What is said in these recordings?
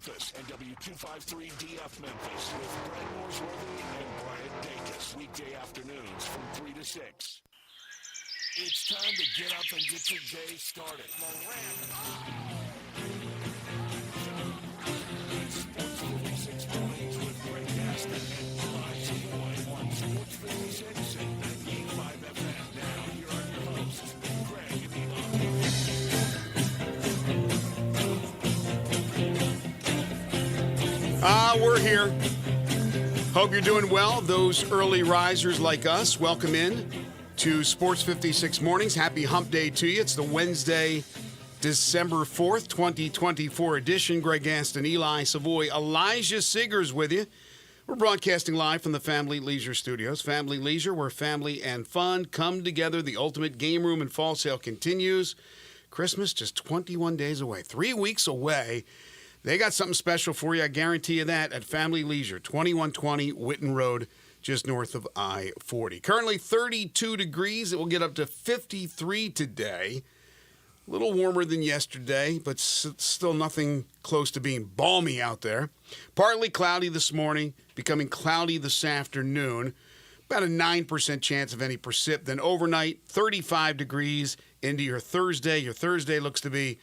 Memphis and W253DF Memphis with Brad Mooresworthy and Brian Dacus. Weekday afternoons from 3 to 6. It's time to get up and get your day started. Sports 56 mornings with Greg Gaston and Eli Savoy on Sports 56 and 98.5 FM. Now, here are your hosts, Greg and Eli. We're here. Hope you're doing well. Those early risers like us, welcome in to Sports 56 Mornings. Happy hump day to you. It's the Wednesday, December 4th, 2024 edition. Greg Gaston, Eli Savoy, Elijah Siggers with you. We're broadcasting live from the Family Leisure Studios. Family Leisure, where family and fun come together. The ultimate game room and fall sale continues. Christmas just 21 days away, 3 weeks away. They got something special for you, I guarantee you that, at Family Leisure, 2120 Whitten Road, just north of I-40. Currently 32 degrees. It will get up to 53 today. A little warmer than yesterday, but still nothing close to being balmy out there. Partly cloudy this morning, becoming cloudy this afternoon. About a 9% chance of any precip. Then overnight, 35 degrees into your Thursday. Your Thursday looks to be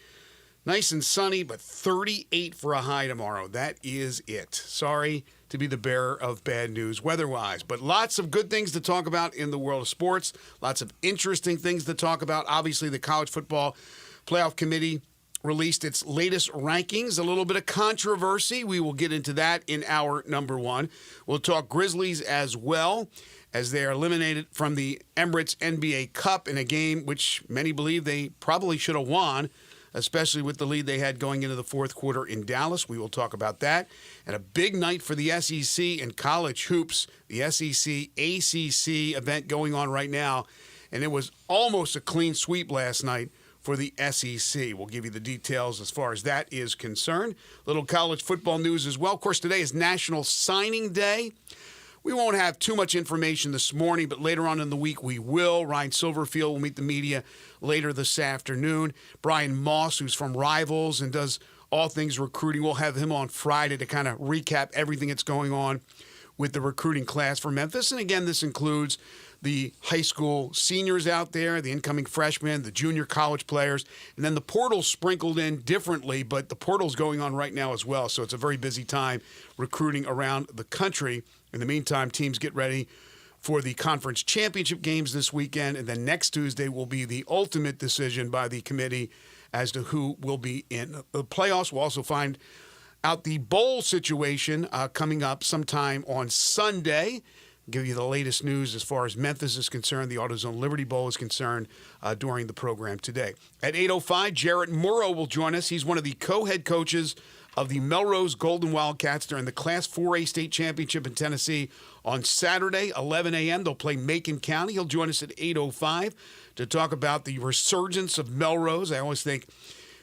nice and sunny, but 38 for a high tomorrow. That is it. Sorry to be the bearer of bad news weather-wise, but lots of good things to talk about in the world of sports. Lots of interesting things to talk about. Obviously, the College Football Playoff Committee released its latest rankings. A little bit of controversy. We will get into that in hour number one. We'll talk Grizzlies as well, as they are eliminated from the Emirates NBA Cup in a game which many believe they probably should have won, especially with the lead they had going into the fourth quarter in Dallas. We will talk about that. And a big night for the SEC and college hoops, the SEC ACC event going on right now. And it was almost a clean sweep last night for the SEC. We'll give you the details as far as that is concerned. Little college football news as well. Of course, today is National Signing Day. We won't have too much information this morning, but later on in the week we will. Ryan Silverfield will meet the media later this afternoon. Brian Moss, who's from Rivals and does all things recruiting, we'll have him on Friday to kind of recap everything that's going on with the recruiting class for Memphis. And again, this includes the high school seniors out there, the incoming freshmen, the junior college players, and then the portal sprinkled in differently, but the portal's going on right now as well. So it's a very busy time recruiting around the country. In the meantime, teams get ready for the conference championship games this weekend, and then next Tuesday will be the ultimate decision by the committee as to who will be in the playoffs. We'll also find out the bowl situation coming up sometime on Sunday. Give you the latest news as far as Memphis is concerned. The AutoZone Liberty Bowl is concerned during the program today. At 8:05, Jarrett Morrow will join us. He's one of the co-head coaches of the Melrose Golden Wildcats during the Class 4A state championship in Tennessee on Saturday, 11 a.m. They'll play Macon County. He'll join us at 8:05 to talk about the resurgence of Melrose. I always think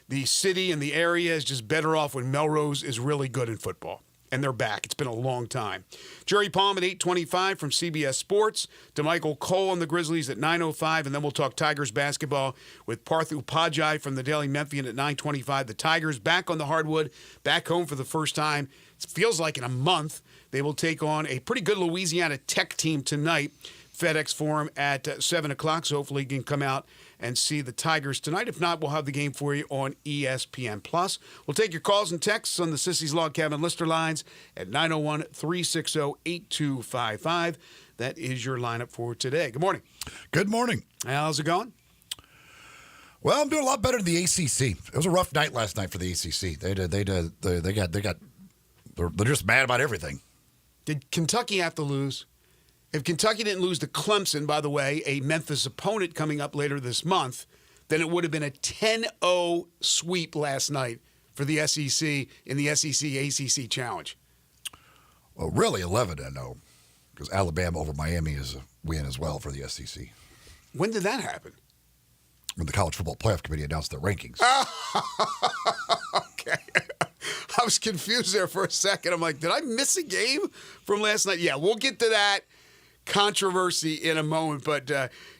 the city and the area is just better off when Melrose is really good in football. And they're back. It's been a long time. Jerry Palm at 8:25 from CBS Sports. DeMichael Cole on the Grizzlies at 9:05. And then we'll talk Tigers basketball with Parthu Pajai from the Daily Memphian at 9:25. The Tigers back on the hardwood, back home for the first time. It feels like in a month. They will take on a pretty good Louisiana Tech team tonight. FedEx Forum at 7 o'clock. So hopefully you can come out and see the Tigers tonight. If not, we'll have the game for you on ESPN+. We'll take your calls and texts on the Sissy's Log Cabin Lister lines at 901-360-8255. That is your lineup for today. Good morning. Good morning. How's it going? Well, I'm doing a lot better than the ACC. It was a rough night last night for the ACC. They're just mad about everything. Did Kentucky have to lose? If Kentucky didn't lose to Clemson, by the way, a Memphis opponent coming up later this month, then it would have been a 10-0 sweep last night for the SEC in the SEC-ACC Challenge. Well, really 11-0, because Alabama over Miami is a win as well for the SEC. When did that happen? When the College Football Playoff Committee announced their rankings. Okay. I was confused there for a second. I'm like, did I miss a game from last night? Yeah, we'll get to that controversy in a moment. But,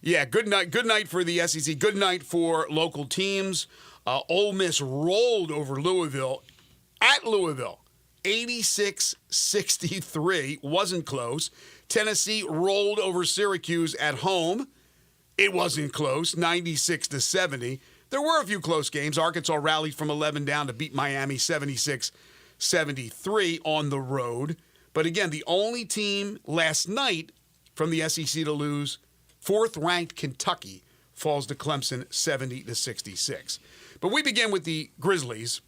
yeah, good night for the SEC. Good night for local teams. Ole Miss rolled over Louisville At Louisville, 86-63, wasn't close. Tennessee rolled over Syracuse at home. It wasn't close, 96-70. There were a few close games. Arkansas rallied from 11 down to beat Miami 76-73 on the road. But again, the only team last night from the SEC to lose, fourth-ranked Kentucky, falls to Clemson 70-66. But we begin with the Grizzlies.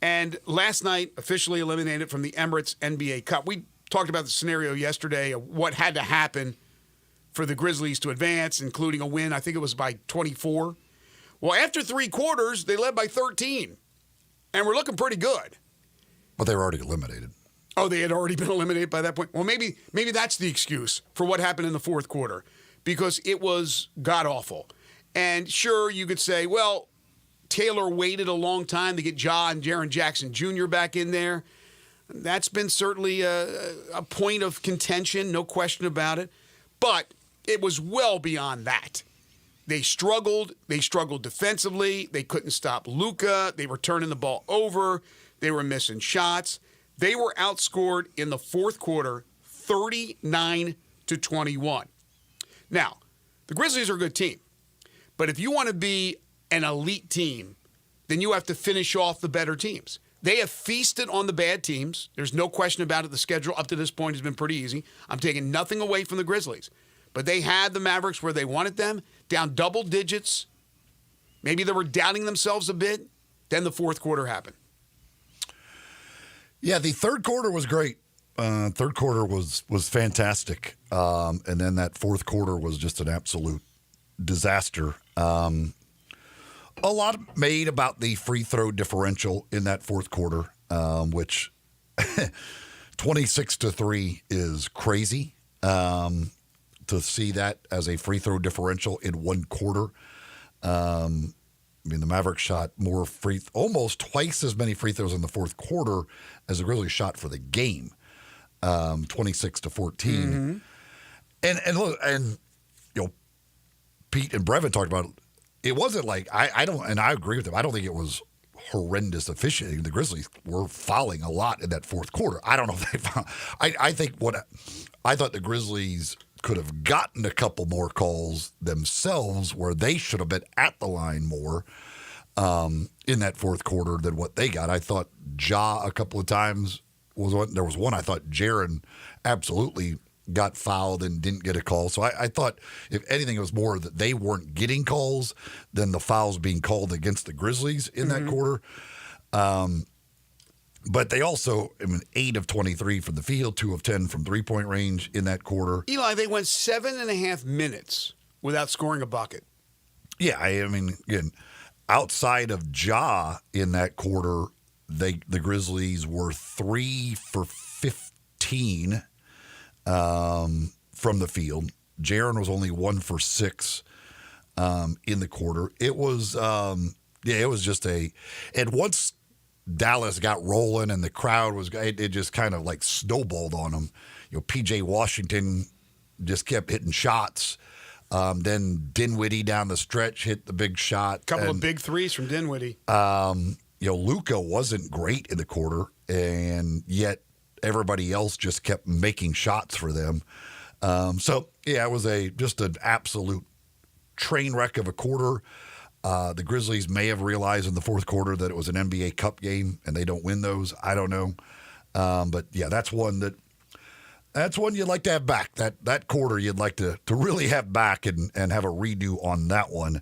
And last night, officially eliminated from the Emirates NBA Cup. We talked about the scenario yesterday of what had to happen for the Grizzlies to advance, including a win. I think it was by 24. Well, after three quarters, they led by 13. And we're looking pretty good. But they were already eliminated. Oh, they had already been eliminated by that point? Well, maybe that's the excuse for what happened in the fourth quarter, because it was god-awful. And sure, you could say, well, Taylor waited a long time to get Ja and Jaren Jackson Jr. back in there. That's been certainly a point of contention, no question about it. But it was well beyond that. They struggled. They struggled defensively. They couldn't stop Luka. They were turning the ball over. They were missing shots. They were outscored in the fourth quarter 39-21. Now, the Grizzlies are a good team. But if you want to be an elite team, then you have to finish off the better teams. They have feasted on the bad teams. There's no question about it. The schedule up to this point has been pretty easy. I'm taking nothing away from the Grizzlies. But they had the Mavericks where they wanted them, down double digits. Maybe they were doubting themselves a bit. Then the fourth quarter happened. Yeah, the third quarter was great. Third quarter was fantastic. And then that fourth quarter was just an absolute disaster. A lot made about the free throw differential in that fourth quarter, which 26-3 is crazy. To see that as a free throw differential in one quarter. I mean, the Mavericks shot almost twice as many free throws in the fourth quarter as the Grizzlies shot for the game, 26-14. Mm-hmm. And look, and you know, Pete and Brevin talked about it. It wasn't like I agree with them. I don't think it was horrendous officiating. The Grizzlies were fouling a lot in that fourth quarter. I don't know if they found. I think I thought the Grizzlies could have gotten a couple more calls themselves where they should have been at the line more in that fourth quarter than what they got. I thought Ja a couple of times there was one I thought Jaren absolutely got fouled and didn't get a call. So I thought, if anything, it was more that they weren't getting calls than the fouls being called against the Grizzlies in that quarter. But they also, 8 of 23 from the field, 2 of 10 from three-point range in that quarter. Eli, they went 7.5 minutes without scoring a bucket. Yeah, I mean, again, outside of Ja in that quarter, the Grizzlies were 3 for 15 from the field. Jaren was only 1 for 6 in the quarter. It was, it was just and once Dallas got rolling and the crowd it just kind of like snowballed on them. You know, PJ Washington just kept hitting shots. Then Dinwiddie down the stretch hit the big shot. Couple of big threes from Dinwiddie. Luka wasn't great in the quarter, and yet everybody else just kept making shots for them. It was just an absolute train wreck of a quarter. The Grizzlies may have realized in the fourth quarter that it was an NBA Cup game and they don't win those. I don't know. But yeah, that's one you'd like to have back. That quarter you'd like to really have back and have a redo on that one.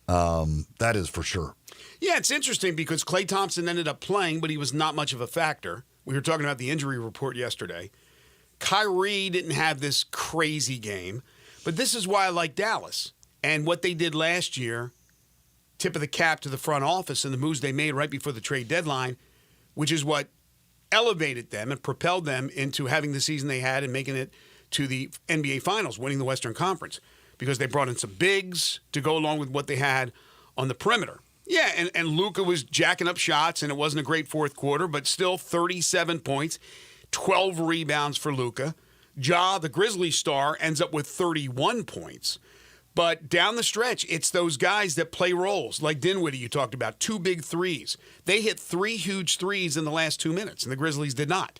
That is for sure. Yeah, it's interesting because Klay Thompson ended up playing, but he was not much of a factor. We were talking about the injury report yesterday. Kyrie didn't have this crazy game, but this is why I like Dallas. And what they did last year, tip of the cap to the front office and the moves they made right before the trade deadline, which is what elevated them and propelled them into having the season they had and making it to the NBA Finals, winning the Western Conference, because they brought in some bigs to go along with what they had on the perimeter. Yeah, and Luka was jacking up shots, and it wasn't a great fourth quarter, but still 37 points, 12 rebounds for Luka. Ja, the Grizzlies star, ends up with 31 points. But down the stretch, it's those guys that play roles, like Dinwiddie you talked about, 2 big threes. They hit 3 huge threes in the last 2 minutes, and the Grizzlies did not.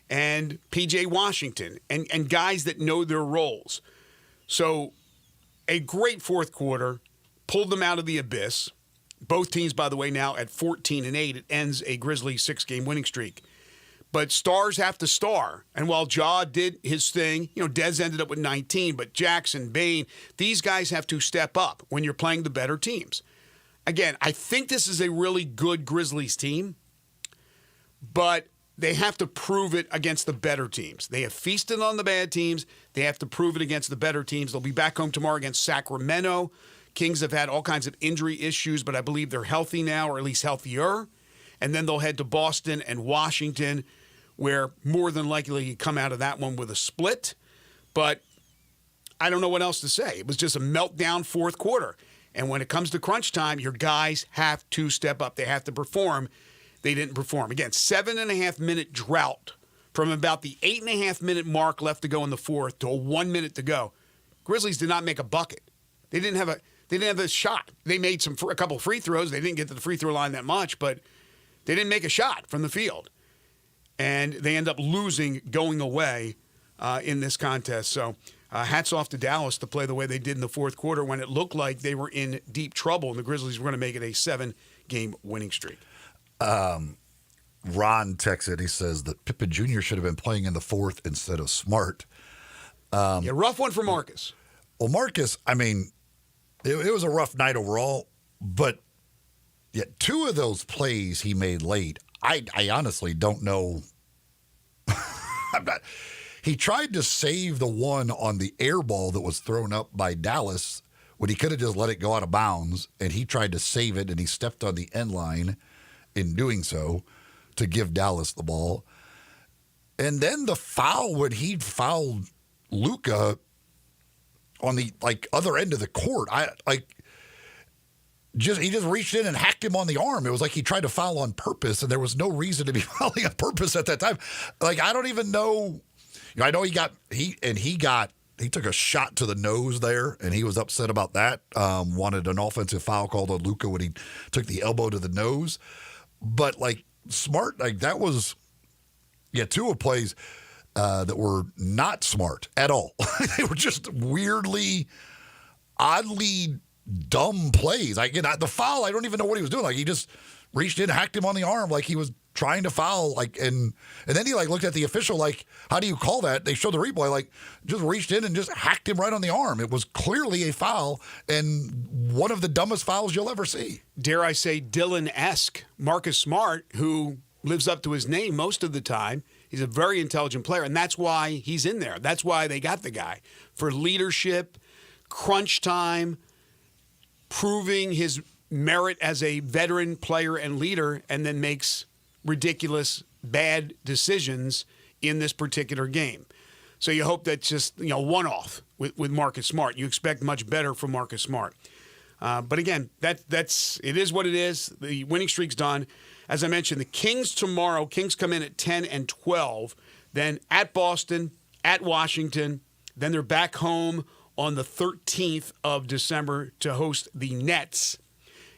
And P.J. Washington, and guys that know their roles. So a great fourth quarter, pulled them out of the abyss. Both teams, by the way, now at 14-8. It ends a Grizzlies 6-game winning streak. But stars have to star. And while Ja did his thing, Dez ended up with 19, but Jackson, Bane, these guys have to step up when you're playing the better teams. Again, I think this is a really good Grizzlies team, but they have to prove it against the better teams. They have feasted on the bad teams. They have to prove it against the better teams. They'll be back home tomorrow against Sacramento. Kings have had all kinds of injury issues, but I believe they're healthy now, or at least healthier. And then they'll head to Boston and Washington, where more than likely you come out of that one with a split. But I don't know what else to say. It was just a meltdown fourth quarter. And when it comes to crunch time, your guys have to step up. They have to perform. They didn't perform. Again, 7.5-minute drought from about the 8.5-minute mark left to go in the fourth to a 1 minute to go. Grizzlies did not make a bucket. They didn't have a shot. They made a couple free throws. They didn't get to the free throw line that much, but they didn't make a shot from the field. And they end up losing going away in this contest. So hats off to Dallas to play the way they did in the fourth quarter when it looked like they were in deep trouble and the Grizzlies were going to make it a 7-game winning streak. Ron texted, he says that Pippen Jr. should have been playing in the fourth instead of Smart. Rough one for Marcus. Well, Marcus, I mean, it was a rough night overall, but yet 2 of those plays he made late, I honestly don't know. He tried to save the one on the air ball that was thrown up by Dallas when he could have just let it go out of bounds, and he tried to save it, and he stepped on the end line in doing so to give Dallas the ball. And then the foul when he fouled Luka on the other end of the court, he just reached in and hacked him on the arm. It was like he tried to foul on purpose, and there was no reason to be fouling on purpose at that time. I don't even know. I know he took a shot to the nose there, and he was upset about that. Wanted an offensive foul called on Luka when he took the elbow to the nose. But Smart, that was 2 of plays that were not smart at all. They were just oddly dumb plays. The foul, I don't even know what he was doing. He just reached in, hacked him on the arm like he was trying to foul. And then he looked at the official how do you call that? They showed the replay, just reached in and just hacked him right on the arm. It was clearly a foul and one of the dumbest fouls you'll ever see. Dare I say Dylan-esque. Marcus Smart, who lives up to his name most of the time. He's a very intelligent player, and that's why he's in there. That's why they got the guy. For leadership, crunch time, proving his merit as a veteran player and leader, and then makes ridiculous, bad decisions in this particular game. So you hope that's just one-off with Marcus Smart. You expect much better from Marcus Smart. But again, it is what it is. The winning streak's done. As I mentioned, the Kings tomorrow. Kings come in at 10-12. Then at Boston, at Washington. Then they're back home on the 13th of December to host the Nets.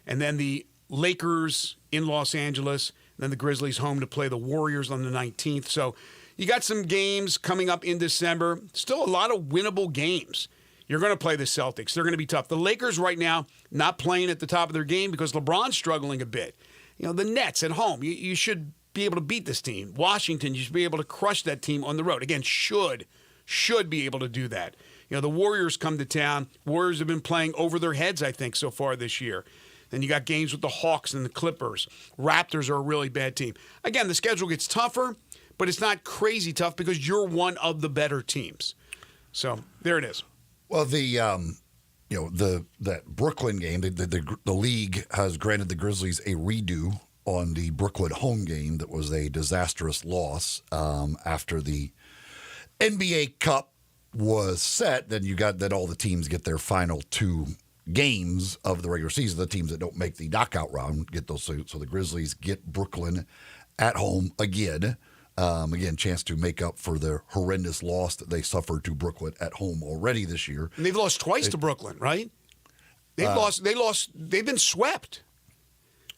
And then the Lakers in Los Angeles. Then the Grizzlies home to play the Warriors on the 19th. So you got some games coming up in December. Still a lot of winnable games. You're going to play the Celtics. They're going to be tough. The Lakers right now not playing at the top of their game because LeBron's struggling a bit. The Nets at home, you should be able to beat this team. Washington, you should be able to crush that team on the road. Again, should be able to do that. The Warriors come to town. Warriors have been playing over their heads, I think, so far this year. Then you got games with the Hawks and the Clippers. Raptors are a really bad team. Again, the schedule gets tougher, but it's not crazy tough because you're one of the better teams. So there it is. Well, that Brooklyn game, the league has granted the Grizzlies a redo on the Brooklyn home game that was a disastrous loss after the NBA Cup was set. Then then all the teams get their final 2 games of the regular season. The teams that don't make the knockout round get those. So the Grizzlies get Brooklyn at home again. Again, chance to make up for the horrendous loss that they suffered to Brooklyn at home already this year. And they've lost twice to Brooklyn, right? They've lost. They've been swept.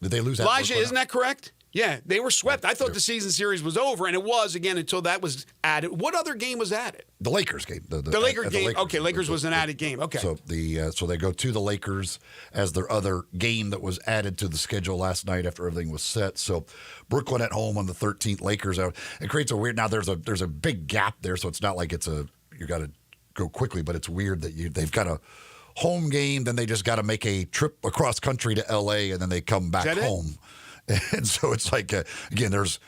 Did they lose at Elijah, Brooklyn? isn't that correct? Yeah, they were swept. I thought the season series was over, and it was again until that was added. What other game was added? The Lakers game. The Lakers game. Okay, Lakers was an added game. Okay. So so they go to the Lakers as their other game that was added to the schedule last night after everything was set. So Brooklyn at home on the 13th. Lakers out. It creates a weird. Now there's a big gap there, so it's not like you got to go quickly, but it's weird that they've got a home game, then they just got to make a trip across country to L.A. and then they come back home. And so it's like, again, there's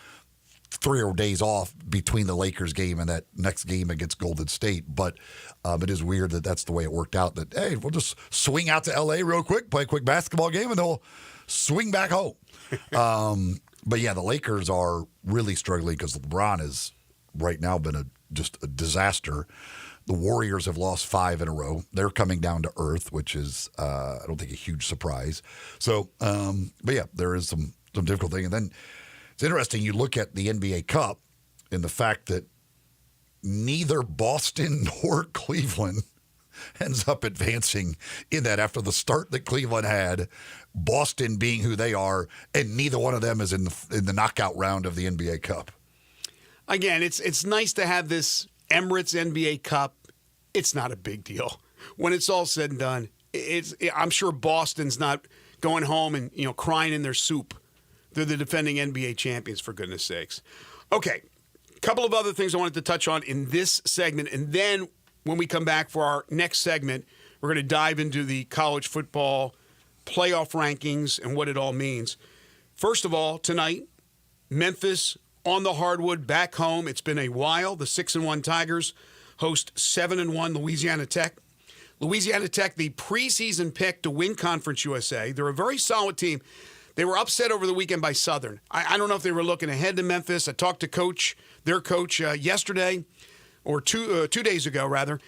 3 days off between the Lakers game and that next game against Golden State. But it is weird that that's the way it worked out, that, hey, we'll just swing out to L.A. real quick, play a quick basketball game, and they'll swing back home. But, yeah, the Lakers are really struggling because LeBron has right now been just a disaster. The Warriors have lost 5 in a row. They're coming down to earth, which is, I don't think, a huge surprise. So, but, yeah, there is some difficult thing. And then it's interesting, you look at the NBA Cup and the fact that neither Boston nor Cleveland ends up advancing in that after the start that Cleveland had, Boston being who they are, and neither one of them is in the knockout round of the NBA Cup. Again, it's nice to have this Emirates NBA Cup. It's not a big deal. When it's all said and done, I'm sure Boston's not going home and crying in their soup. They're the defending NBA champions, for goodness sakes. Okay, a couple of other things I wanted to touch on in this segment, and then when we come back for our next segment, we're going to dive into the college football playoff rankings and what it all means. First of all, tonight, Memphis on the hardwood, back home. It's been a while. The 6-1 Tigers host 7-1 Louisiana Tech. Louisiana Tech, the preseason pick to win Conference USA. They're a very solid team. They were upset over the weekend by Southern. I don't know if they were looking ahead to Memphis. I talked to their coach yesterday, or 2 days ago, rather.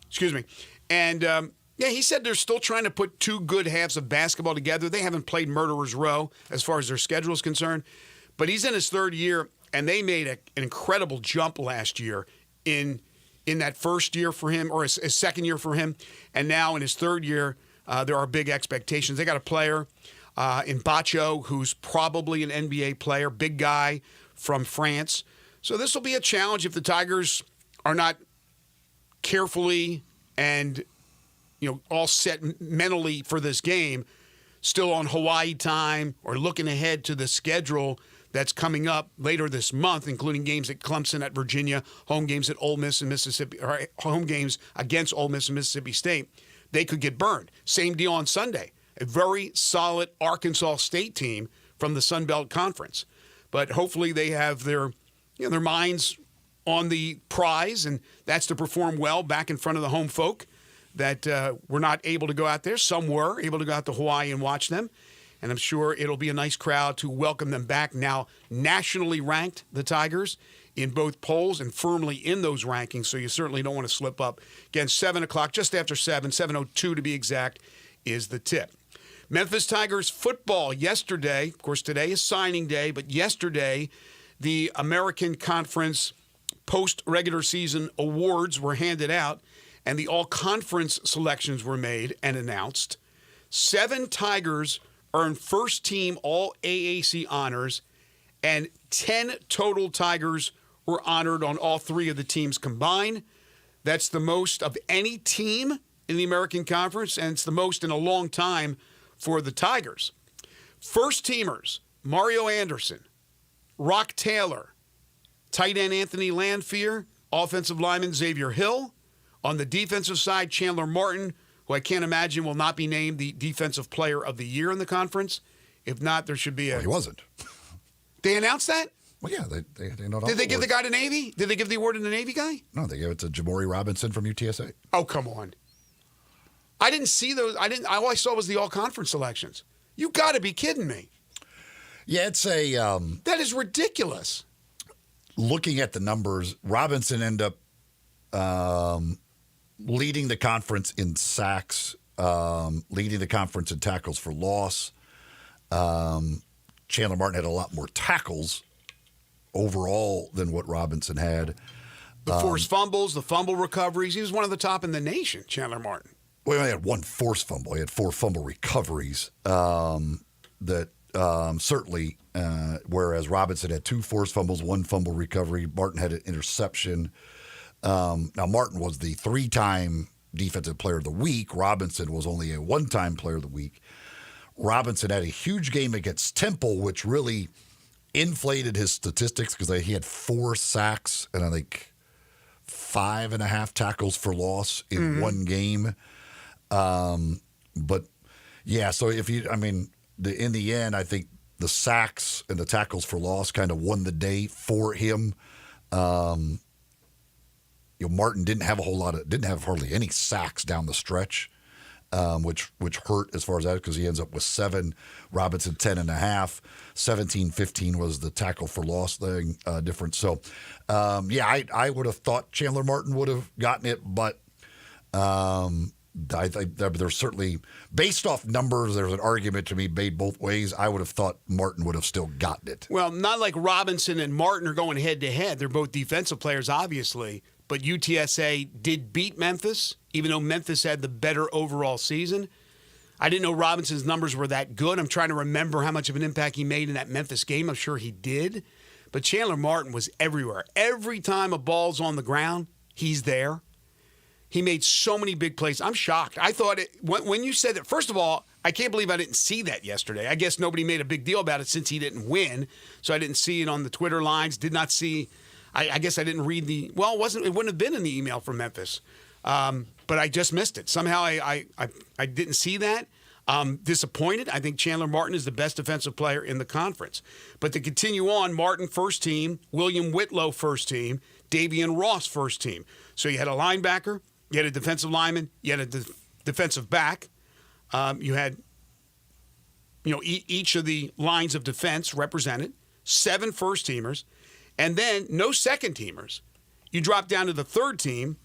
Excuse me. And, he said they're still trying to put 2 good halves of basketball together. They haven't played Murderer's Row as far as their schedule is concerned. But he's in his 3rd year, and they made an incredible jump last year in that first year for him, or his 2nd year for him. And now in his 3rd year, there are big expectations. They got a player in Bacho who's probably an NBA player, big guy from France. So this will be a challenge if the Tigers are not carefully and all set mentally for this game, still on Hawaii time or looking ahead to the schedule that's coming up later this month, including games at Clemson, at Virginia, home games at Ole Miss and Mississippi, or home games against Ole Miss and Mississippi State. They could get burned. Same deal on Sunday. A very solid Arkansas State team from the Sun Belt Conference. But hopefully they have their minds on the prize, and that's to perform well back in front of the home folk that were not able to go out there. Some were able to go out to Hawaii and watch them. And I'm sure it'll be a nice crowd to welcome them back. Now nationally ranked, the Tigers, in both polls and firmly in those rankings, so you certainly don't want to slip up. Again, 7 o'clock, just after 7:02 to be exact, is the tip. Memphis Tigers football yesterday. Of course, today is signing day, but yesterday the American Conference post-regular season awards were handed out, and the all-conference selections were made and announced. 7 Tigers earned first-team all-AAC honors, and 10 total Tigers were honored on all 3 of the teams combined. That's the most of any team in the American Conference, and it's the most in a long time for the Tigers. First-teamers, Mario Anderson, Rock Taylor, tight end Anthony Landfear, offensive lineman Xavier Hill. On the defensive side, Chandler Martin, who I can't imagine will not be named the Defensive Player of the Year in the conference. If not, there should be a... Well, he wasn't. They announced that? Well, yeah. They know. Did they give the guy to Navy? Did they give the award to the Navy guy? No, they gave it to Jamori Robinson from UTSA. Oh, come on. I didn't see those. All I saw was the all-conference selections. You got to be kidding me. Yeah, it's a... that is ridiculous. Looking at the numbers, Robinson ended up leading the conference in sacks, leading the conference in tackles for loss. Chandler Martin had a lot more tackles, overall than what Robinson had. The forced fumbles, the fumble recoveries. He was one of the top in the nation, Chandler Martin. Well, he only had one forced fumble. He had 4 fumble recoveries. Certainly, whereas Robinson had 2 forced fumbles, 1 fumble recovery. Martin had an interception. Now, Martin was the 3-time Defensive Player of the Week. Robinson was only a 1-time Player of the Week. Robinson had a huge game against Temple, which really inflated his statistics because he had 4 sacks and I think 5.5 tackles for loss in one game. But yeah, so in the end, I think the sacks and the tackles for loss kind of won the day for him. Martin didn't have hardly any sacks down the stretch, which hurt as far as that, because he ends up with 7. Robinson 10.5. 17-15 was the tackle for loss thing difference. So, I would have thought Chandler Martin would have gotten it, but I think there's certainly, based off numbers, there's an argument to be made both ways. I would have thought Martin would have still gotten it. Well, not like Robinson and Martin are going head-to-head. They're both defensive players, obviously. But UTSA did beat Memphis, even though Memphis had the better overall season. I didn't know Robinson's numbers were that good. I'm trying to remember how much of an impact he made in that Memphis game. I'm sure he did. But Chandler Martin was everywhere. Every time a ball's on the ground, he's there. He made so many big plays. I'm shocked. I thought when you said that, first of all, I can't believe I didn't see that yesterday. I guess nobody made a big deal about it since he didn't win. So I didn't see it on the Twitter lines, did not see. I guess I didn't read it wouldn't have been in the email from Memphis. But I just missed it. Somehow I didn't see that. Disappointed. I think Chandler Martin is the best defensive player in the conference. But to continue on, Martin first team, William Whitlow first team, Davian Ross first team. So you had a linebacker, you had a defensive lineman, you had a defensive back. You had each of the lines of defense represented, 7 first teamers, and then no second teamers. You drop down to the third team,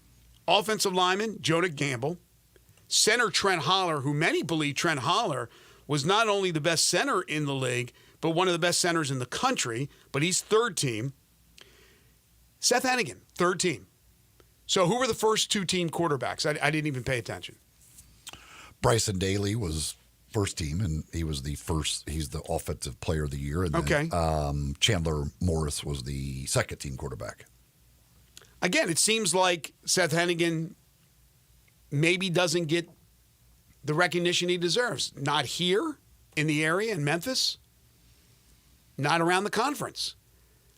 offensive lineman Jonah Gamble, center Trent Holler, who many believe Trent Holler was not only the best center in the league, but one of the best centers in the country, but he's third team. Seth Hennigan, third team. So who were the first 2-team quarterbacks? I didn't even pay attention. Bryson Daly was first team, and he's the offensive player of the year. And then, Chandler Morris was the second team quarterback. Again, it seems like Seth Hennigan maybe doesn't get the recognition he deserves. Not here in the area in Memphis, not around the conference.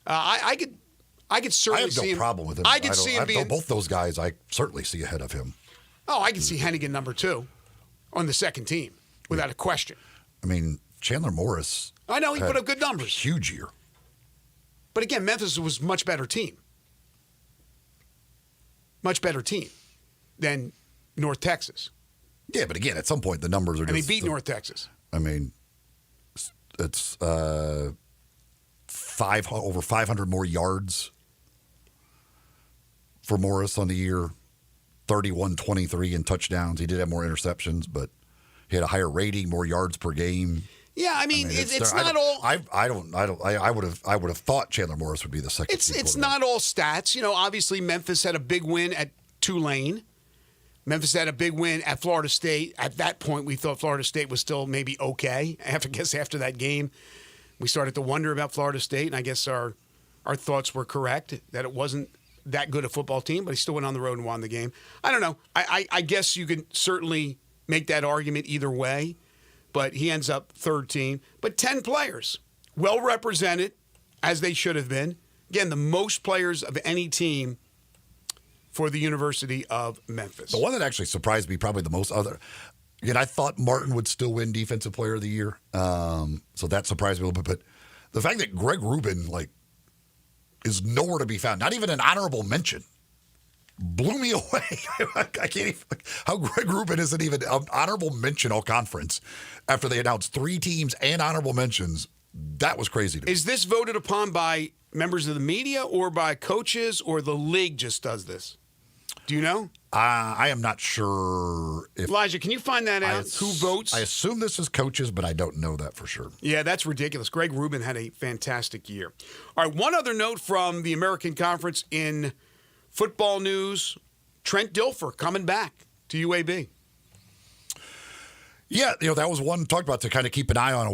I could certainly see him. I have no problem with him. I could see him being both those guys. I certainly see ahead of him. Oh, I can see Hennigan number 2 on the second team without a question. I mean, Chandler Morris. I know he put up good numbers. Huge year. But again, Memphis was a much better team. Much better team than North Texas. Yeah, but again, at some point the numbers are just. And they beat North Texas. I mean, it's over 500 more yards for Morris on the year, 31-23 in touchdowns. He did have more interceptions, but he had a higher rating, more yards per game. Yeah, I mean it's not all. I would have thought Chandler Morris would be the second. It's not all stats. Obviously Memphis had a big win at Tulane. Memphis had a big win at Florida State. At that point, we thought Florida State was still maybe okay. After that game, we started to wonder about Florida State, and I guess our thoughts were correct that it wasn't that good a football team, but he still went on the road and won the game. I don't know. I guess you could certainly make that argument either way, but he ends up third team. But 10 players, well represented, as they should have been. Again, the most players of any team for the University of Memphis. The one that actually surprised me probably the most I thought Martin would still win Defensive Player of the Year. So that surprised me a little bit. But the fact that Greg Rubin, is nowhere to be found, not even an honorable mention, blew me away. I can't even, how Greg Rubin isn't even an honorable mention all conference after they announced 3 teams and honorable mentions. That was crazy to me. Is this voted upon by members of the media or by coaches, or the league just does this? Do you know? I am not sure if Elijah, can you find that out? Who votes? I assume this is coaches, but I don't know that for sure. Yeah, that's ridiculous. Greg Rubin had a fantastic year. All right, one other note from the American Conference in football news. Trent Dilfer coming back to UAB. Yeah, that was one talked about to kind of keep an eye on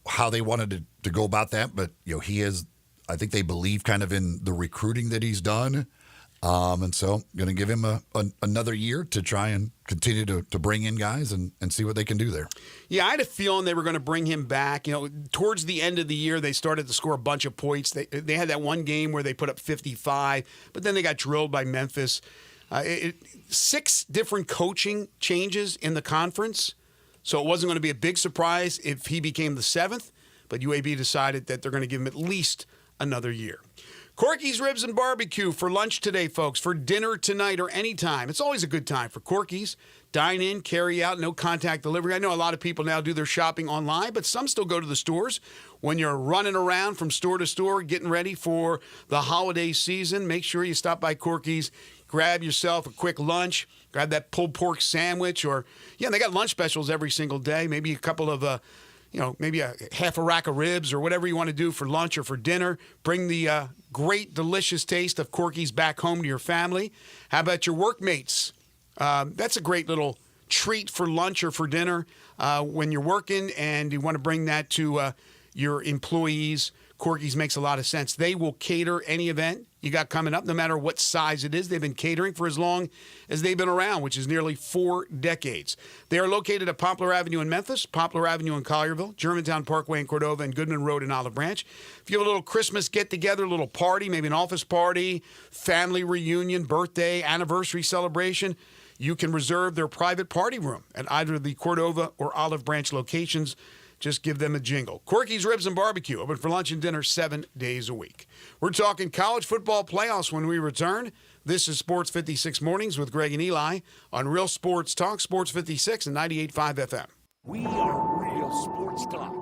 how they wanted to go about that. But, he is, I think they believe kind of in the recruiting that he's done. And so going to give him another year to try and continue to bring in guys and see what they can do there. Yeah, I had a feeling they were going to bring him back. Towards the end of the year, they started to score a bunch of points. They had that one game where they put up 55, but then they got drilled by Memphis. 6 different coaching changes in the conference, so it wasn't going to be a big surprise if he became the 7th, but UAB decided that they're going to give him at least another year. Corky's Ribs and Barbecue for lunch today, folks, for dinner tonight or anytime. It's always a good time for Corky's. Dine in, carry out, no contact delivery. I know a lot of people now do their shopping online, but some still go to the stores. When you're running around from store to store, getting ready for the holiday season, make sure you stop by Corky's, grab yourself a quick lunch, grab that pulled pork sandwich, or, they got lunch specials every single day, maybe a couple of maybe a half a rack of ribs or whatever you want to do for lunch or for dinner. Bring the great, delicious taste of Corky's back home to your family. How about your workmates? That's a great little treat for lunch or for dinner when you're working and you want to bring that to your employees. Corky's makes a lot of sense. They will cater any event you got coming up, no matter what size it is. They've been catering for as long as they've been around, which is nearly 4 decades. They are located at Poplar Avenue in Memphis, Poplar Avenue in Collierville, Germantown Parkway in Cordova, and Goodman Road in Olive Branch. If you have a little Christmas get-together, a little party, maybe an office party, family reunion, birthday, anniversary celebration, you can reserve their private party room at either the Cordova or Olive Branch locations. Just give them a jingle. Corky's Ribs and Barbecue, open for lunch and dinner 7 days a week. We're talking college football playoffs when we return. This is Sports 56 Mornings with Greg and Eli on Real Sports Talk, Sports 56 and 98.5 FM. We are Real Sports Talk.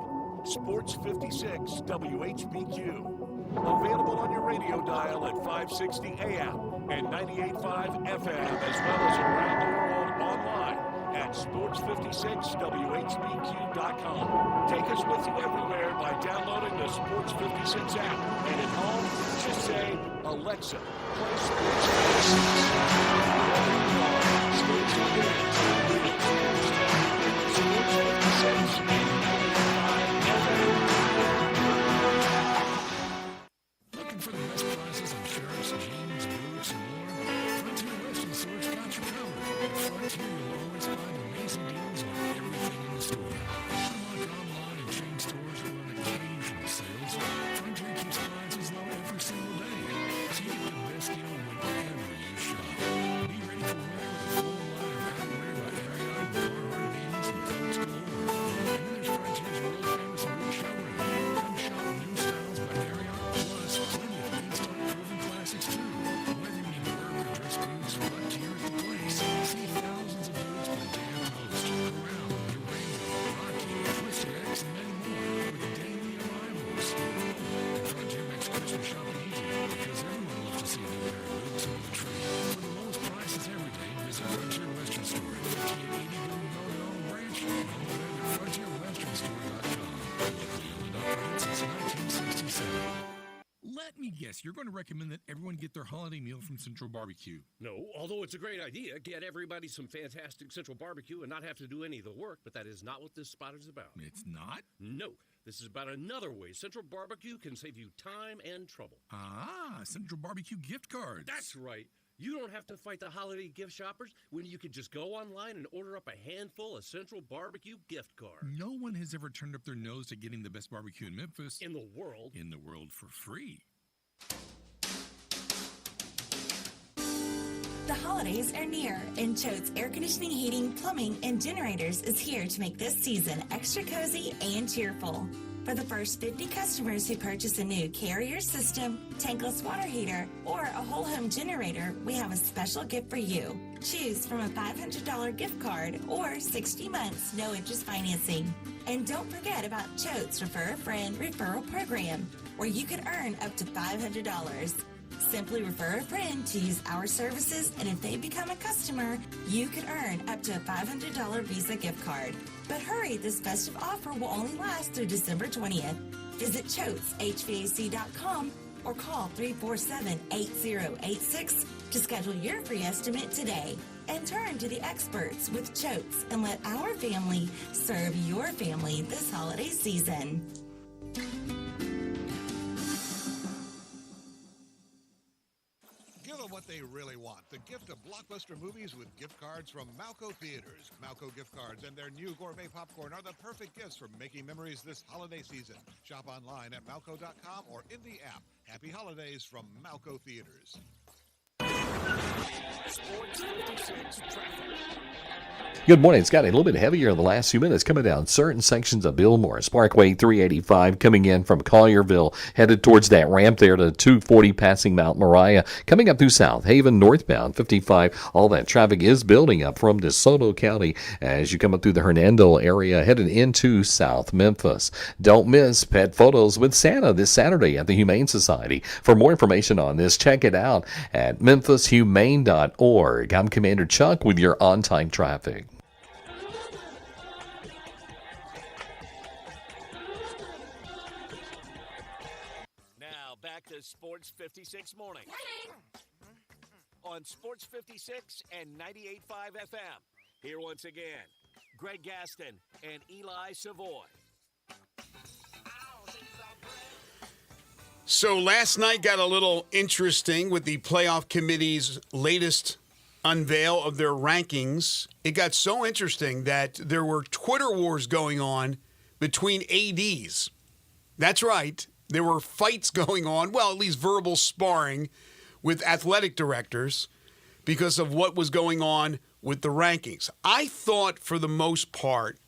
Sports 56 WHBQ. Available on your radio dial at 560 AM and 98.5 FM, as well as around the world online at sports56whbq.com. Take us with you everywhere by downloading the Sports 56 app. And at home, just say, Alexa, play Sports 56. Stay tuned in to Real Sports Talk. Sports 56 and 95 FM. Looking for the best prices on shirts, jeans, boots, and more? Frontier Western Store's got you covered. At Frontier, you'll always find amazing deals on everything in the store. Unlike online and chain stores who run occasional sales, Frontier keeps prices low every single day, so you get the best deal whenever you shop. Be ready for wear with a full line of outerwear by Ariat, Carhartt, Beans, and coats galore. And then there's Frontier's world famous wood showroom. Come shop new styles by Ariat, plus plenty of in-stock proven classics too. Whether you need work or dress boots, Frontier's the place. See thousands of boots by Dan Post, Corral, Durango, Rocky, Twister X, and many more with daily arrivals. And Frontier makes Christmas shopping easy because everyone loves to see a new pair of boots under the tree. For the lowest prices every day, visit Frontier Western Store at 5880 Golden Road in Olive Branch and online at frontierwesternstore.com. Locally owned and operated since 1967. Let me guess, you're going to recommend that everyone get their holiday meal from Central Barbecue. No, although it's a great idea, get everybody some fantastic Central Barbecue and not have to do any of the work, but that is not what this spot is about. It's not? No, this is about another way Central Barbecue can save you time and trouble. Ah, Central Barbecue gift cards. That's right. You don't have to fight the holiday gift shoppers when you can just go online and order up a handful of Central Barbecue gift cards. No one has ever turned up their nose to getting the best barbecue in Memphis. In the world. In the world for free. The holidays are near, and Choate's Air Conditioning, Heating, Plumbing, and Generators is here to make this season extra cozy and cheerful. For the first 50 customers who purchase a new Carrier system, tankless water heater, or a whole home generator, we have a special gift for you. Choose from a $500 gift card or 60 months no interest financing. And don't forget about Choate's Refer a Friend referral program, where you could earn up to $500. Simply refer a friend to use our services, and if they become a customer, you could earn up to a $500 Visa gift card. But hurry, this festive offer will only last through December 20th. Visit ChotesHVAC.com or call 347-8086 to schedule your free estimate today. And turn to the experts with Choates and let our family serve your family this holiday season. Give them what they really want. The gift of blockbuster movies with gift cards from Malco Theaters. Malco gift cards and their new gourmet popcorn are the perfect gifts for making memories this holiday season. Shop online at Malco.com or in the app. Happy holidays from Malco Theaters. Sports 56 traffic. Good morning, Scotty. A little bit heavier in the last few minutes coming down certain sections of Bill Morris Parkway 385 coming in from Collierville, headed towards that ramp there to 240 passing Mount Moriah, coming up through South Haven northbound 55. All that traffic is building up from DeSoto County as you come up through the Hernando area, headed into South Memphis. Don't miss Pet Photos with Santa this Saturday at the Humane Society. For more information on this, check it out at memphisHumane.org. I'm Commander Chuck with your on-time traffic. Now back to Sports 56 morning on Sports 56 and 98.5 FM. Here once again, Greg Gaston and Eli Savoy. So last night got a little interesting with the playoff committee's latest unveil of their rankings. It got so interesting that there were Twitter wars going on between ADs. That's right. There were fights going on, well, at least verbal sparring with athletic directors because of what was going on with the rankings. I thought for the most part,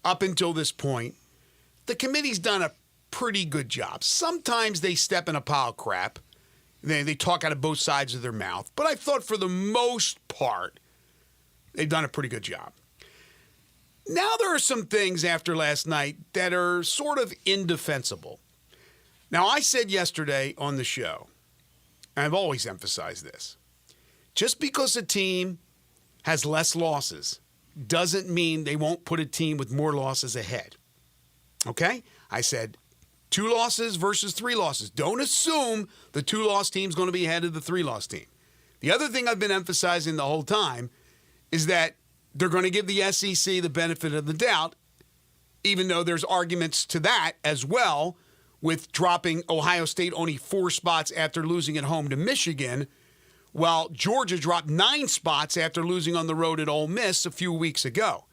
up until this point, the committee's done a pretty good job. Sometimes they step in a pile of crap. They talk out of both sides of their mouth. But I thought for the most part, they've done a pretty good job. Now there are some things after last night that are sort of indefensible. Now, I said yesterday on the show, and I've always emphasized this, just because a team has less losses doesn't mean they won't put a team with more losses ahead. Okay? I said 2 losses versus 3 losses. Don't assume the 2-loss team's going to be ahead of the 3-loss team. The other thing I've been emphasizing the whole time is that they're going to give the SEC the benefit of the doubt, even though there's arguments to that as well, with dropping Ohio State only 4 spots after losing at home to Michigan, while Georgia dropped 9 spots after losing on the road at Ole Miss a few weeks ago.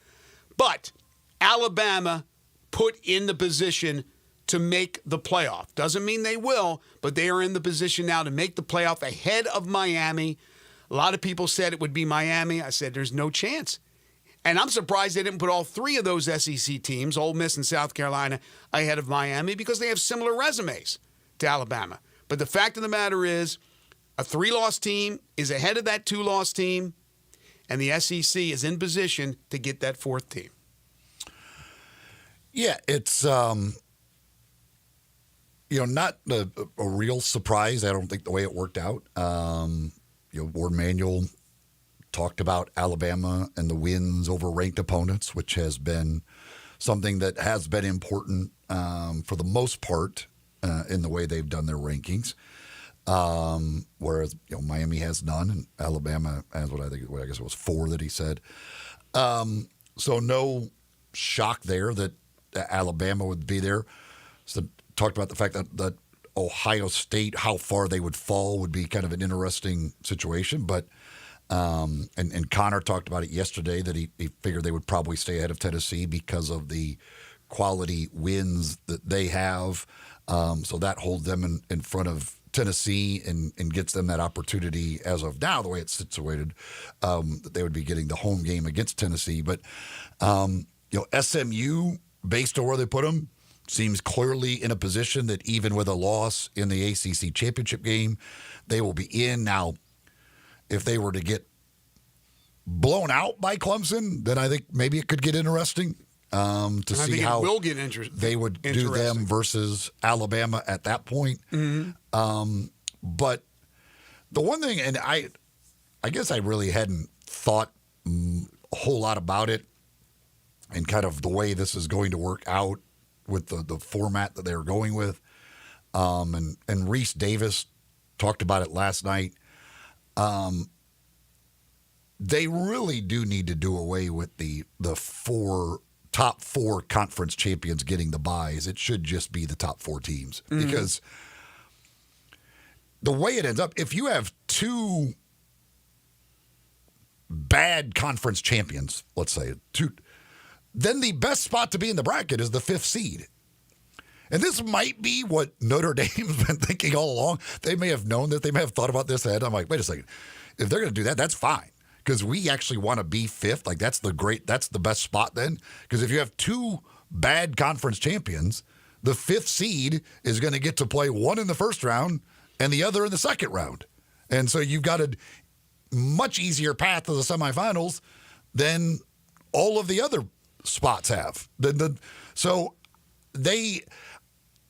But Alabama put in the position to make the playoff. Doesn't mean they will, but they are in the position now to make the playoff ahead of Miami. A lot of people said it would be Miami. I said there's no chance. And I'm surprised they didn't put all 3 of those SEC teams, Ole Miss and South Carolina, ahead of Miami because they have similar resumes to Alabama. But the fact of the matter is, a 3-loss team is ahead of that 2-loss team, and the SEC is in position to get that 4th team. Yeah, it's not a real surprise. I don't think the way it worked out. Warde Manuel talked about Alabama and the wins over ranked opponents, which has been something that has been important for the most part in the way they've done their rankings. Whereas Miami has none and Alabama has I guess it was 4 that he said. So no shock there that Alabama would be there. So talked about the fact that Ohio State, how far they would fall would be kind of an interesting situation. But and Connor talked about it yesterday that he figured they would probably stay ahead of Tennessee because of the quality wins that they have. So that holds them in front of Tennessee and gets them that opportunity as of now, the way it's situated, that they would be getting the home game against Tennessee. But, SMU, based on where they put them, seems clearly in a position that even with a loss in the ACC championship game, they will be in. Now, if they were to get blown out by Clemson, then I think maybe it could get interesting to see how will get they would do them versus Alabama at that point. Mm-hmm. But The one thing, and I guess I really hadn't thought a whole lot about it and kind of the way this is going to work out with the format that they're going with. And Reese Davis talked about it last night. They really do need to do away with the top four conference champions getting the buys. It should just be the top four teams because the way it ends up, if you have two bad conference champions, let's say, then the best spot to be in the bracket is the 5th seed. And this might be what Notre Dame's been thinking all along. They may have known that. They may have thought about this ahead. I'm like, wait a second. If they're going to do that, that's fine. Because we actually want to be 5th. Like, that's the best spot then. Because if you have two bad conference champions, the 5th seed is going to get to play one in the first round and the other in the second round. And so you've got a much easier path to the semifinals than all of the other spots have.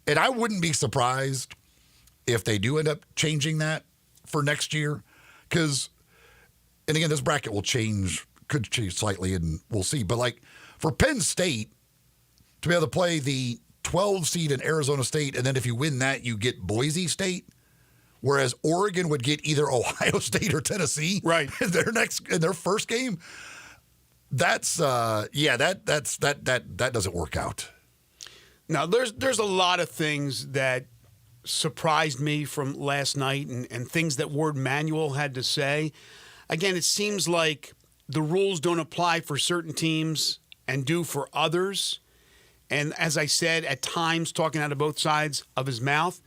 And I wouldn't be surprised if they do end up changing that for next year. Because, and again, this bracket could change slightly, and we'll see. But like for Penn State to be able to play the 12 seed in Arizona State, and then if you win that, you get Boise State. Whereas Oregon would get either Ohio State or Tennessee in their first game. That doesn't work out. Now, there's a lot of things that surprised me from last night and things that Ward Manuel had to say. Again, it seems like the rules don't apply for certain teams and do for others. And as I said, at times, talking out of both sides of his mouth,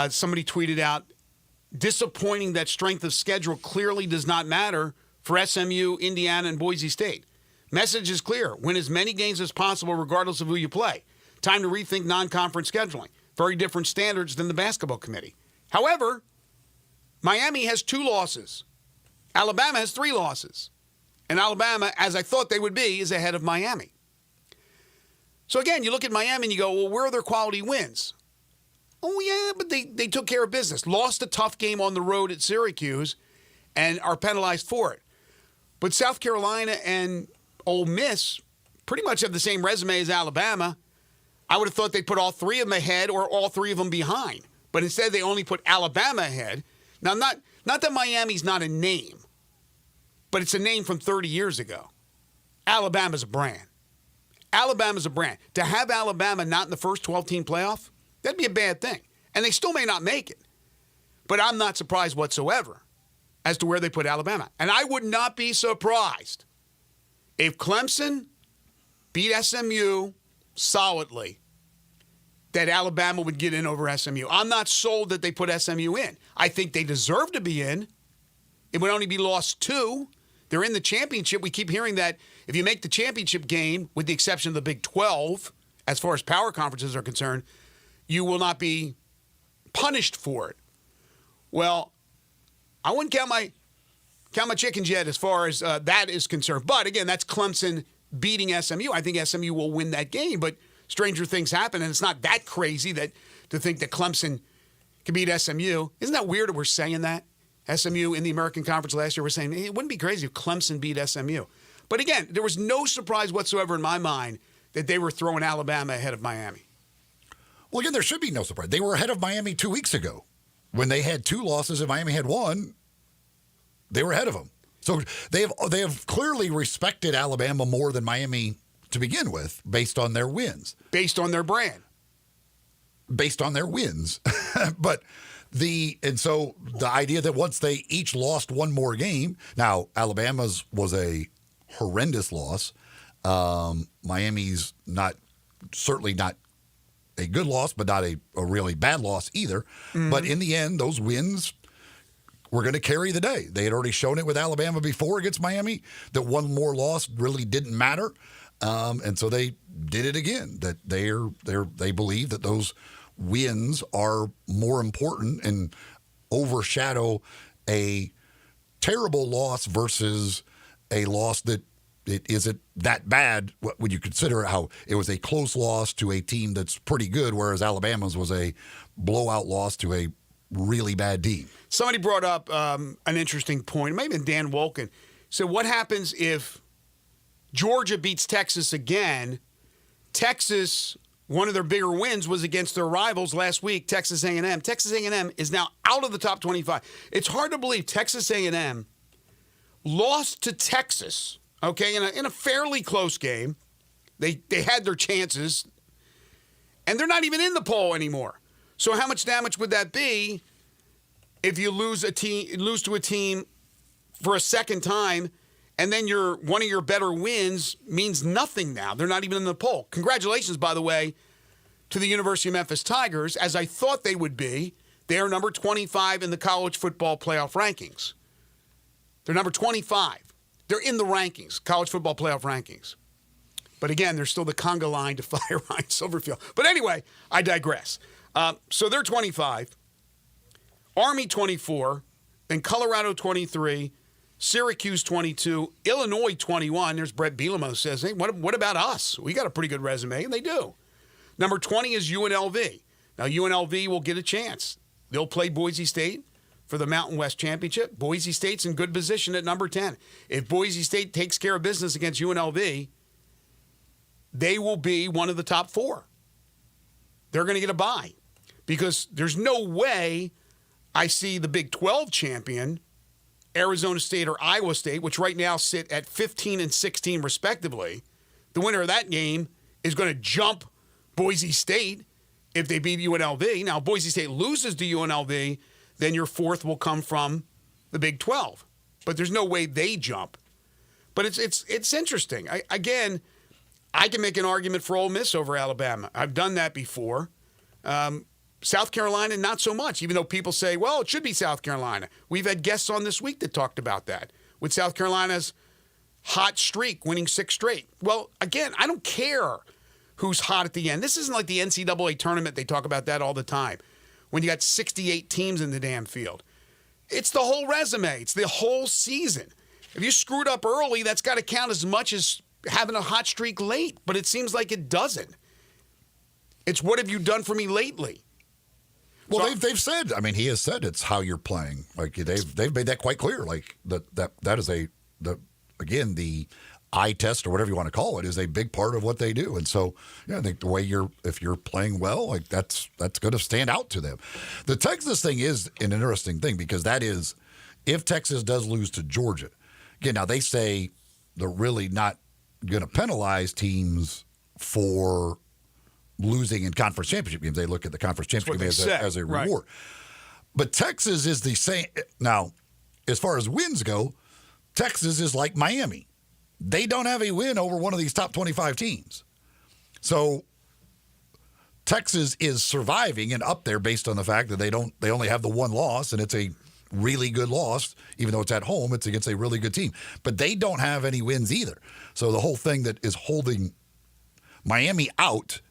somebody tweeted out, disappointing that strength of schedule clearly does not matter for SMU, Indiana, and Boise State. Message is clear. Win as many games as possible regardless of who you play. Time to rethink non-conference scheduling. Very different standards than the basketball committee. However, Miami has 2 losses. Alabama has 3 losses. And Alabama, as I thought they would be, is ahead of Miami. So again, you look at Miami and you go, well, where are their quality wins? Oh, yeah, but they took care of business. Lost a tough game on the road at Syracuse and are penalized for it. But South Carolina and Ole Miss pretty much have the same resume as Alabama. I would have thought they'd put all 3 of them ahead or all 3 of them behind. But instead, they only put Alabama ahead. Now, not that Miami's not a name, but it's a name from 30 years ago. Alabama's a brand. Alabama's a brand. To have Alabama not in the first 12-team playoff, that'd be a bad thing. And they still may not make it. But I'm not surprised whatsoever as to where they put Alabama. And I would not be surprised if Clemson beat SMU solidly, that Alabama would get in over SMU. I'm not sold that they put SMU in. I think they deserve to be in. It would only be lost 2. They're in the championship. We keep hearing that if you make the championship game, with the exception of the Big 12, as far as power conferences are concerned, you will not be punished for it. Well, I wouldn't count my chickens yet as far as that is concerned. But again, that's Clemson beating SMU. I think SMU will win that game, but stranger things happen, and it's not that crazy to think that Clemson can beat SMU. Isn't that weird that we're saying that? SMU in the American Conference last year, we're saying it wouldn't be crazy if Clemson beat SMU. But again, there was no surprise whatsoever in my mind that they were throwing Alabama ahead of Miami. Well, again, there should be no surprise. They were ahead of Miami 2 weeks ago. When they had 2 losses and Miami had 1, they were ahead of them. So they have clearly respected Alabama more than Miami to begin with, based on their wins. Based on their brand. Based on their wins. So the idea that once they each lost 1 more game, now Alabama's was a horrendous loss. Miami's certainly not a good loss, but not a really bad loss either. Mm-hmm. But in the end, those wins were going to carry the day. They had already shown it with Alabama before against Miami, that 1 more loss really didn't matter. And so they did it again, that they believe that those wins are more important and overshadow a terrible loss versus a loss that it isn't that bad when you consider how it was a close loss to a team that's pretty good, whereas Alabama's was a blowout loss to a really bad team. Somebody brought up an interesting point. It might have been Dan Wolken. So what happens if Georgia beats Texas again? Texas, one of their bigger wins was against their rivals last week, Texas A&M. Texas A&M is now out of the top 25. It's hard to believe Texas A&M lost to Texas, okay, in a fairly close game. They had their chances, and they're not even in the poll anymore. So how much damage would that be if you lose to a team for a second time, and then one of your better wins means nothing now? They're not even in the poll. Congratulations, by the way, to the University of Memphis Tigers, as I thought they would be. They are number 25 in the college football playoff rankings. They're number 25. They're in the rankings, college football playoff rankings. But again, they're still the conga line to fire Ryan Silverfield. But anyway, I digress. So they're 25. Army 24. Then Colorado 23. Syracuse 22. Illinois 21. There's Brett Bielema says, hey, what about us? We got a pretty good resume, and they do. Number 20 is UNLV. Now, UNLV will get a chance. They'll play Boise State for the Mountain West Championship. Boise State's in good position at number 10. If Boise State takes care of business against UNLV, they will be one of the top 4. They're going to get a bye because there's no way I see the Big 12 champion, Arizona State or Iowa State, which right now sit at 15 and 16 respectively. The winner of that game is going to jump Boise State if they beat UNLV. Now, if Boise State loses to UNLV, then your 4th will come from the Big 12. But there's no way they jump. But it's interesting. I can make an argument for Ole Miss over Alabama. I've done that before. South Carolina, not so much, even though people say, well, it should be South Carolina. We've had guests on this week that talked about that, with South Carolina's hot streak, winning 6 straight. Well, again, I don't care who's hot at the end. This isn't like the NCAA tournament. They talk about that all the time, when you got 68 teams in the damn field. It's the whole resume. It's the whole season. If you screwed up early, that's got to count as much as having a hot streak late, but it seems like it doesn't. It's what have you done for me lately? Well, they've said. I mean, he has said it's how you're playing. Like they've made that quite clear. Like that is again the eye test or whatever you want to call it is a big part of what they do. And so, yeah, I think the way if you're playing well, like that's going to stand out to them. The Texas thing is an interesting thing because that is if Texas does lose to Georgia. Again, now they say they're really not going to penalize teams for losing in conference championship games. They look at the conference championship game as a reward. Right. But Texas is the same. Now, as far as wins go, Texas is like Miami. They don't have a win over one of these top 25 teams. So Texas is surviving and up there based on the fact that they only have the one loss, and it's a really good loss. Even though it's at home, it's against a really good team. But they don't have any wins either. So the whole thing that is holding Miami out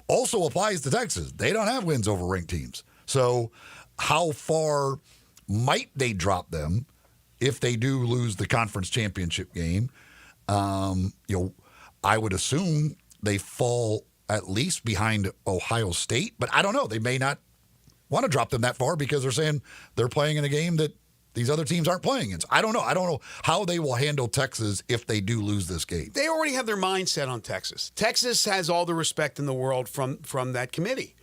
also applies to Texas. They don't have wins over ranked teams. So how far might they drop them if they do lose the conference championship game? I would assume they fall at least behind Ohio State, but I don't know. They may not want to drop them that far because they're saying they're playing in a game that these other teams aren't playing in. So I don't know. I don't know how they will handle Texas if they do lose this game. They already have their mindset on Texas. Texas has all the respect in the world from that committee.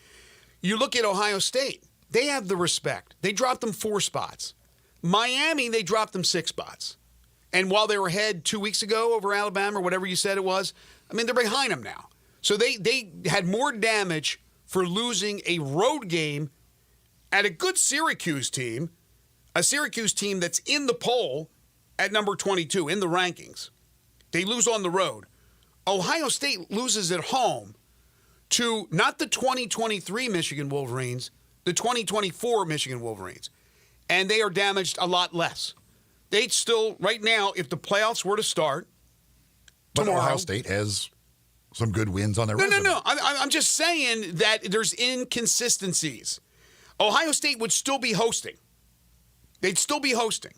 You look at Ohio State. They have the respect. They dropped them 4 spots. Miami, they dropped them 6 spots. And while they were ahead 2 weeks ago over Alabama or whatever you said it was, I mean, they're behind them now. So they had more damage for losing a road game at a good Syracuse team, a Syracuse team that's in the poll at number 22 in the rankings. They lose on the road. Ohio State loses at home to not the 2023 Michigan Wolverines, the 2024 Michigan Wolverines. And they are damaged a lot less. They'd still, right now, if the playoffs were to start tomorrow. But Ohio State has some good wins on their resume. No. I'm just saying that there's inconsistencies. Ohio State would still be hosting. They'd still be hosting.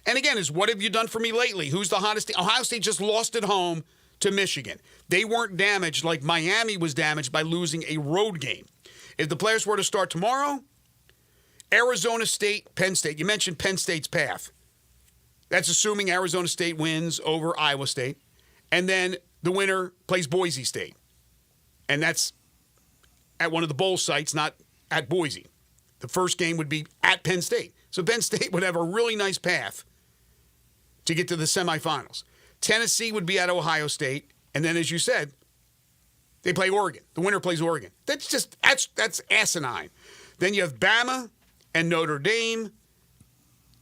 And again, is what have you done for me lately? Who's the hottest team? Ohio State just lost at home to Michigan. They weren't damaged like Miami was damaged by losing a road game. If the players were to start tomorrow Arizona State, Penn State. You mentioned Penn State's path. That's assuming Arizona State wins over Iowa State. And then the winner plays Boise State. And that's at one of the bowl sites, not at Boise. The first game would be at Penn State. So Penn State would have a really nice path to get to the semifinals. Tennessee would be at Ohio State. And then, as you said, they play Oregon. The winner plays Oregon. That's asinine. Then you have Bama and Notre Dame.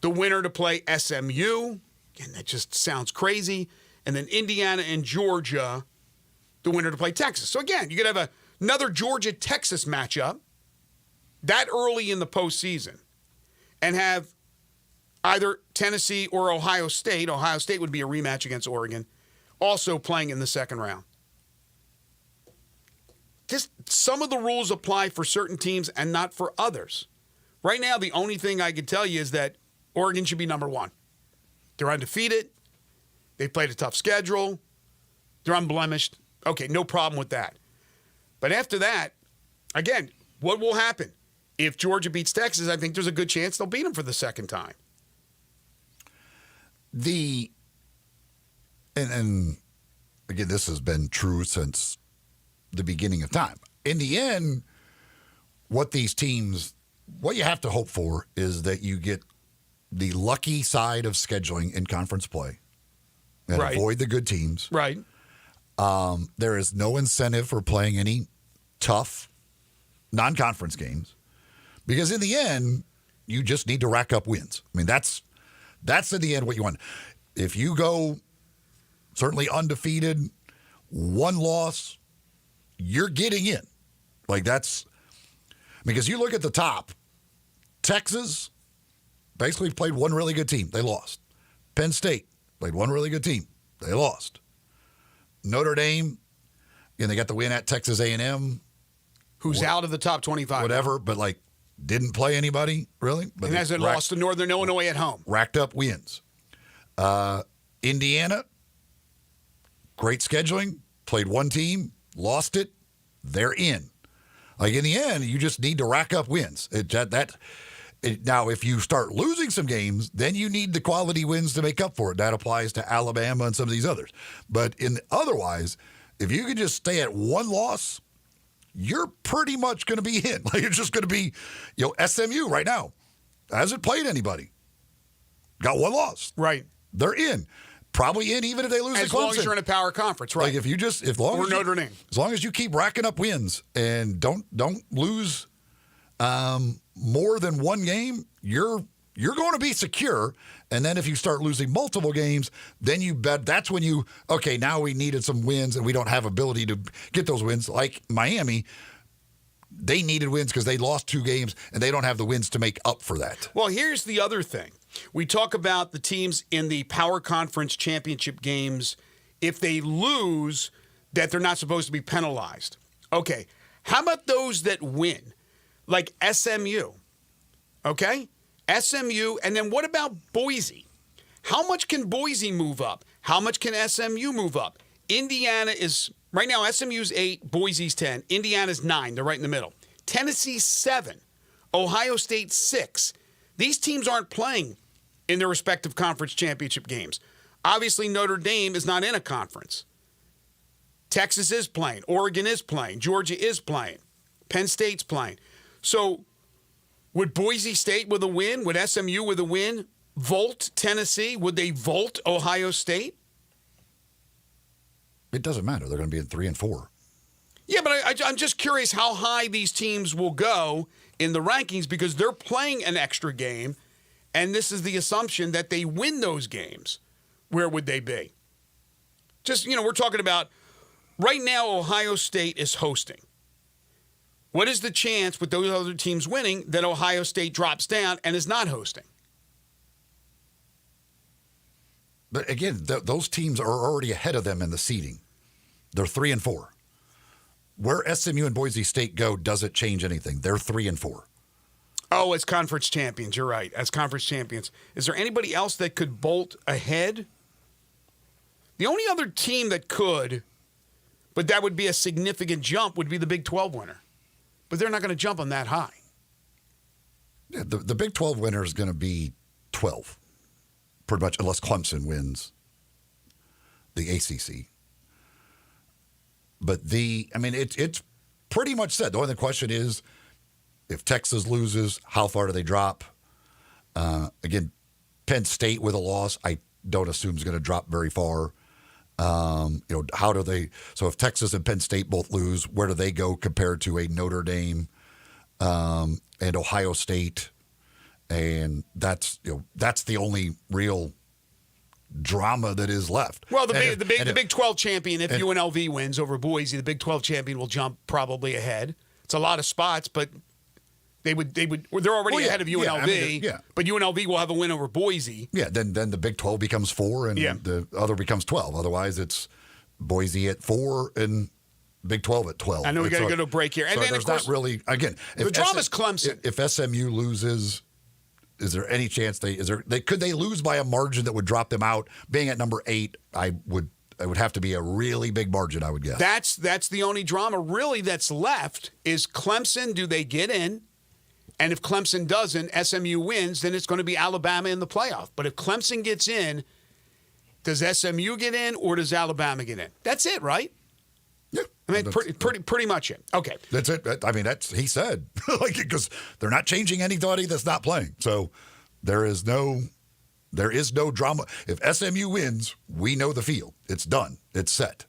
The winner to play SMU. And that just sounds crazy. And then Indiana and Georgia, the winner to play Texas. So again, you could have another Georgia-Texas matchup that early in the postseason and have either Tennessee or Ohio State. Ohio State would be a rematch against Oregon, also playing in the second round. Just some of the rules apply for certain teams and not for others. Right now, the only thing I can tell you is that Oregon should be number one. They're undefeated. They've played a tough schedule. They're unblemished. Okay, no problem with that. But after that, again, what will happen? If Georgia beats Texas, I think there's a good chance they'll beat them for the second time. And again, this has been true since the beginning of time. In the end, what you have to hope for is that you get the lucky side of scheduling in conference play and Right. avoid the good teams. Right. There is no incentive for playing any tough non-conference games because in the end, you just need to rack up wins. I mean, that's in the end what you want. If you go certainly undefeated, one loss, you're getting in. Like that's because you look at the top, Texas basically played one really good team. They lost. Penn State played one really good team. They lost. Notre Dame, and they got the win at Texas A&M. Who's out of the top 25. Whatever, but like didn't play anybody, really. But And hasn't lost to Northern Illinois at home. Racked up wins. Indiana, great scheduling, played one team, lost it, they're in. Like in the end, you just need to rack up wins. Now, if you start losing some games, then you need the quality wins to make up for it. That applies to Alabama and some of these others. But otherwise, if you can just stay at one loss, you're pretty much going to be in. Like it's just going to be, SMU right now hasn't played anybody. Got one loss. Right. They're in. Probably in even if they lose to Clemson. As long as you're in a power conference, right? Like if you just, or Notre Dame. As long as you keep racking up wins and don't lose more than one game, you're going to be secure. And then if you start losing multiple games, then you bet that's when now we needed some wins and we don't have ability to get those wins. Like Miami, they needed wins because they lost 2 games and they don't have the wins to make up for that. Well, here's the other thing. We talk about the teams in the Power Conference championship games. If they lose, that they're not supposed to be penalized. Okay, how about those that win? Like SMU, okay? SMU, and then what about Boise? How much can Boise move up? How much can SMU move up? Indiana is, right now, SMU's 8, Boise's 10. Indiana's 9, they're right in the middle. Tennessee's 7, Ohio State 6. These teams aren't playing in their respective conference championship games. Obviously, Notre Dame is not in a conference. Texas is playing. Oregon is playing. Georgia is playing. Penn State's playing. So would Boise State with a win, would SMU with a win, vault Tennessee? Would they vault Ohio State? It doesn't matter. They're going to be in 3 and 4. Yeah, but I'm just curious how high these teams will go in the rankings because they're playing an extra game, and this is the assumption that they win those games. Where would they be? Just, we're talking about right now Ohio State is hosting. What is the chance with those other teams winning that Ohio State drops down and is not hosting? But again, those teams are already ahead of them in the seeding. They're 3 and 4. Where SMU and Boise State go doesn't change anything. They're 3 and 4. Oh, as conference champions, you're right. As conference champions. Is there anybody else that could bolt ahead? The only other team that could, but that would be a significant jump, would be the Big 12 winner. But they're not going to jump on that high. Yeah, the Big 12 winner is going to be 12, pretty much, unless Clemson wins the ACC. But it's pretty much set. The only question is, if Texas loses, how far do they drop? Again, Penn State with a loss, I don't assume is going to drop very far. How do they? So if Texas and Penn State both lose, where do they go compared to a Notre Dame and Ohio State? And that's the only real drama that is left. Well, the Big 12 champion, if UNLV wins over Boise, the Big 12 champion will jump probably ahead. It's a lot of spots, but they're already ahead of UNLV. But UNLV will have a win over Boise. Yeah, then the Big 12 becomes 4 and the other becomes 12. Otherwise, it's Boise at 4 and Big 12 at 12. I know we got to go to a break here. And so then, there's of course, not really, again, the drama's Clemson. If SMU loses, is there any chance could they lose by a margin that would drop them out? Being at number 8, it would have to be a really big margin, I would guess. That's the only drama really that's left is Clemson. Do they get in? And if Clemson doesn't, SMU wins, then it's going to be Alabama in the playoff. But if Clemson gets in, does SMU get in or does Alabama get in? That's it, right? Yeah. I mean, pretty much it. Okay. That's it. I mean, he said. Because they're not changing anybody that's not playing. So there is no drama. If SMU wins, we know the field. It's done. It's set.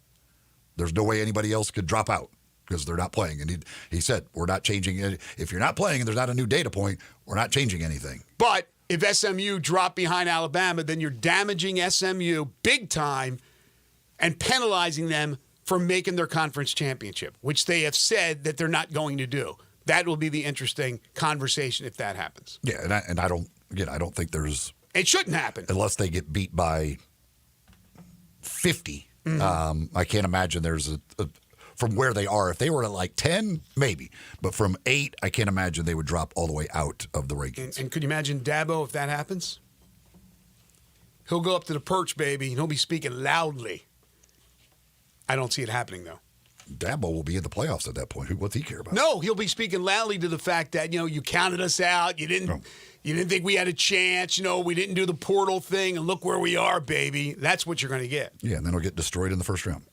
There's no way anybody else could drop out because they're not playing. And he said, we're not changing it. If you're not playing and there's not a new data point, we're not changing anything. But if SMU drop behind Alabama, then you're damaging SMU big time and penalizing them for making their conference championship, which they have said that they're not going to do. That will be the interesting conversation if that happens. Yeah, and I don't think there's... It shouldn't happen. Unless they get beat by 50. Mm-hmm. I can't imagine there's from where they are. If they were at like 10, maybe. But from 8, I can't imagine they would drop all the way out of the rankings. And could you imagine Dabo if that happens? He'll go up to the perch, baby, and he'll be speaking loudly. I don't see it happening, though. Dabo will be in the playoffs at that point. What's he care about? No, he'll be speaking loudly to the fact that, you counted us out. You didn't think we had a chance. We didn't do the portal thing, and look where we are, baby. That's what you're going to get. Yeah, and then he'll get destroyed in the first round.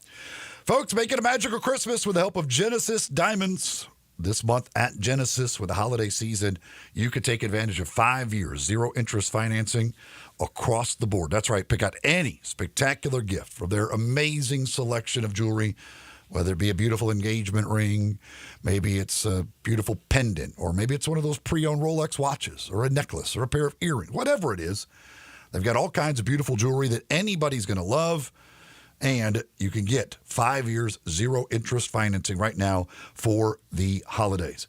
Folks, make it a magical Christmas with the help of Genesis Diamonds. This month at Genesis with the holiday season, you could take advantage of 5 years, 0 interest financing across the board. That's right. Pick out any spectacular gift from their amazing selection of jewelry, whether it be a beautiful engagement ring, maybe it's a beautiful pendant, or maybe it's one of those pre-owned Rolex watches or a necklace or a pair of earrings, whatever it is. They've got all kinds of beautiful jewelry that anybody's going to love. And you can get 5 years, 0 interest financing right now for the holidays.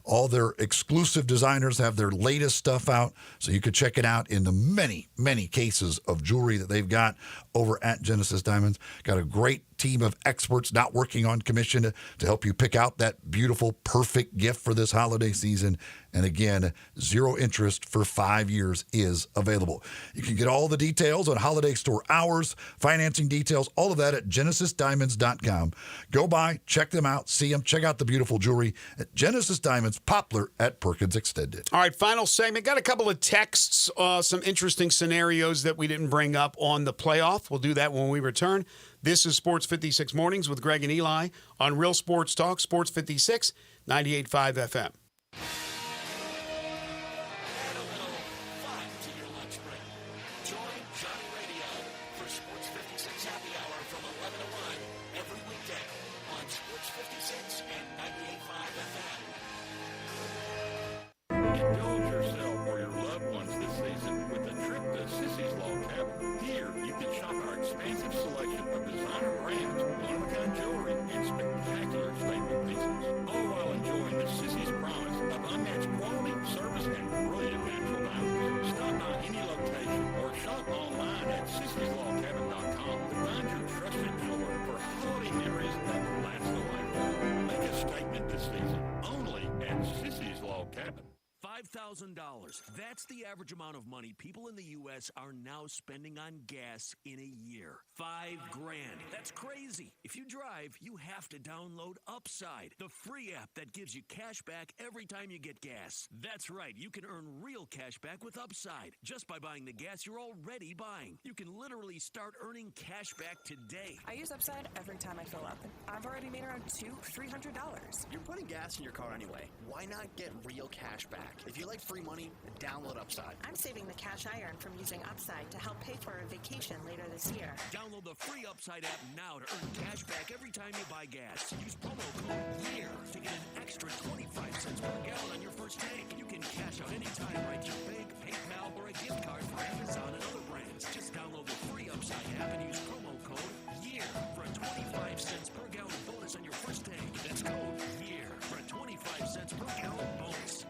All their exclusive designers have their latest stuff out, so you could check it out in the many, many cases of jewelry that they've got over at Genesis Diamonds. Got a great team of experts not working on commission to help you pick out that beautiful, perfect gift for this holiday season. And again, 0 interest for 5 years is available. You can get all the details on holiday store hours, financing details, all of that at genesisdiamonds.com. Go by, check them out, see them, check out the beautiful jewelry at Genesis Diamonds, Poplar at Perkins Extended. All right, final segment. Got a couple of texts, some interesting scenarios that we didn't bring up on the playoff. We'll do that when we return. This is Sports 56 Mornings with Greg and Eli on Real Sports Talk, Sports 56, 98.5 FM. Indulge yourself or your loved ones this season with a trip to Sissy's Log Cabin. Here, you can shop our expansive selection of designer brands, one-of-a-kind jewelry, and spectacular statement pieces, all while enjoying the Sissy's promise of unmatched quality, service, and brilliant natural diamonds. Stop by any location or shop online at sissyslogcabin.com to find your trusted jeweler for holiday memories that last a lifetime. Make a statement this season only at Sissy's Log Cabin. $5,000. That's the average amount of money people in the U.S. are now spending on gas in a year. $5,000. That's crazy. If you drive, you have to download Upside, the free app that gives you cash back every time you get gas. That's right. You can earn real cash back with Upside just by buying the gas you're already buying. You can literally start earning cash back today. I use Upside every time I fill up. I've already made around $300. You're putting gas in your car anyway. Why not get real cash back? If you like free money, download Upside. I'm saving the cash I earn from using Upside to help pay for a vacation later this year. Download the free Upside app now to earn cash back every time you buy gas. Use promo code YEAR to get an extra 25 cents per gallon on your first tank. You can cash out anytime right through bank, PayPal, or a gift card for Amazon and other brands. Just download the free Upside app and use promo code YEAR for a 25 cents per gallon bonus on your first tank. That's code YEAR for a 25 cents per gallon bonus.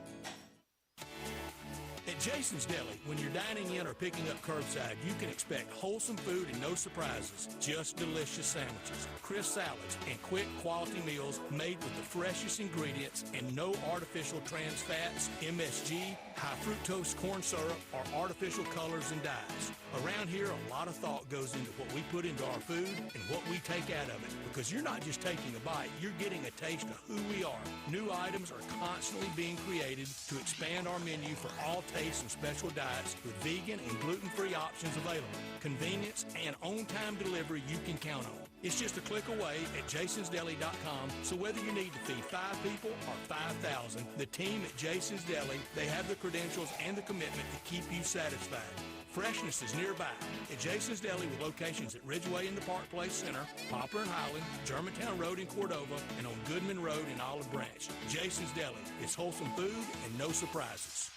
At Jason's Deli, when you're dining in or picking up curbside, you can expect wholesome food and no surprises, just delicious sandwiches, crisp salads, and quick quality meals made with the freshest ingredients and no artificial trans fats, MSG, high fructose corn syrup, or artificial colors and dyes. Around here, a lot of thought goes into what we put into our food and what we take out of it, because you're not just taking a bite, you're getting a taste of who we are. New items are constantly being created to expand our menu for all tastes and special diets with vegan and gluten-free options available. Convenience and on-time delivery you can count on. It's just a click away at jasonsdeli.com, so whether you need to feed 5 people or 5,000, the team at Jason's Deli, they have the credentials and the commitment to keep you satisfied. Freshness is nearby at Jason's Deli with locations at Ridgeway in the Park Place Center, Poplar and Highland, Germantown Road in Cordova, and on Goodman Road in Olive Branch. Jason's Deli. It's wholesome food and no surprises.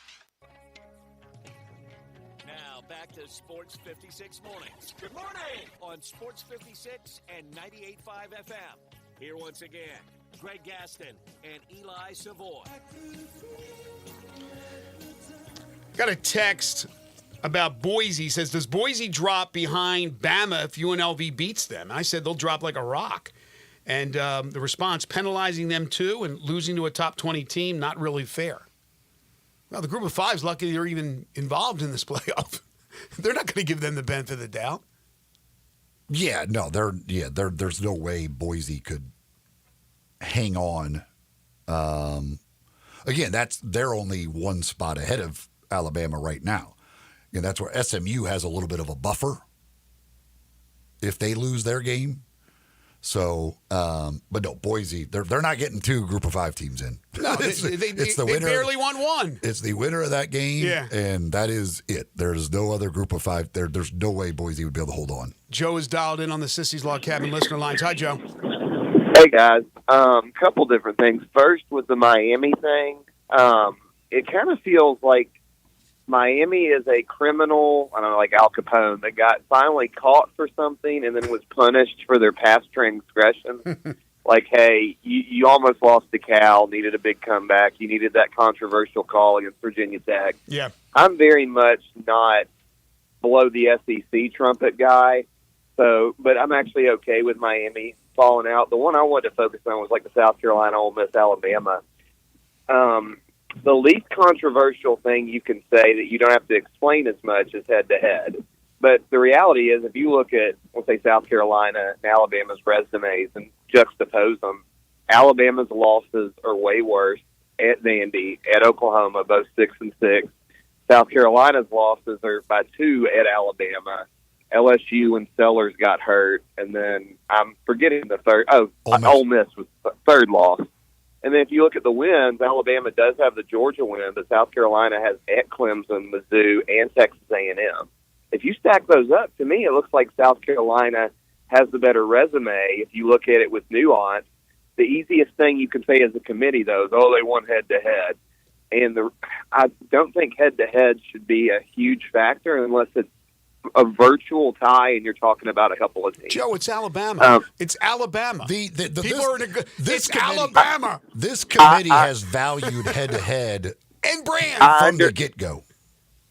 Now back to Sports 56 Mornings. Good morning on Sports 56 and 98.5 FM. Here once again, Greg Gaston and Eli Savoy. Got a text about Boise. He says, does Boise drop behind Bama if UNLV beats them? I said they'll drop like a rock. And the response, penalizing them too and losing to a top 20 team, not really fair. Well, the group of five's lucky they're even involved in this playoff. They're not going to give them the benefit of the doubt. Yeah, no, there's no way Boise could hang on. Again, they're only one spot ahead of Alabama right now. And that's where SMU has a little bit of a buffer if they lose their game. So, but no, Boise, they're not getting 2 group of 5 teams in. No, it's the they winner. barely won one. It's the winner of that game, yeah. And that is it. There's no other group of 5. There's no way Boise would be able to hold on. Joe is dialed in on the Sissy's Log Cabin listener lines. Hi, Joe. Hey, guys. Couple different things. First, with the Miami thing, it kind of feels like Miami is a criminal, I don't know, like Al Capone, that got finally caught for something and then was punished for their past transgressions. Like, hey, you almost lost to Cal, needed a big comeback. You needed that controversial call against Virginia Tech. Yeah. I'm very much not below the SEC trumpet guy, but I'm actually okay with Miami falling out. The one I wanted to focus on was like the South Carolina, Ole Miss, Alabama. The least controversial thing you can say that you don't have to explain as much is head-to-head. But the reality is, if you look at, let's say, South Carolina and Alabama's resumes and juxtapose them, Alabama's losses are way worse at Vandy, at Oklahoma, both 6-6. South Carolina's losses are by 2 at Alabama. LSU and Sellers got hurt, and then I'm forgetting the third. Ole Miss was the third loss. And then if you look at the wins, Alabama does have the Georgia win, but South Carolina has at Clemson, Mizzou, and Texas A&M. If you stack those up, to me, it looks like South Carolina has the better resume if you look at it with nuance. The easiest thing you can say as a committee, though, is, they won head-to-head. And I don't think head-to-head should be a huge factor unless it's a virtual tie and you're talking about a couple of teams. Joe, it's Alabama. It's Alabama. It's Alabama. This committee has valued head-to-head and brand from the get-go.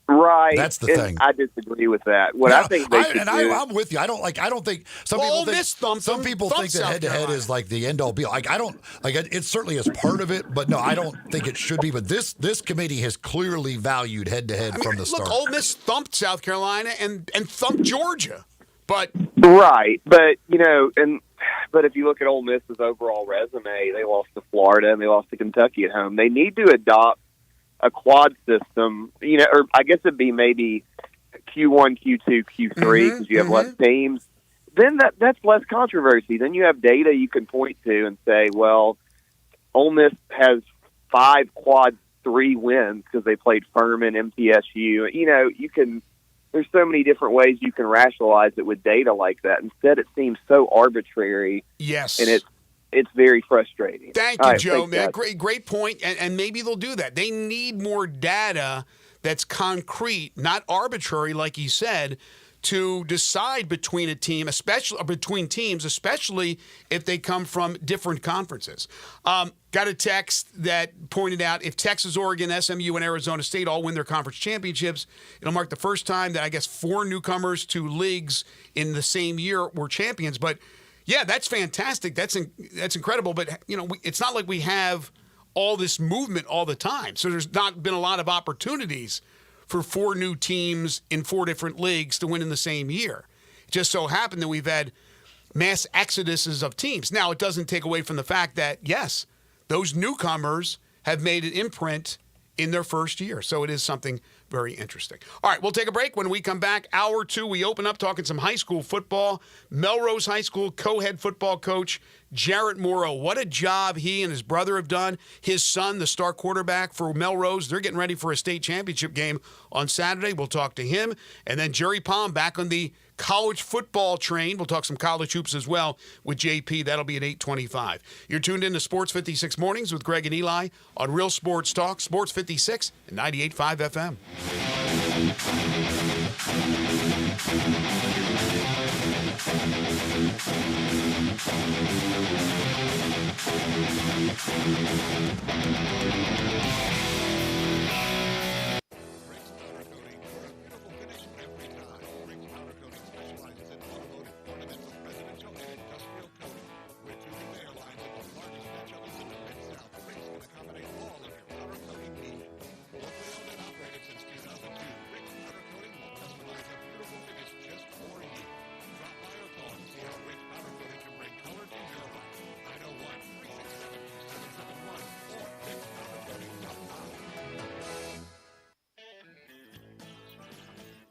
Right. Right. That's the and thing. I disagree with that. What I think they should do. I'm with you. I don't think some Well, people Miss think thumped some them. people Thumped think that South head-to-head Carolina. is like the end-all be-all. Like I don't like it certainly is part of it, but no, I don't think it should be. But this committee has clearly valued head-to-head from the Look, start. Ole Miss thumped South Carolina and thumped Georgia. But Right, but but if you look at Ole Miss's overall resume, they lost to Florida and they lost to Kentucky at home. They need to adopt a quad system, or I guess it'd be maybe Q1, Q2, Q3 because you have less teams. Then that's less controversy. Then you have data you can point to and say, well, Ole Miss has 5 quad 3 wins because they played Furman, MTSU. You can. There's so many different ways you can rationalize it with data like that. Instead, it seems so arbitrary. Yes, and it's very frustrating. Thank you, Joe, man. Great point. And maybe they'll do that. They need more data that's concrete, not arbitrary, like he said, to decide between a team, especially between teams, especially if they come from different conferences. Got a text that pointed out if Texas, Oregon, SMU, and Arizona State all win their conference championships, it'll mark the first time that I guess 4 newcomers to leagues in the same year were champions. But yeah, that's fantastic. That's incredible. But it's not like we have all this movement all the time. So there's not been a lot of opportunities for 4 new teams in 4 different leagues to win in the same year. It just so happened that we've had mass exoduses of teams. Now, it doesn't take away from the fact that, yes, those newcomers have made an imprint in their first year. So it is something very interesting. All right, we'll take a break. When we come back, hour 2, we open up talking some high school football. Melrose High School co-head football coach Jarrett Morrow. What a job he and his brother have done. His son, the star quarterback for Melrose, they're getting ready for a state championship game on Saturday. We'll talk to him. And then Jerry Palm back on the college football train. We'll talk some college hoops as well with JP. That'll be at 8:25. You're tuned in to Sports 56 Mornings with Greg and Eli on Real Sports Talk, Sports 56 and 98.5 FM.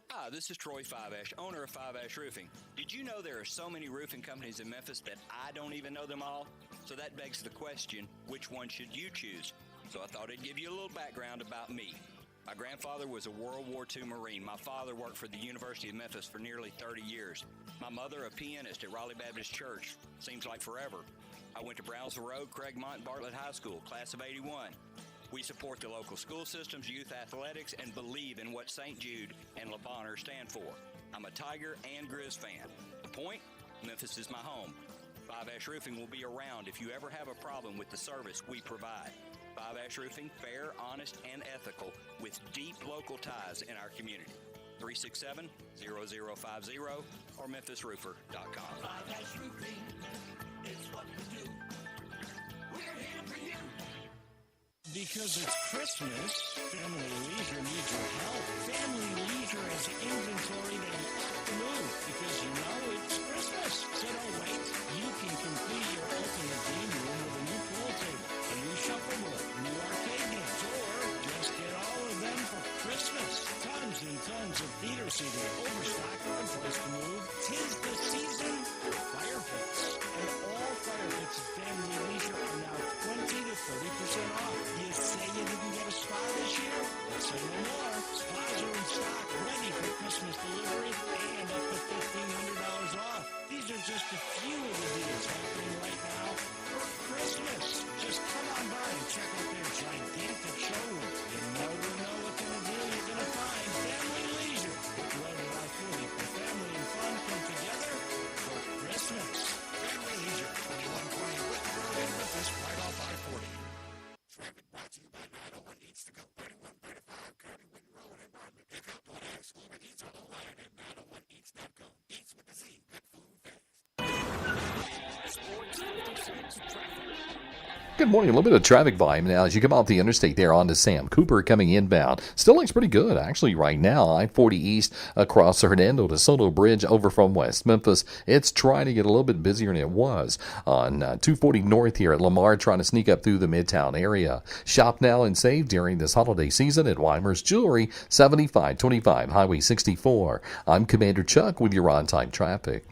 Hi, this is Troy Five Ash, owner of Five Ash Roofing. Did you know there are so many roofing companies in Memphis that I don't even know them all? So that begs the question, which one should you choose? So I thought I'd give you a little background about me. My grandfather was a World War II Marine. My father worked for the University of Memphis for nearly 30 years. My mother, a pianist at Raleigh Baptist Church. Seems like forever. I went to Brownsville Road, Craigmont, and Bartlett High School, class of 81. We support the local school systems, youth athletics, and believe in what St. Jude and Le Bonheur stand for. I'm a Tiger and Grizz fan. The point? Memphis is my home. Five Ash Roofing will be around if you ever have a problem with the service we provide. Five Ash Roofing, fair, honest, and ethical, with deep local ties in our community. 367-0050 or memphisroofer.com. Five Ash Roofing, it's what we do. We're here for you. Because it's Christmas, Family Leisure needs your help. Family Leisure has inventory that you have to move because it's Christmas. So don't wait. You can complete your ultimate game room with a new pool table, a new shuffleboard, new arcade games, or just get all of them for Christmas. Tons and tons of theater seating, overstock, or a place to move. 'Tis the season for fire pits. And all fire pits at Family Leisure are now 20 to 30% off. You say you didn't get a spa this year? Let's good morning. A little bit of traffic volume now as you come off the interstate there onto Sam Cooper coming inbound. Still looks pretty good, actually, right now. I-40 East across the Hernando de Soto Bridge over from West Memphis. It's trying to get a little bit busier than it was on 240 North here at Lamar, trying to sneak up through the Midtown area. Shop now and save during this holiday season at Weimer's Jewelry, 7525 Highway 64. I'm Commander Chuck with your on-time traffic.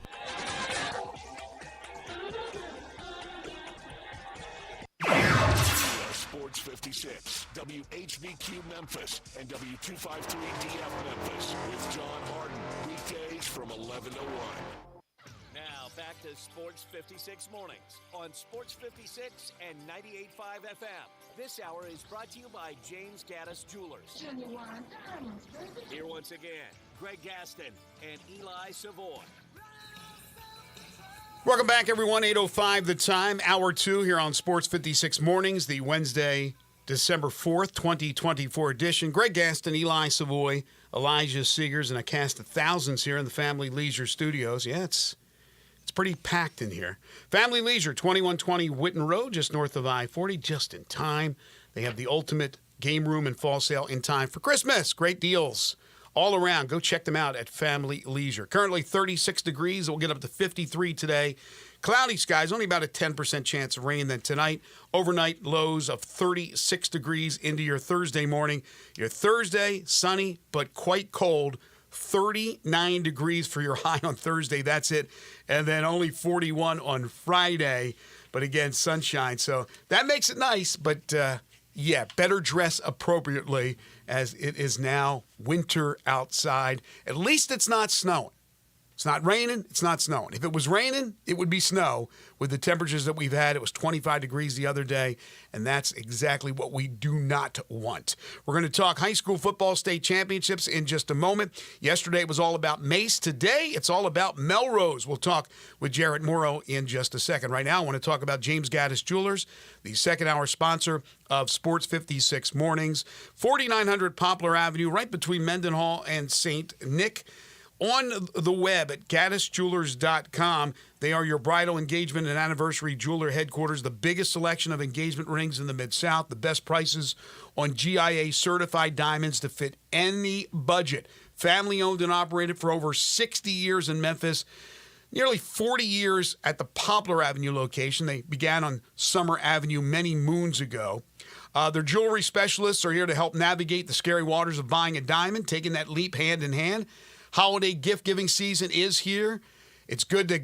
Sports 56, WHBQ Memphis, and W253DF Memphis with John Harden. Weekdays from 11 to 1. Now back to Sports 56 mornings on Sports 56 and 98.5 FM. This hour is brought to you by James Gaddis Jewelers. Here once again, Greg Gaston and Eli Savoy. Welcome back, everyone. 8:05 the time, hour 2 here on Sports 56 Mornings, the Wednesday, December 4th, 2024 edition. Greg Gaston, Eli Savoy, Elijah Seegers, and a cast of thousands here in the Family Leisure Studios. Yeah, it's pretty packed in here. Family Leisure, 2120 Witten Road, just north of I-40, just in time. They have the ultimate game room and fall sale in time for Christmas. Great deals all around. Go check them out at Family Leisure. Currently 36 degrees. It will get up to 53 today. Cloudy skies, only about a 10% chance of rain. Then tonight, overnight lows of 36 degrees into your Thursday morning. Your Thursday, sunny but quite cold. 39 degrees for your high on Thursday. That's it. And then only 41 on Friday. But again, sunshine. So that makes it nice. But yeah, better dress appropriately as it is now winter outside. At least it's not snowing. It's not raining. It's not snowing. If it was raining, it would be snow. With the temperatures that we've had, it was 25 degrees the other day, and that's exactly what we do not want. We're going to talk high school football state championships in just a moment. Yesterday, it was all about Mace. Today, it's all about Melrose. We'll talk with Jarrett Morrow in just a second. Right now, I want to talk about James Gaddis Jewelers, the second-hour sponsor of Sports 56 Mornings. 4900 Poplar Avenue, right between Mendenhall and St. Nick. On the web at gaddisjewelers.com, they are your bridal, engagement, and anniversary jeweler headquarters. The biggest selection of engagement rings in the Mid-South. The best prices on GIA-certified diamonds to fit any budget. Family-owned and operated for over 60 years in Memphis. Nearly 40 years at the Poplar Avenue location. They began on Summer Avenue many moons ago. Their jewelry specialists are here to help navigate the scary waters of buying a diamond, taking that leap hand in hand. Holiday gift-giving season is here. It's good to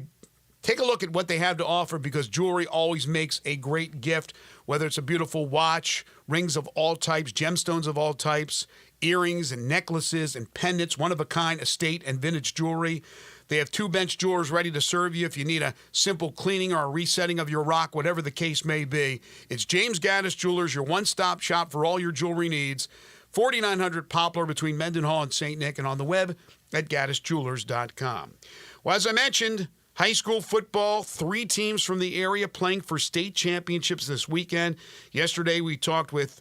take a look at what they have to offer because jewelry always makes a great gift, whether it's a beautiful watch, rings of all types, gemstones of all types, earrings and necklaces and pendants, one-of-a-kind estate and vintage jewelry. They have 2 bench jewelers ready to serve you if you need a simple cleaning or a resetting of your rock, whatever the case may be. It's James Gaddis Jewelers, your one-stop shop for all your jewelry needs. 4900 Poplar between Mendenhall and St. Nick, and on the web at gaddisjewelers.com. Well, as I mentioned, high school football, 3 teams from the area playing for state championships this weekend. Yesterday, we talked with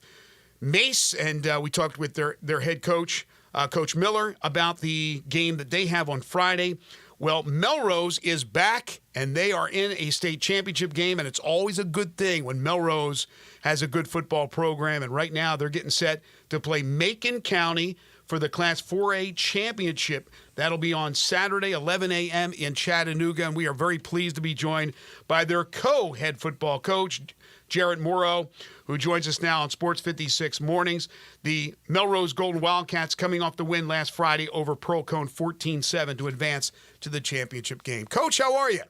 Mace, and we talked with their head coach, Coach Miller, about the game that they have on Friday. Well, Melrose is back, and they are in a state championship game, and it's always a good thing when Melrose has a good football program. And right now, they're getting set to play Macon County for the Class 4A championship. That'll be on Saturday, 11 a.m. in Chattanooga, and we are very pleased to be joined by their co-head football coach, Jarrett Morrow, who joins us now on Sports 56 Mornings. The Melrose Golden Wildcats coming off the win last Friday over Pearl-Cohn 14-7 to advance to the championship game. Coach, how are you?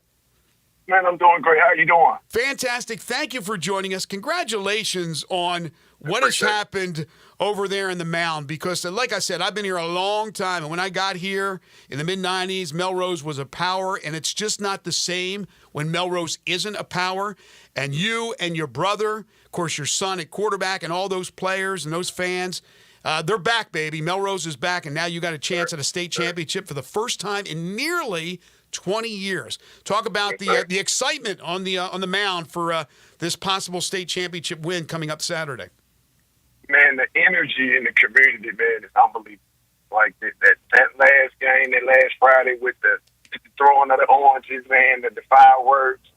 Man, I'm doing great. How are you doing? Fantastic. Thank you for joining us. Congratulations on what has happened over there in the Mound, because like I said, I've been here a long time, and when I got here in the mid-'90s, Melrose was a power, and it's just not the same when Melrose isn't a power. And you and your brother, of course your son at quarterback, and all those players and those fans, they're back, baby. Melrose is back, and now you got a chance at a state championship for the first time in nearly 20 years. Talk about the excitement on the mound for this possible state championship win coming up Saturday. Man, the energy in the community, man, is unbelievable. Like that last game, that last Friday with the throwing of the oranges, man, the fireworks,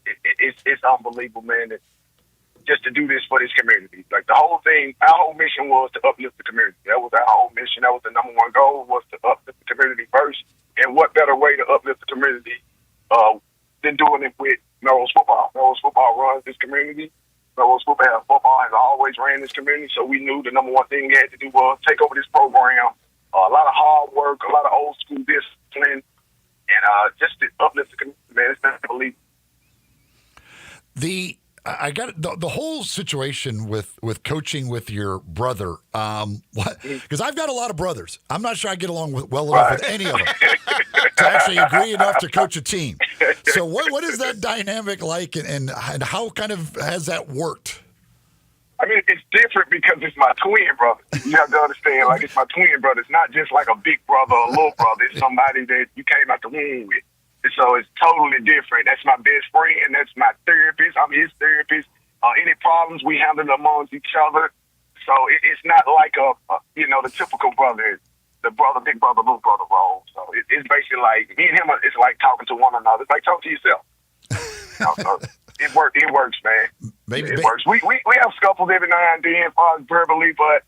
it's unbelievable, man. just to do this for this community. Like the whole thing, our whole mission was to uplift the community. That was our whole mission. That was the number one goal, was to uplift the community first. And what better way to uplift the community than doing it with Melrose football? Melrose football runs this community. Melrose football has always ran this community. So we knew the number one thing we had to do was take over this program. A lot of hard work, a lot of old school discipline, and just to uplift the community. Man, it's not believable. I got the whole situation with coaching with your brother. Because I've got a lot of brothers. I'm not sure I get along well enough with any of them to actually agree enough to coach a team. So what is that dynamic like, and how kind of has that worked? I mean, it's different because it's my twin brother. You have to understand, like, it's my twin brother. It's not just like a big brother or a little brother. It's somebody that you came out the womb with. And so it's totally different. That's my best friend. That's my therapist. I'm his therapist. Any problems, we handle them amongst each other. So it's not like the typical brother, the brother, big brother, little brother role. So it's basically like me and him. It's like talking to one another. It's like talk to yourself. So it works, man. It works. We have scuffles every now and then, verbally, but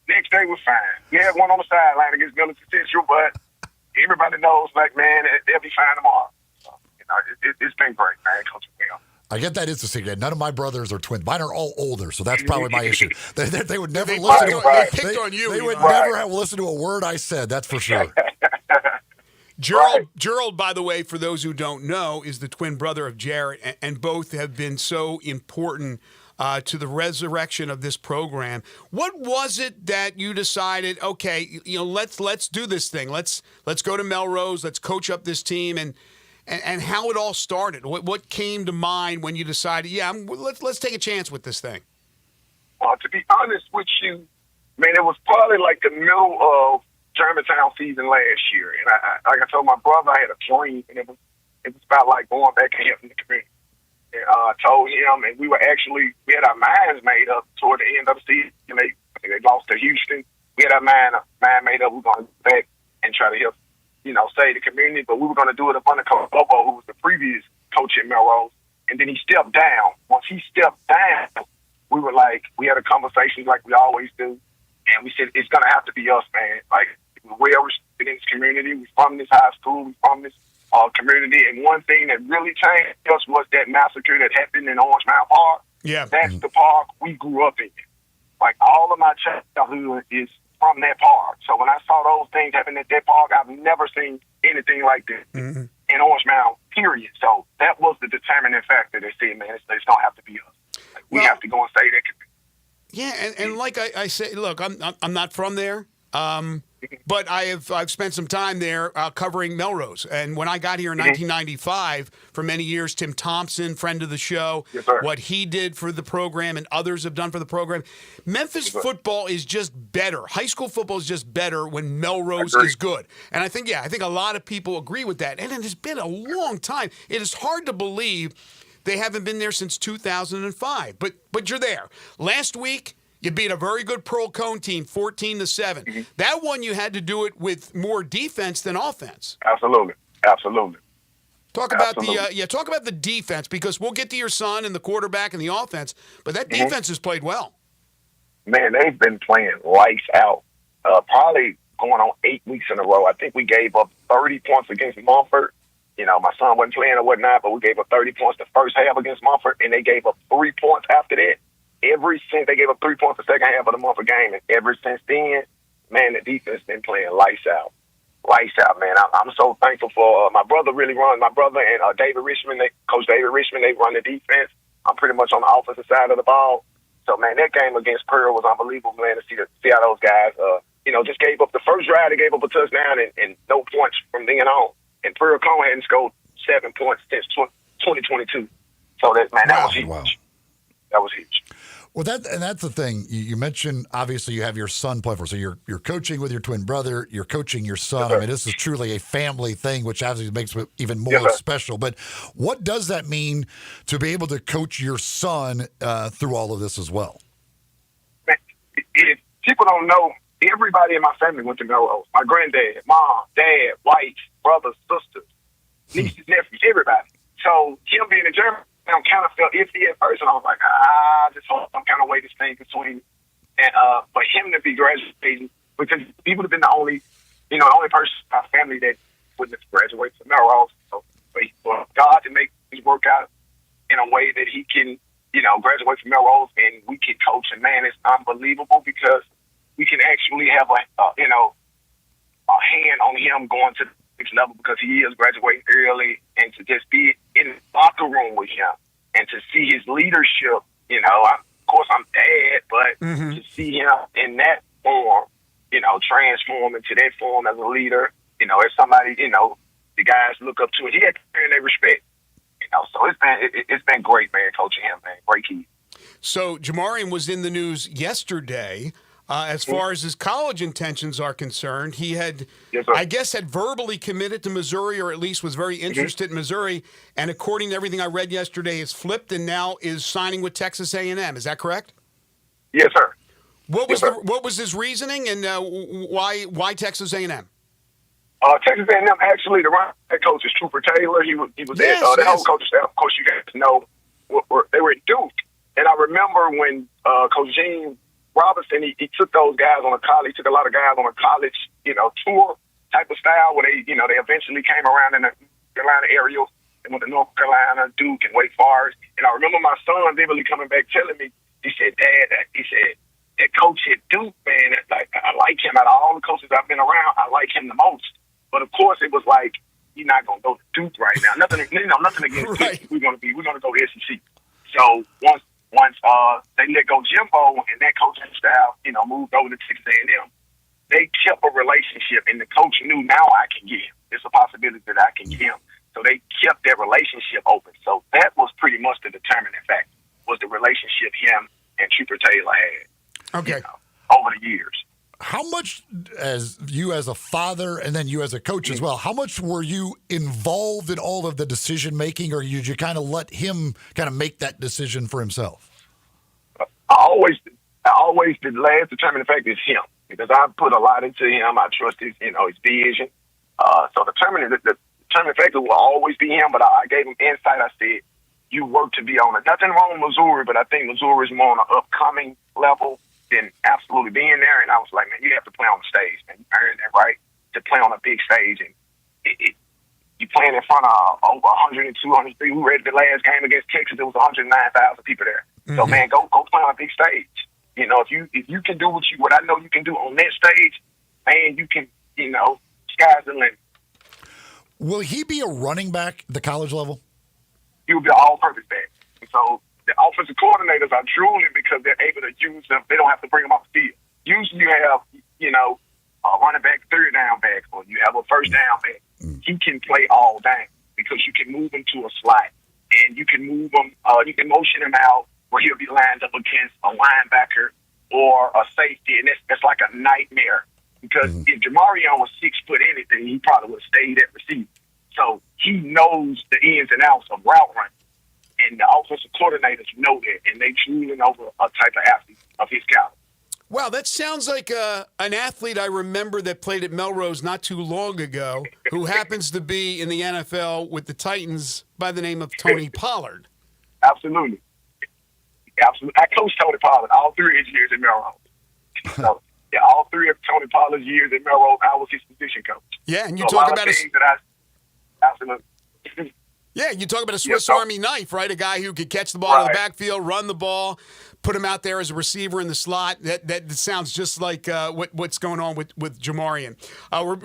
next day we're fine. We had one on the sideline against Military Central, but everybody knows, like, man, they'll be fine tomorrow. So, it's been great, man. Coach Will. I get that is the secret. None of my brothers are twins. Mine are all older, so that's probably my issue. They would never listen to They picked on you. They would never have listened to a word I said. That's for sure. Gerald, by the way, for those who don't know, is the twin brother of Jarrett, and both have been so important to the resurrection of this program. What was it that you decided, okay, let's do this thing. Let's go to Melrose, let's coach up this team, and how it all started? What came to mind when you decided, let's take a chance with this thing? To be honest with you, man, it was probably like the middle of Germantown season last year, and like I told my brother, I had a dream, and it was about like going back and helping the community. And I told him, and we had our minds made up toward the end of the season. They lost to Houston. We had our mind made up. We were going to go back and try to help, save the community, but we were going to do it up under Coach Bobo, who was the previous coach at Melrose. And then he stepped down. Once he stepped down, we had a conversation like we always do, and we said, it's going to have to be us, man. Like, we're well respected in this community. We're from this high school. We're from this community. And one thing that really changed us was that massacre that happened in Orange Mountain Park. Yeah. That's the park we grew up in. Like, all of my childhood is from that park. So when I saw those things happen at that park, I've never seen anything like this in Orange Mountain, period. So that was the determining factor that said, man, it's going to have to be us. Like, we have to go and say that. Yeah, and like I say, look, I'm not from there. But I've spent some time there covering Melrose. And when I got here in 1995, for many years, Tim Thompson, friend of the show, what he did for the program and others have done for the program. Memphis football is just better. High school football is just better when Melrose is good. And I think a lot of people agree with that. And it has been a long time. It is hard to believe they haven't been there since 2005. But you're there. Last week, you beat a very good Pearl Cone team, 14-7. That one, you had to do it with more defense than offense. Absolutely. Talk about the defense, because we'll get to your son and the quarterback and the offense, but that defense has played well. Man, they've been playing lights out. Probably going on 8 weeks in a row. I think we gave up 30 points against Mumford. My son wasn't playing or whatnot, but we gave up 30 points the first half against Mumford, and they gave up 3 points after that. Ever since they gave up 3 points the second half of the Mumford game, and ever since then, man, the defense been playing lights out, man. I'm so thankful for my brother. My brother and David Richmond, Coach David Richmond, they run the defense. I'm pretty much on the offensive side of the ball. So, man, that game against Pearl was unbelievable, man. To see how those guys, just gave up the first drive. They gave up a touchdown and no points from then on. And Pearl Cone hadn't scored 7 points since 2022. So that was huge. Wow. That was huge. Well, that's the thing. You mentioned, obviously, you have your son play for. So you're coaching with your twin brother. You're coaching your son. I mean, this is truly a family thing, which obviously makes it even more special. But what does that mean to be able to coach your son through all of this as well? If people don't know, everybody in my family went to Melrose. My granddad, mom, dad, wife, brothers, sisters, nieces, nephews, everybody. So him being in Germany, kind of felt iffy at first, and I was like, just hope some kind of way this thing can swing. And for him to be graduating, because he would have been the only person in our family that wouldn't have graduated from Melrose. So for God to make things work out in a way that he can, graduate from Melrose and we can coach him, man, it's unbelievable because we can actually have a hand on him going to the next level because he is graduating early, and to just be in the locker room with him and to see his leadership, of course I'm dad, but to see him in that form, transform into that form as a leader, as somebody, the guys look up to, and he had to earn their respect. So it's been great, man, coaching him, man. Great kid. So Jamarian was in the news yesterday. As far as his college intentions are concerned, he had, I guess, had verbally committed to Missouri, or at least was very interested in Missouri. And according to everything I read yesterday, has flipped and now is signing with Texas A&M. Is that correct? Yes, sir. What was his reasoning, and why Texas A&M? Texas A&M, actually, the running back coach is Trooper Taylor. He was there. The whole coaching staff, of course, you guys know, they were at Duke. And I remember when Coach Gene Robinson, he took those guys on a college, took a lot of guys on a college, tour type of style where they eventually came around in the Carolina area and went to North Carolina, Duke, and Wake Forest. And I remember my son vividly coming back telling me, he said, Dad, that coach at Duke, man, I like him. Out of all the coaches I've been around, I like him the most. But of course, it was like, you're not gonna go to Duke right now. Nothing against Duke. We're gonna go SEC. So once they let go Jimbo and that coaching style, moved over to Texas A&M, they kept a relationship, and the coach knew now I can get him. It's a possibility that I can get him. So they kept that relationship open. So that was pretty much the determining factor, was the relationship him and Trooper Taylor had. Okay. Over the years. How much, as you as a father and then you as a coach as well, how much were you involved in all of the decision making, or did you kind of let him kind of make that decision for himself? I always the last determining factor is him, because I put a lot into him. I trust his vision. So the determining factor will always be him. But I gave him insight. I said, you work to be on it. Nothing wrong with Missouri, but I think Missouri is more on an upcoming level than absolutely being there. And I was like, man, you have to play on the stage, man. You earned that right to play on a big stage. And you playing in front of over 100 and 200 people. We read the last game against Texas. There was 109,000 people there. So, man, go play on a big stage. If you can do what I know you can do on that stage, man, you can, sky's the limit. Will he be a running back at the college level? He will be an all-purpose back. And so the offensive coordinators are drooling because they're able to use them. They don't have to bring them off the field. Usually you have, a running back, third down back, or you have a first down back. He can play all down because you can move him to a slot, and you can move him, you can motion him out where he'll be lined up against a linebacker or a safety, and that's like a nightmare because if Jamarian was 6 foot anything, he probably would have stayed at receiver. So he knows the ins and outs of route running. And the offensive coordinators know that, and they drooling over a type of athlete of his caliber. Wow, that sounds like an athlete I remember that played at Melrose not too long ago, who happens to be in the NFL with the Titans by the name of Tony Pollard. Absolutely. I coached Tony Pollard all 3 of his years at Melrose. So, yeah, all 3 of Tony Pollard's years at Melrose, I was his position coach. Yeah, and you so talk about absolutely. Yeah, you talk about a Swiss Army knife, right? A guy who could catch the ball in the backfield, run the ball, put him out there as a receiver in the slot. That sounds just like what's going on with Jamarian.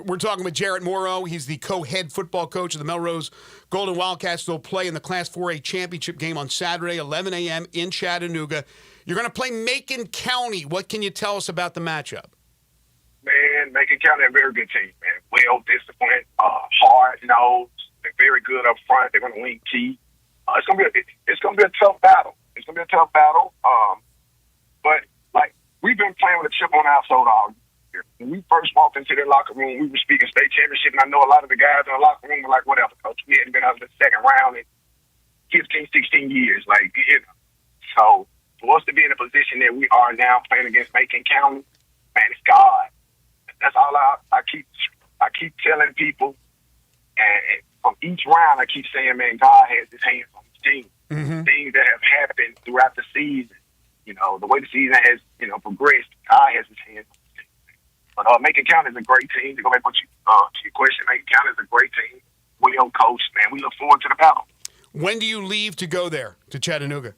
We're talking with Jarrett Morrow. He's the co-head football coach of the Melrose Golden Wildcats. They'll play in the Class 4A championship game on Saturday, 11 a.m. in Chattanooga. You're going to play Macon County. What can you tell us about the matchup? Man, Macon County, a very good team, man. Well-disciplined, hard-nosed. They're very good up front. They're going to wing T. It's going to be a tough battle. But like we've been playing with a chip on our shoulder all year. When we first walked into their locker room, we were speaking state championship, and I know a lot of the guys in the locker room were like, "Whatever, coach. We hadn't been out of the second round in 15, 16 years." So for us to be in a position that we are now playing against Macon County, man, it's God. That's all I keep telling people, and from each round, I keep saying, man, God has his hands on his team. things that have happened throughout the season. You know, the way the season has, progressed, God has his hands. But Macon County is a great team. To go back to your question, Macon County is a great team. Well coached, man. We look forward to the battle. When do you leave to go there, to Chattanooga?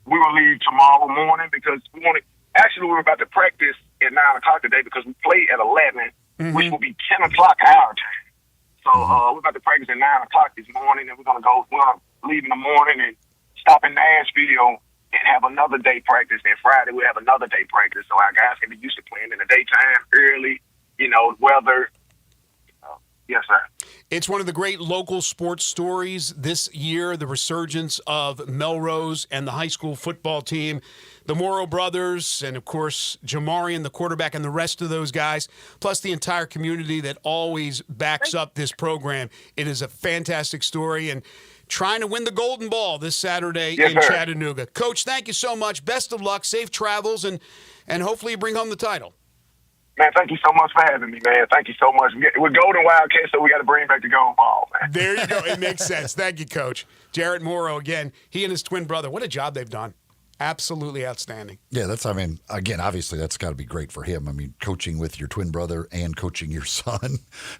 We will leave tomorrow morning because we were about to practice at 9 o'clock today because we play at 11, which will be 10 o'clock our time. So we're about to practice at 9 o'clock this morning, and we're going to leave in the morning and stop in Nashville and have another day practice. And Friday we'll have another day practice. So our guys can be used to playing in the daytime, early, weather. Yes, sir. It's one of the great local sports stories this year, the resurgence of Melrose and the high school football team, the Morrow brothers, and, of course, Jamarian, the quarterback, and the rest of those guys, plus the entire community that always backs up this program. It is a fantastic story, and trying to win the Golden Ball this Saturday in Chattanooga. Coach, thank you so much. Best of luck, safe travels, and hopefully you bring home the title. Man, thank you so much for having me, man. Thank you so much. We're Golden Wildcats, so we got to bring back the Golden Ball, man. There you go. It makes sense. Thank you, Coach. Jarrett Morrow, again, he and his twin brother, what a job they've done. Absolutely outstanding. Yeah, again, obviously that's got to be great for him. I mean, coaching with your twin brother and coaching your son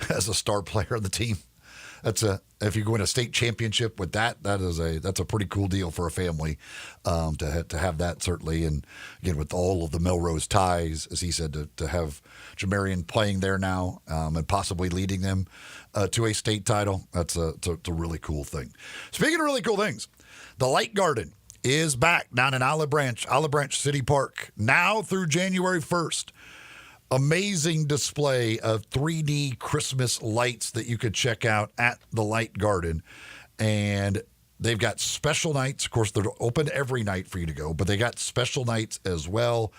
as a star player of the team. If you go in a state championship with that's a pretty cool deal for a family to have that, certainly. And again, with all of the Melrose ties, as he said, to have Jamarian playing there now and possibly leading them to a state title, it's a really cool thing. Speaking of really cool things, the Light Garden is back down in Olive Branch City Park, now through January 1st. Amazing display of 3D Christmas lights that you could check out at the Light Garden. And they've got special nights. Of course, they're open every night for you to go, but they got special nights as well,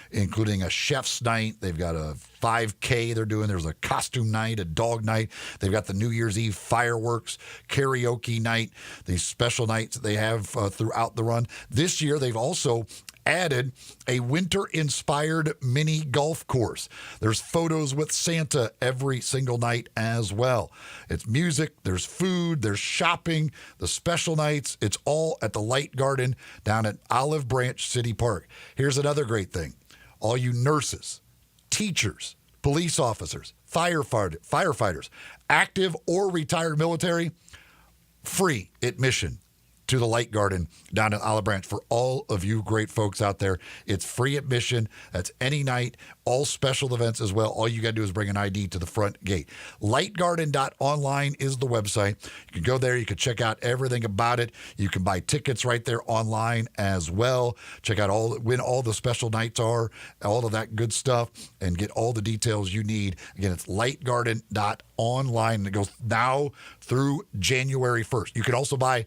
including a chef's night. They've got a 5K they're doing. There's a costume night, a dog night. They've got the New Year's Eve fireworks, karaoke night, these special nights that they have throughout the run. This year, they've also added a winter-inspired mini golf course. There's photos with Santa every single night as well. It's music, there's food, there's shopping, the special nights. It's all at the Light Garden down at Olive Branch City Park. Here's another great thing. All you nurses, teachers, police officers, firefighters, active or retired military, free admission to the Light Garden down in Olive Branch for all of you great folks out there. It's free admission. That's any night, all special events as well. All you got to do is bring an ID to the front gate. Lightgarden.online is the website. You can go there. You can check out everything about it. You can buy tickets right there online as well. Check out when all the special nights are, all of that good stuff, and get all the details you need. Again, it's lightgarden.online, and it goes now through January 1st. You can also buy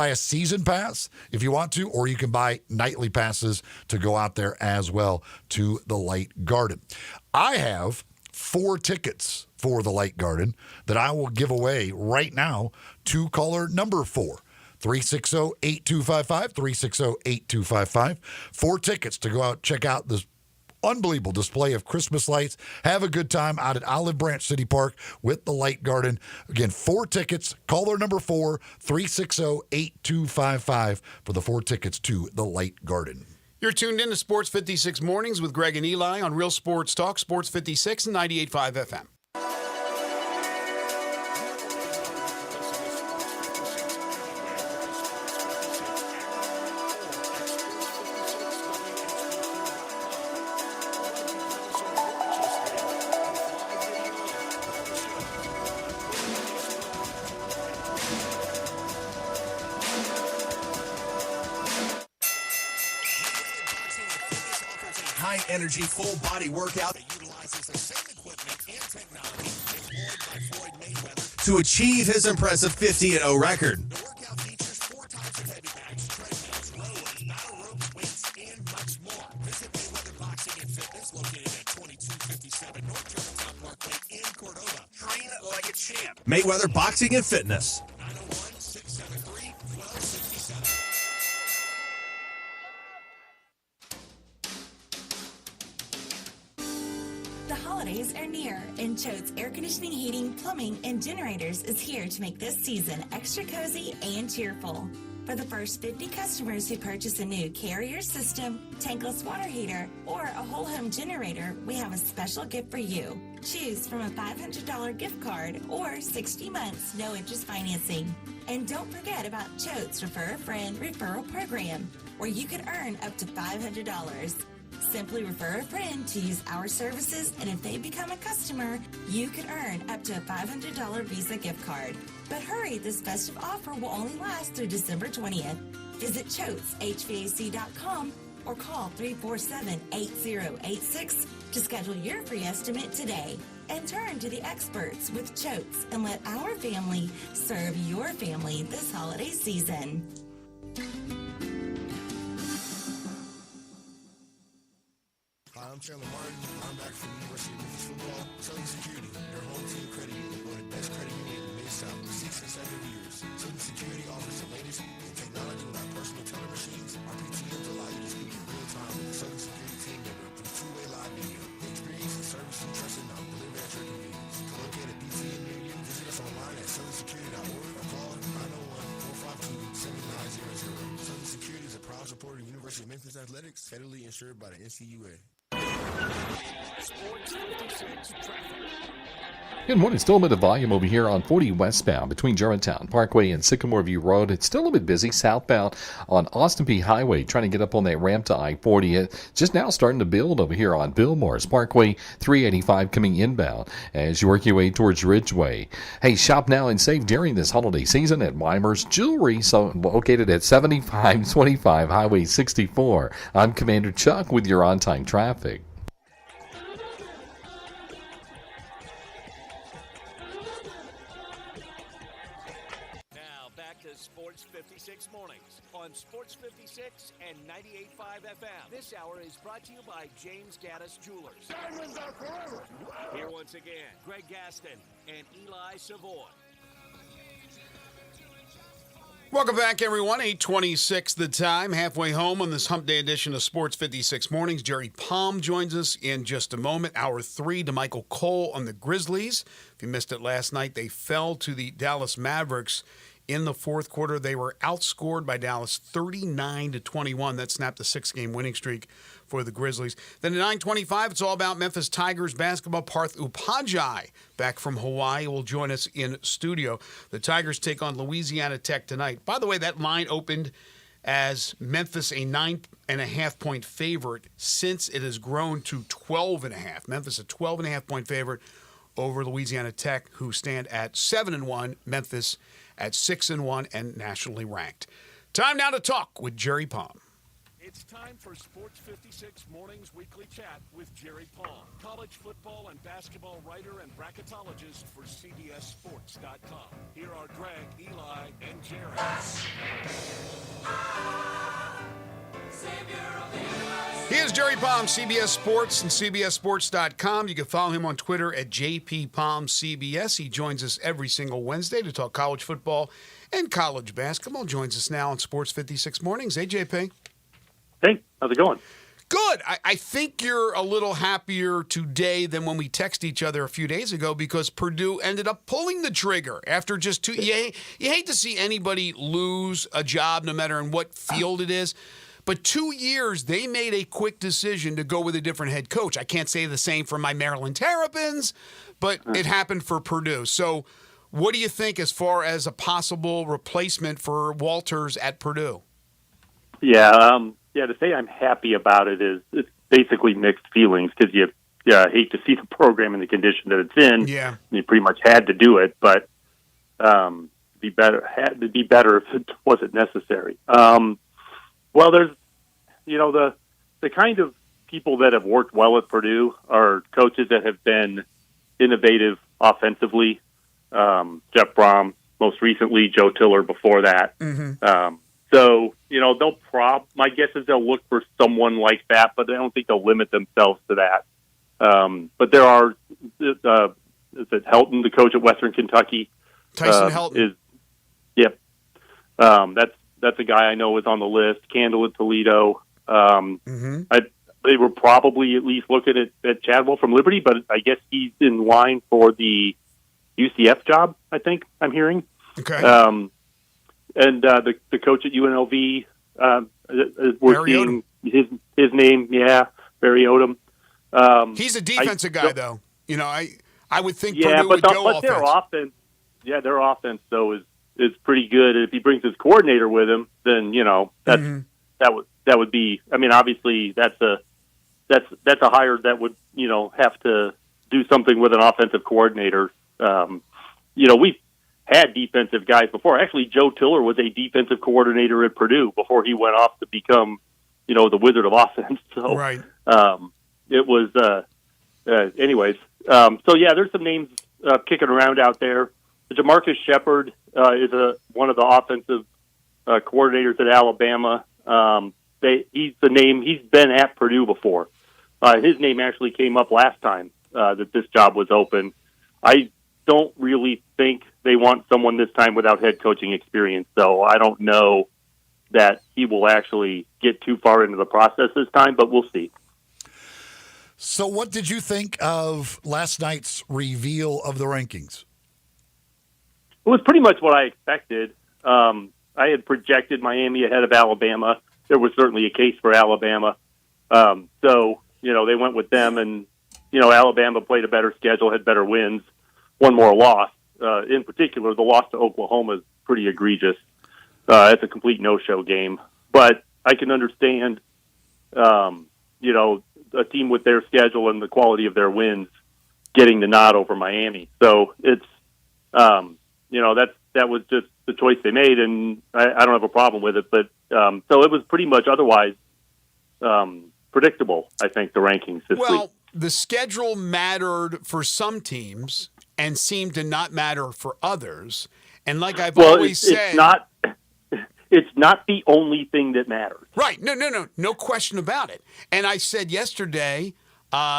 a season pass if you want to, or you can buy nightly passes to go out there as well to the Light Garden. I have 4 tickets for the Light Garden that I will give away right now to caller number 4. 360-8255, 360-8255. 4 tickets to go out, check out this unbelievable display of Christmas lights. Have a good time out at Olive Branch City Park with the Light Garden. Again, 4 tickets. Caller number 4, 360-8255 for the 4 tickets to the Light Garden. You're tuned in to Sports 56 Mornings with Greg and Eli on Real Sports Talk, Sports 56 and 98.5 FM. High-energy, full-body workout that utilizes the same equipment and technology employed by Floyd Mayweather to achieve his impressive 50-0 record. The workout features 4 types of heavy bags, treadmills, rows, battle ropes, weights, and much more. Visit Mayweather Boxing and Fitness, located at 2257 North Germantown Parkway in Cordova. Train like a champ. Mayweather Boxing and Fitness. 901-673-1267. The holidays are near, and Choate's Air Conditioning, Heating, Plumbing, and Generators is here to make this season extra cozy and cheerful. For the first 50 customers who purchase a new Carrier system, tankless water heater, or a whole home generator, we have a special gift for you. Choose from a $500 gift card or 60 months no interest financing. And don't forget about Choate's Refer a Friend referral program, where you can earn up to $500. Simply refer a friend to use our services, and if they become a customer, you can earn up to a $500 Visa gift card. But hurry, this festive offer will only last through December 20th. Visit ChoatesHVAC.com or call 347-8086 to schedule your free estimate today. And turn to the experts with Choates and let our family serve your family this holiday season. Hi, I'm Chandler Martin. I'm back from the University of Memphis Football. Southern Security, their home team credit union, voted best credit union in the Mid-South for 6 consecutive years. Southern Security offers the latest in technology with our personal teller machines. Our PTMs allow you to speak in real time with the Southern Security team member through two-way live video. The experience and service you trust and know delivered at your convenience. To locate a PTM near you, visit us online at southernsecurity.org or call 901-452-7900. Southern Security is a proud supporter of University of Memphis Athletics, federally insured by the NCUA. Sports 56 traffic. Good morning. Still a bit of volume over here on 40 westbound between Germantown Parkway and Sycamore View Road. It's still a bit busy southbound on Austin Peay Highway, trying to get up on that ramp to I-40. It's just now starting to build over here on Bill Morris Parkway, 385 coming inbound as you work your way towards Ridgeway. Hey, shop now and save during this holiday season at Weimer's Jewelry, so located at 7525 Highway 64. I'm Commander Chuck with your on-time traffic. Sports 56 mornings on Sports 56 and 98.5 FM. This hour is brought to you by James Gaddis Jewelers. Diamonds are forever. Here once again, Greg Gaston and Eli Savoy. Welcome back, everyone. 8:26 the time, halfway home on this Hump Day edition of Sports 56 Mornings. Jerry Palm joins us in just a moment. Hour 3 to Michael Cole on the Grizzlies. If you missed it last night, they fell to the Dallas Mavericks. In the fourth quarter, they were outscored by Dallas 39-21. That snapped the 6-game winning streak for the Grizzlies. Then at 9:25, it's all about Memphis Tigers basketball. Parth Upadhyay, back from Hawaii, will join us in studio. The Tigers take on Louisiana Tech tonight. By the way, that line opened as Memphis a 9.5-point favorite. Since it has grown to 12.5. Memphis a 12.5-point favorite over Louisiana Tech, who stand at 7-1. Memphis at 6-1 and nationally ranked. Time now to talk with Jerry Palm. It's time for Sports 56 Mornings Weekly Chat with Jerry Palm, college football and basketball writer and bracketologist for CBSSports.com. Here are Greg, Eli, and Jerry. Here's Jerry Palm, CBS Sports and CBSSports.com. You can follow him on Twitter at JPPalmCBS. He joins us every single Wednesday to talk college football and college basketball. Joins us now on Sports 56 Mornings. Hey, JP. Hey, how's it going? Good. I think you're a little happier today than when we texted each other a few days ago because Purdue ended up pulling the trigger after just two. You hate to see anybody lose a job, no matter in what field it is. But 2 years, they made a quick decision to go with a different head coach. I can't say the same for my Maryland Terrapins, but it happened for Purdue. So what do you think as far as a possible replacement for Walters at Purdue? Yeah, to say I'm happy about it is it's basically mixed feelings because you hate to see the program in the condition that it's in. Yeah. You pretty much had to do it, but had to be better if it wasn't necessary. Well, there's, the kind of people that have worked well at Purdue are coaches that have been innovative offensively. Jeff Brom, most recently, Joe Tiller before that. Mm-hmm. So, my guess is they'll look for someone like that, but I don't think they'll limit themselves to that. But there are, is it Helton, the coach at Western Kentucky? Tyson Helton. Yep. That's a guy I know is on the list. Candle at Toledo. They were probably at least looking at Chadwell from Liberty, but I guess he's in line for the UCF job, I think I'm hearing. Okay. and the coach at UNLV we're seeing his name. Yeah, Barry Odom. He's a defensive guy, though. You know, I would think yeah, Purdue would go offense. Their offense, their offense though is pretty good. If he brings his coordinator with him, then that would be. I mean, obviously that's a hire that would have to do something with an offensive coordinator. We've had defensive guys before. Actually, Joe Tiller was a defensive coordinator at Purdue before he went off to become the Wizard of Offense. So right. It was anyways. So yeah, there's some names kicking around out there. Jamarcus Shepard is one of the offensive coordinators at Alabama. He's the name. He's been at Purdue before. His name actually came up last time that this job was open. I don't really think they want someone this time without head coaching experience, so I don't know that he will actually get too far into the process this time, but we'll see. So what did you think of last night's reveal of the rankings? It was pretty much what I expected. I had projected Miami ahead of Alabama. There was certainly a case for Alabama. So, they went with them, and, Alabama played a better schedule, had better wins, one more loss. In particular, the loss to Oklahoma is pretty egregious. It's a complete no-show game. But I can understand, a team with their schedule and the quality of their wins getting the nod over Miami. So it's, that was just the choice they made, and I don't have a problem with it. But so it was pretty much otherwise predictable, I think, the rankings this week. Well, the schedule mattered for some teams and seemed to not matter for others. And like I've always said... It's not the only thing that matters. Right. No question about it. And I said yesterday,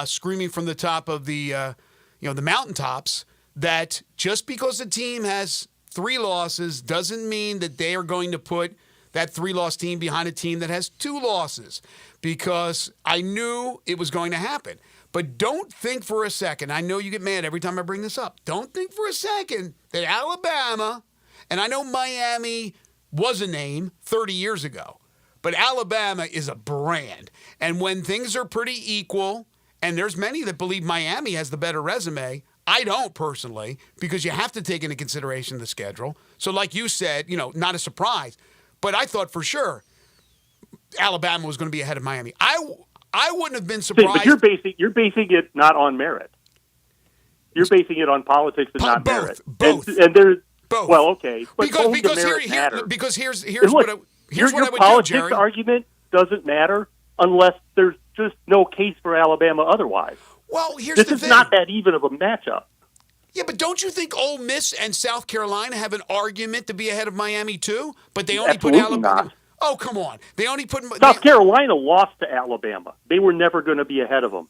screaming from the top of the mountaintops, that just because a team has 3 losses doesn't mean that they are going to put that 3-loss team behind a team that has 2 losses, because I knew it was going to happen. But don't think for a second, I know you get mad every time I bring this up, don't think for a second that Alabama, and I know Miami was a name 30 years ago, but Alabama is a brand. And when things are pretty equal, and there's many that believe Miami has the better resume, I don't personally, because you have to take into consideration the schedule. So like you said, not a surprise, but I thought for sure Alabama was going to be ahead of Miami. I wouldn't have been surprised. But you're basing it not on merit. You're basing it on politics and not merit. Both. And there's both. Well, okay, but here's what I would politics do, Jerry. Argument doesn't matter unless there's just no case for Alabama otherwise. Well, here's the thing. This is not that even of a matchup. Yeah, but don't you think Ole Miss and South Carolina have an argument to be ahead of Miami too? But they only put Alabama. Not. Oh, come on! They only put South Carolina lost to Alabama. They were never going to be ahead of them.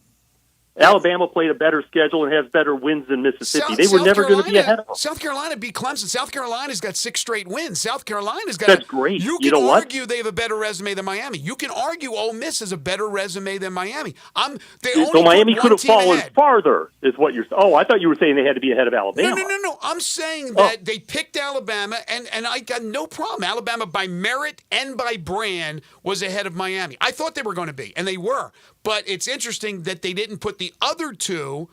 Alabama played a better schedule and has better wins than Mississippi. They were never going to be ahead of them. South Carolina beat Clemson. South Carolina's got 6 straight wins. South Carolina's got. That's great. You can argue they have a better resume than Miami. You can argue Ole Miss has a better resume than Miami. So Miami could have fallen farther, is what you're saying. Oh, I thought you were saying they had to be ahead of Alabama. No. I'm saying that they picked Alabama, and I got no problem. Alabama, by merit and by brand, was ahead of Miami. I thought they were going to be, and they were. But it's interesting that they didn't put the other 2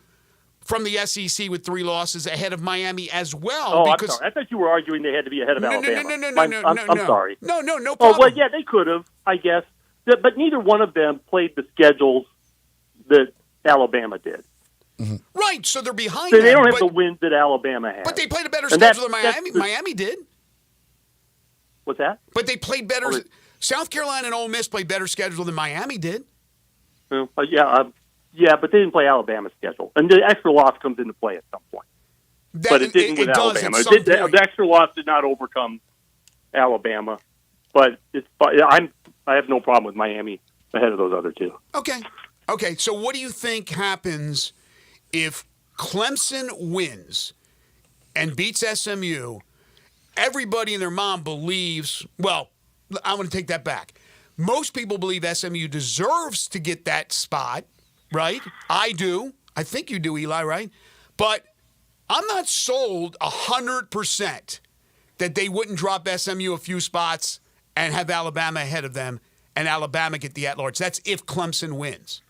from the SEC with 3 losses ahead of Miami as well. Oh, I'm sorry. I thought you were arguing they had to be ahead of Alabama. No. I'm sorry. No problem. Oh, well, yeah, they could have, I guess. But neither one of them played the schedules that Alabama did. Mm-hmm. Right, so they're behind them. They don't have the wins that Alabama has. But they played a better schedule than Miami. Miami did. What's that? But they played better. South Carolina and Ole Miss played better schedule than Miami did. Yeah, but they didn't play Alabama's schedule. And the extra loss comes into play at some point. But it didn't with Alabama. The extra loss did not overcome Alabama. But I have no problem with Miami ahead of those other 2. Okay, so what do you think happens if Clemson wins and beats SMU? Everybody and their mom believes, well, I'm going to take that back. Most people believe SMU deserves to get that spot, right? I do. I think you do, Eli, right? But I'm not sold 100% that they wouldn't drop SMU a few spots and have Alabama ahead of them, and Alabama get the at-large. That's if Clemson wins.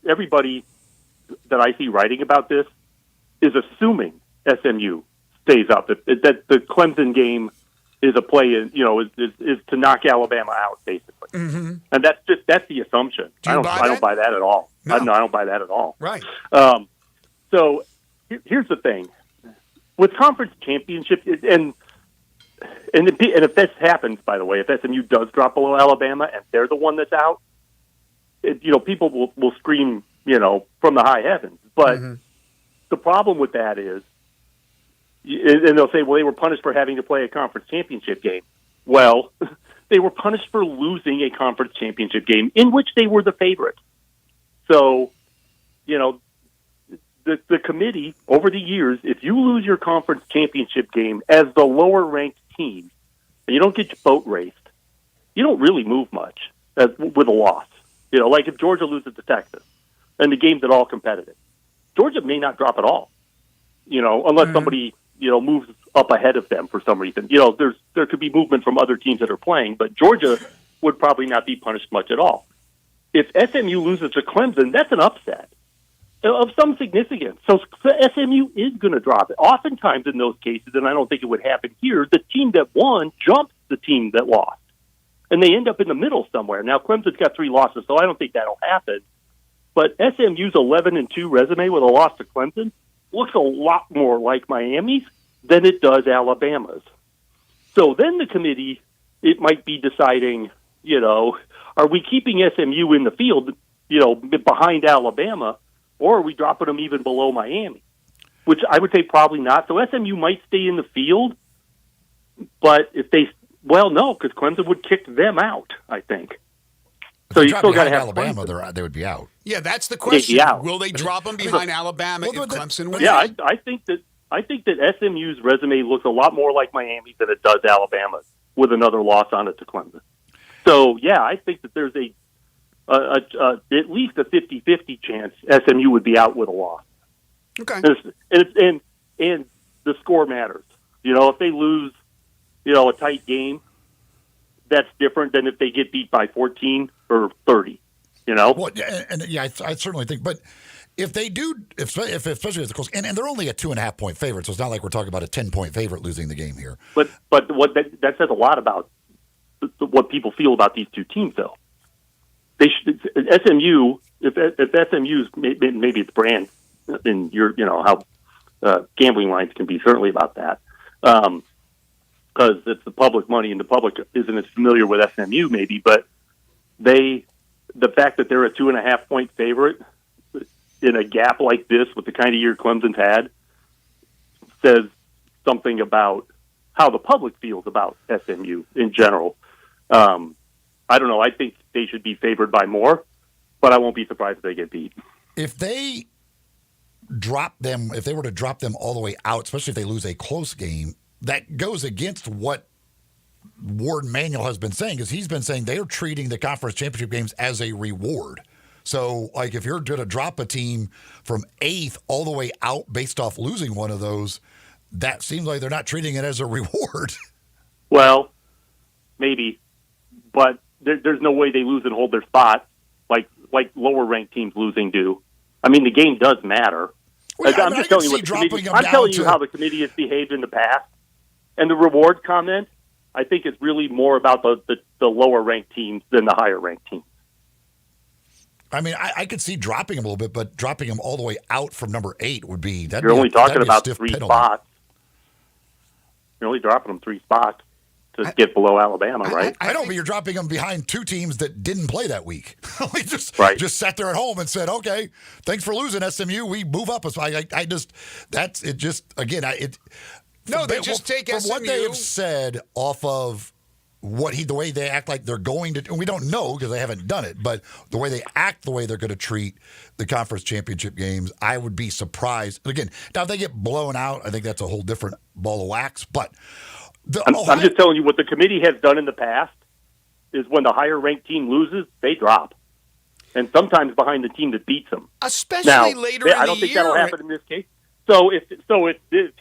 Everybody that I see writing about this is assuming SMU stays up. That the Clemson game is a play, is to knock Alabama out, basically. Mm-hmm. And that's the assumption. I don't buy that at all. No. I don't buy that at all. Right. So here's the thing with conference championships, and if this happens, by the way, if SMU does drop below Alabama and they're the one that's out, people will scream, from the high heavens. But the problem with that is, and they'll say, well, they were punished for having to play a conference championship game. Well, they were punished for losing a conference championship game in which they were the favorite. So, the committee, over the years, if you lose your conference championship game as the lower-ranked team, and you don't get your boat raced, you don't really move much with a loss. Like if Georgia loses to Texas, and the game's at all competitive, Georgia may not drop at all, unless somebody, moves up ahead of them for some reason. There could be movement from other teams that are playing, but Georgia would probably not be punished much at all. If SMU loses to Clemson, that's an upset of some significance. So SMU is going to drop it. Oftentimes in those cases, and I don't think it would happen here, the team that won jumps the team that lost. And they end up in the middle somewhere. Now, Clemson's got 3 losses, so I don't think that'll happen. But SMU's 11-2 resume with a loss to Clemson looks a lot more like Miami's than it does Alabama's. So then the committee, it might be deciding, are we keeping SMU in the field, behind Alabama, or are we dropping them even below Miami? Which I would say probably not. So SMU might stay in the field, but if they... Well, no, because Clemson would kick them out, I think. So you still got to have Alabama. Clemson. They would be out. Yeah, that's the question. Out. Will they drop them behind Alabama if Clemson wins? Yeah, I think that SMU's resume looks a lot more like Miami's than it does Alabama's, with another loss on it to Clemson. So, yeah, I think that there's at least a 50-50 chance SMU would be out with a loss. Okay. And the score matters. If they lose, a tight game, that's different than if they get beat by 14 or 30, Well, I certainly think, but if they do, especially if it's close, and they're only a 2.5-point favorite, so it's not like we're talking about a 10-point favorite losing the game here. But what that says a lot about what people feel about these two teams, though. They should, SMU, if SMU's, maybe it's brand, and how gambling lines can be certainly about that. Because it's the public money, and the public isn't as familiar with SMU, maybe, but the fact that they're a 2.5-point favorite in a gap like this with the kind of year Clemson's had says something about how the public feels about SMU in general. I don't know. I think they should be favored by more, but I won't be surprised if they get beat. If they were to drop them all the way out, especially if they lose a close game, that goes against what Warden Manuel has been saying, because he's been saying they're treating the conference championship games as a reward. So, like, if you're going to drop a team from 8th all the way out based off losing one of those, that seems like they're not treating it as a reward. Well, maybe, but there's no way they lose and hold their spot like lower-ranked teams losing do. I mean, the game does matter. Well, I'm just telling you how the committee has behaved in the past. And the reward comment, I think, is really more about the lower-ranked teams than the higher-ranked teams. I mean, I could see dropping them a little bit, but dropping them all the way out from number 8 would be... You're only talking about 3 spots. You're only dropping them 3 spots to get below Alabama, right? I know, but you're dropping them behind 2 teams that didn't play that week. We just sat there at home and said, okay, thanks for losing, SMU. We move up. They just take SMU. From what they have said off of the way they act like they're going to, and we don't know because they haven't done it, but the way they act, the way they're going to treat the conference championship games, I would be surprised. And again, now if they get blown out, I think that's a whole different ball of wax. But I'm just telling you what the committee has done in the past is when the higher ranked team loses, they drop. And sometimes behind the team that beats them. Especially later in the year. I don't think that'll happen in this case. So if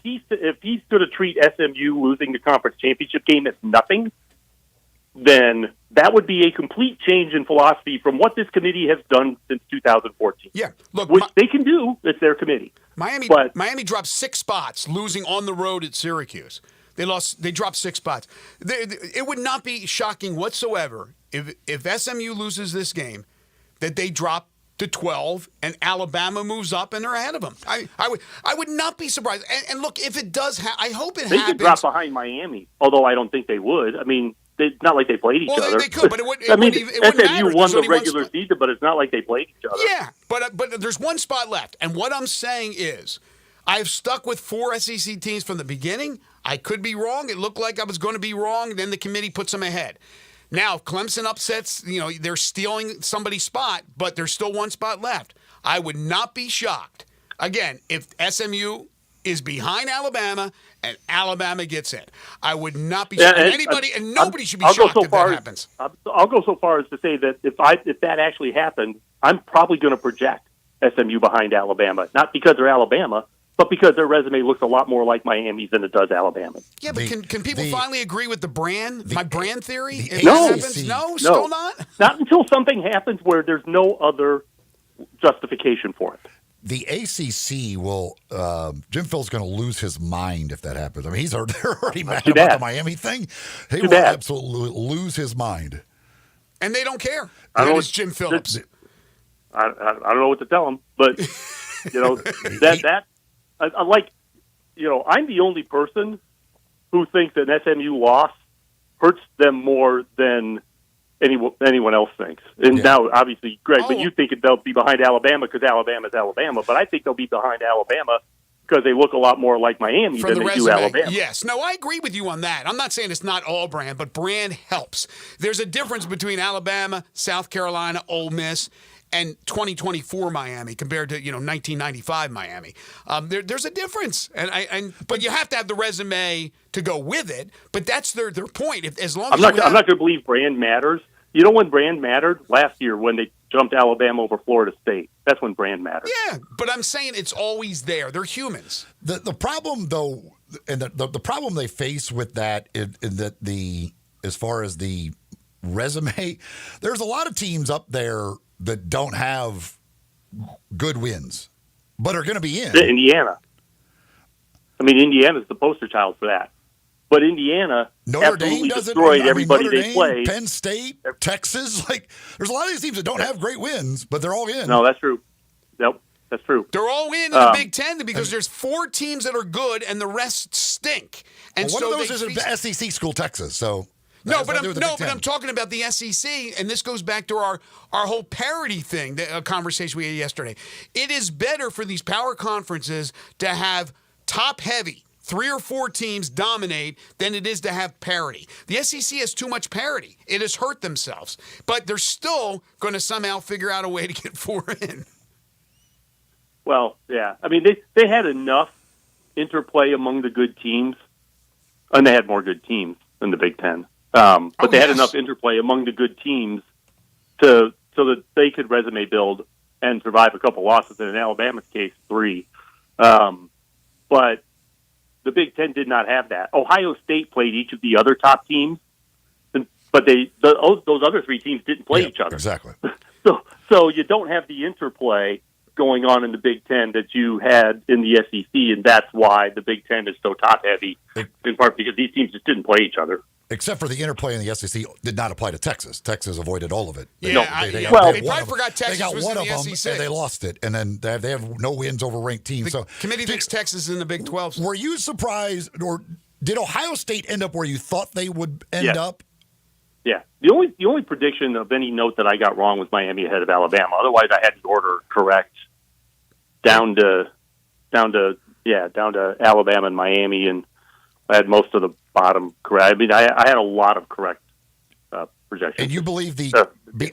he's going to treat SMU losing the conference championship game as nothing, then that would be a complete change in philosophy from what this committee has done since 2014. Yeah, look, which they can do. It's their committee. Miami dropped 6 spots, losing on the road at Syracuse. They dropped 6 spots. It would not be shocking whatsoever if SMU loses this game that they drop to 12 and Alabama moves up and they're ahead of them. I would not be surprised. And look, if it does, I hope it happens. They could drop behind Miami, although I don't think they would. I mean, it's not like they played each other. They could, but it wouldn't SMU matter. won the regular season, but it's not like they played each other. Yeah, but there's one spot left. And what I'm saying is I've stuck with 4 SEC teams from the beginning. I could be wrong. It looked like I was going to be wrong. Then the committee puts them ahead. Now, if Clemson upsets, they're stealing somebody's spot, but there's still 1 spot left. I would not be shocked, again, if SMU is behind Alabama and Alabama gets in. I would not be shocked. Nobody should be shocked if that happens. I'll go so far as to say that if that actually happened, I'm probably going to project SMU behind Alabama, not because they're Alabama, but because their resume looks a lot more like Miami's than it does Alabama's. Yeah, but can people finally agree with my brand theory? No, still not? Not until something happens where there's no other justification for it. The ACC will. Jim Phil's going to lose his mind if that happens. I mean, they're already mad about the Miami thing. He will absolutely lose his mind, and they don't care. I don't know. Jim Phillips. I don't know what to tell him, but that I'm the only person who thinks that an SMU loss hurts them more than anyone else thinks. And now, obviously, Greg, but you think they'll be behind Alabama because Alabama's Alabama. But I think they'll be behind Alabama because they look a lot more like Miami than they do Alabama. Yes. No, I agree with you on that. I'm not saying it's not all brand, but brand helps. There's a difference between Alabama, South Carolina, Ole Miss, and 2024 Miami compared to 1995 Miami. There's a difference, but you have to have the resume to go with it. But that's their point. I'm not going to believe brand matters. You know when brand mattered? Last year when they jumped Alabama over Florida State. That's when brand mattered. Yeah, but I'm saying it's always there. They're humans. The problem, though, and the problem they face with that is that as far as the resume, there's a lot of teams up there that don't have good wins, but are going to be in. Indiana. I mean, Indiana's the poster child for that. But Indiana Notre Dame destroyed everybody they played. Penn State, Texas, there's a lot of these teams that don't have great wins, but they're all in. No, that's true. Nope, that's true. They're all in the Big Ten because there's 4 teams that are good and the rest stink. And one of those is an SEC school, Texas. So. But I'm talking about the SEC, and this goes back to our whole parity thing, the conversation we had yesterday. It is better for these power conferences to have top-heavy, 3 or 4 teams dominate than it is to have parity. The SEC has too much parity. It has hurt themselves. But they're still going to somehow figure out a way to get 4 in. Well, yeah. I mean, they had enough interplay among the good teams, and they had more good teams than the Big Ten. But they had enough interplay among the good teams so that they could resume build and survive a couple losses. In Alabama's case, 3. But the Big Ten did not have that. Ohio State played each of the other top teams, but those other 3 teams didn't play each other. Exactly. So you don't have the interplay going on in the Big Ten that you had in the SEC, and that's why the Big Ten is so top heavy. In part because these teams just didn't play each other. Except for the interplay in the SEC did not apply to Texas. Texas avoided all of it. They probably forgot Texas was in the SEC. And they lost it, and then they have no wins over ranked teams. The committee thinks Texas is in the Big 12. Were you surprised, or did Ohio State end up where you thought they would end up? Yeah. The only prediction of any note that I got wrong was Miami ahead of Alabama. Otherwise, I had the order correct down to Alabama and Miami, and I had most of the bottom correct. I mean, I had a lot of correct projections. And you believe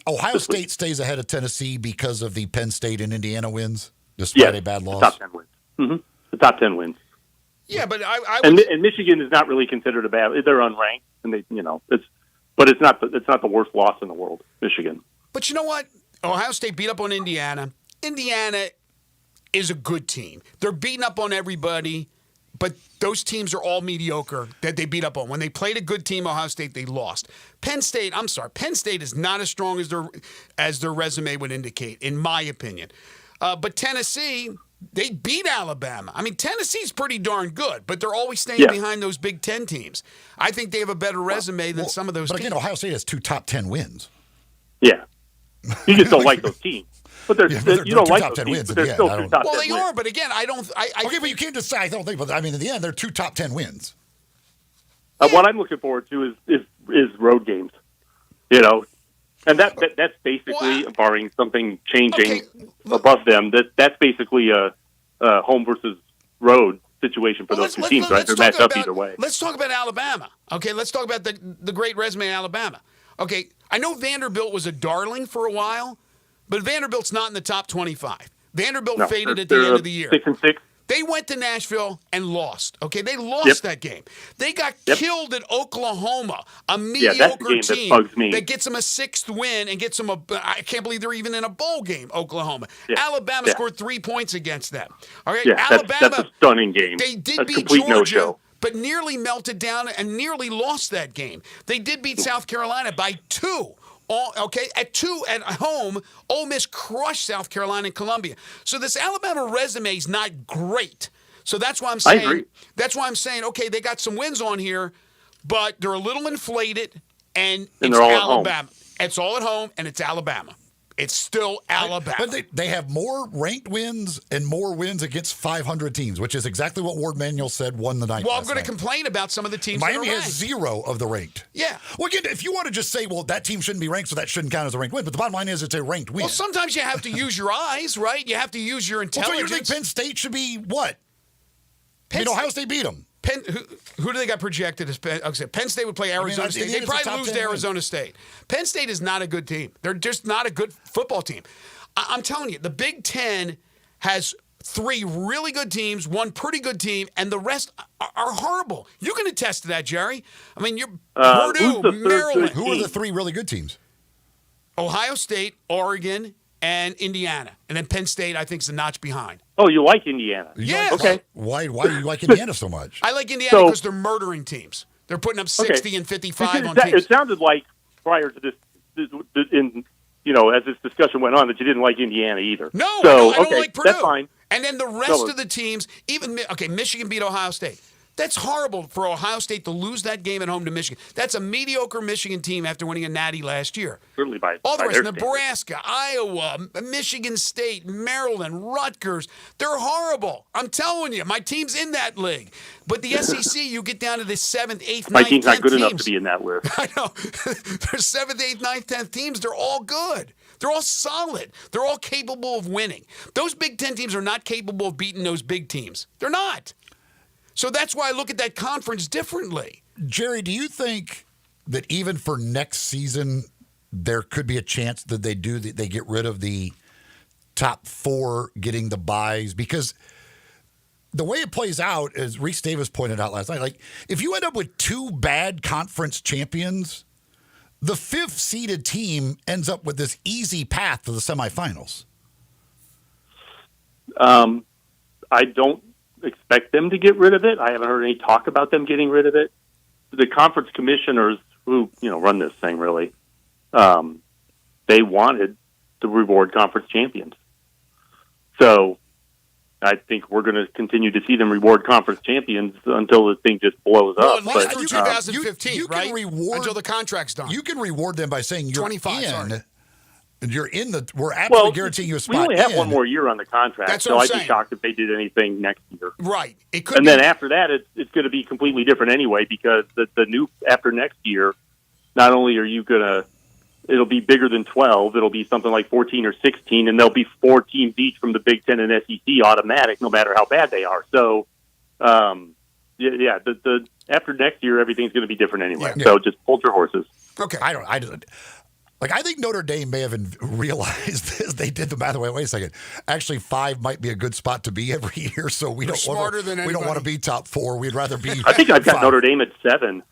Ohio State stays ahead of Tennessee because of the Penn State and Indiana wins, despite a bad loss? The top 10 wins. Mm-hmm. The top 10 wins. Yeah, but and Michigan is not really considered a bad. They're unranked, and it's not the worst loss in the world. Michigan. But you know what? Ohio State beat up on Indiana. Indiana is a good team. They're beating up on everybody, but those teams are all mediocre that they beat up on. When they played a good team, Ohio State, they lost. Penn State is not as strong as their resume would indicate, in my opinion. But Tennessee, they beat Alabama. I mean, Tennessee's pretty darn good, but they're always staying behind those Big Ten teams. I think they have a better resume than some of those But teams. again, Ohio State has 2 top 10 wins. Yeah. You just don't like those teams. But they're you don't 2 like top those 10 teams, wins. but they're Yeah, still I 2 don't- top Well, 10 they wins. are, but again, I don't. Okay, but you can't just say, I don't think, but I mean, in the end, they're 2 top 10 wins. What I'm looking forward to is road games, and that's basically, barring something changing above them, that's basically a home versus road situation for those two teams, right? They're matched up either way. Let's talk about Alabama. Okay, let's talk about the great resume of Alabama. Okay, I know Vanderbilt was a darling for a while, but Vanderbilt's not in the top 25. Vanderbilt faded at the end of the year. 6-6. They went to Nashville and lost. Okay, they lost that game. They got killed at Oklahoma, a mediocre that's the game team that bugs me. that gets them a 6th win and gets them I can't believe they're even in a bowl game, Oklahoma. Alabama scored 3 points against them. All right, Alabama, that's a stunning game. They did That's beat complete Georgia, no-show. but nearly melted down and nearly lost that game. They did beat South Carolina by 2. At 2 at home, Ole Miss crushed South Carolina and Columbia. So this Alabama resume is not great. So that's why I'm saying. I agree. That's why I'm saying. Okay, they got some wins on here, but they're a little inflated, and it's they're all at home. Alabama. It's all at home, and it's Alabama. It's still Alabama. But they have more ranked wins and more wins against 500 teams, which is exactly what Ward Manuel said won the night. Well, I'm going to complain about some of the teams. Miami that are has ranked. 0 of the ranked. Yeah. Well, again, if you want to just say, well, that team shouldn't be ranked, so that shouldn't count as a ranked win. But the bottom line is it's a ranked win. Well, sometimes you have to use your eyes, right? You have to use your So intelligence. you think Penn State should be what? Ohio State beat them. Who do they got projected as Penn? Okay, Penn State would play Arizona State. They probably lose to Arizona State. Penn State is not a good team. They're just not a good football team. I'm telling you, the Big Ten has 3 really good teams, 1 pretty good team, and the rest are horrible. You can attest to that, Jerry. I mean, you're Purdue, Maryland. Who are the 3 really good teams? Ohio State, Oregon, and Indiana. And then Penn State, I think, is a notch behind. Oh, you like Indiana? Yes. Okay. Why do you like Indiana so much? I like Indiana because they're murdering teams. They're putting up 60 and 55 on teams. It sounded like prior to this as this discussion went on, that you didn't like Indiana either. No, so, I don't like Purdue. That's fine. And then the rest of the teams, Michigan beat Ohio State. That's horrible for Ohio State to lose that game at home to Michigan. That's a mediocre Michigan team after winning a Natty last year. Certainly by all the by rest, their Nebraska, Iowa, Michigan State, Maryland, Rutgers, they're horrible. I'm telling you, my team's in that league. But the SEC, you get down to the 7th, 8th, 9th, 10th My team's not good enough teams. to be in that list. I know. There's 7th, 8th, 9th, 10th teams. They're all good. They're all solid. They're all capable of winning. Those Big Ten teams are not capable of beating those big teams. They're not. So that's why I look at that conference differently. Jerry, do you think that even for next season, there could be a chance that they get rid of the top 4 getting the buys? Because the way it plays out, as Reese Davis pointed out last night, like if you end up with 2 bad conference champions, the 5th seeded team ends up with this easy path to the semifinals. I don't expect them to get rid of it. I haven't heard any talk about them getting rid of it. The conference commissioners who run this thing really, they wanted to reward conference champions. So I think we're going to continue to see them reward conference champions until the thing just blows up. Well, at least through 2015, right? Until the contract's done. You can reward them by saying you're 25, in. sorry. You're in the. We're absolutely guaranteeing you a spot. We only have in. 1 more year on the contract, That's so what I'm I'd be saying. shocked if they did anything next year. Right. It could. And then after that, it's going to be completely different anyway, because the new after next year, not only are you going to, it'll be bigger than 12. It'll be something like 14 or 16, and there'll be 4 teams each from the Big Ten and SEC automatic, no matter how bad they are. So, the after next year, everything's going to be different anyway. Yeah. So just hold your horses. Okay. I think Notre Dame may have realized this. They did the math. Wait a second. Actually, 5 might be a good spot to be every year. So we don't want to be top 4. We'd rather be. I think I've got 5. Notre Dame at 7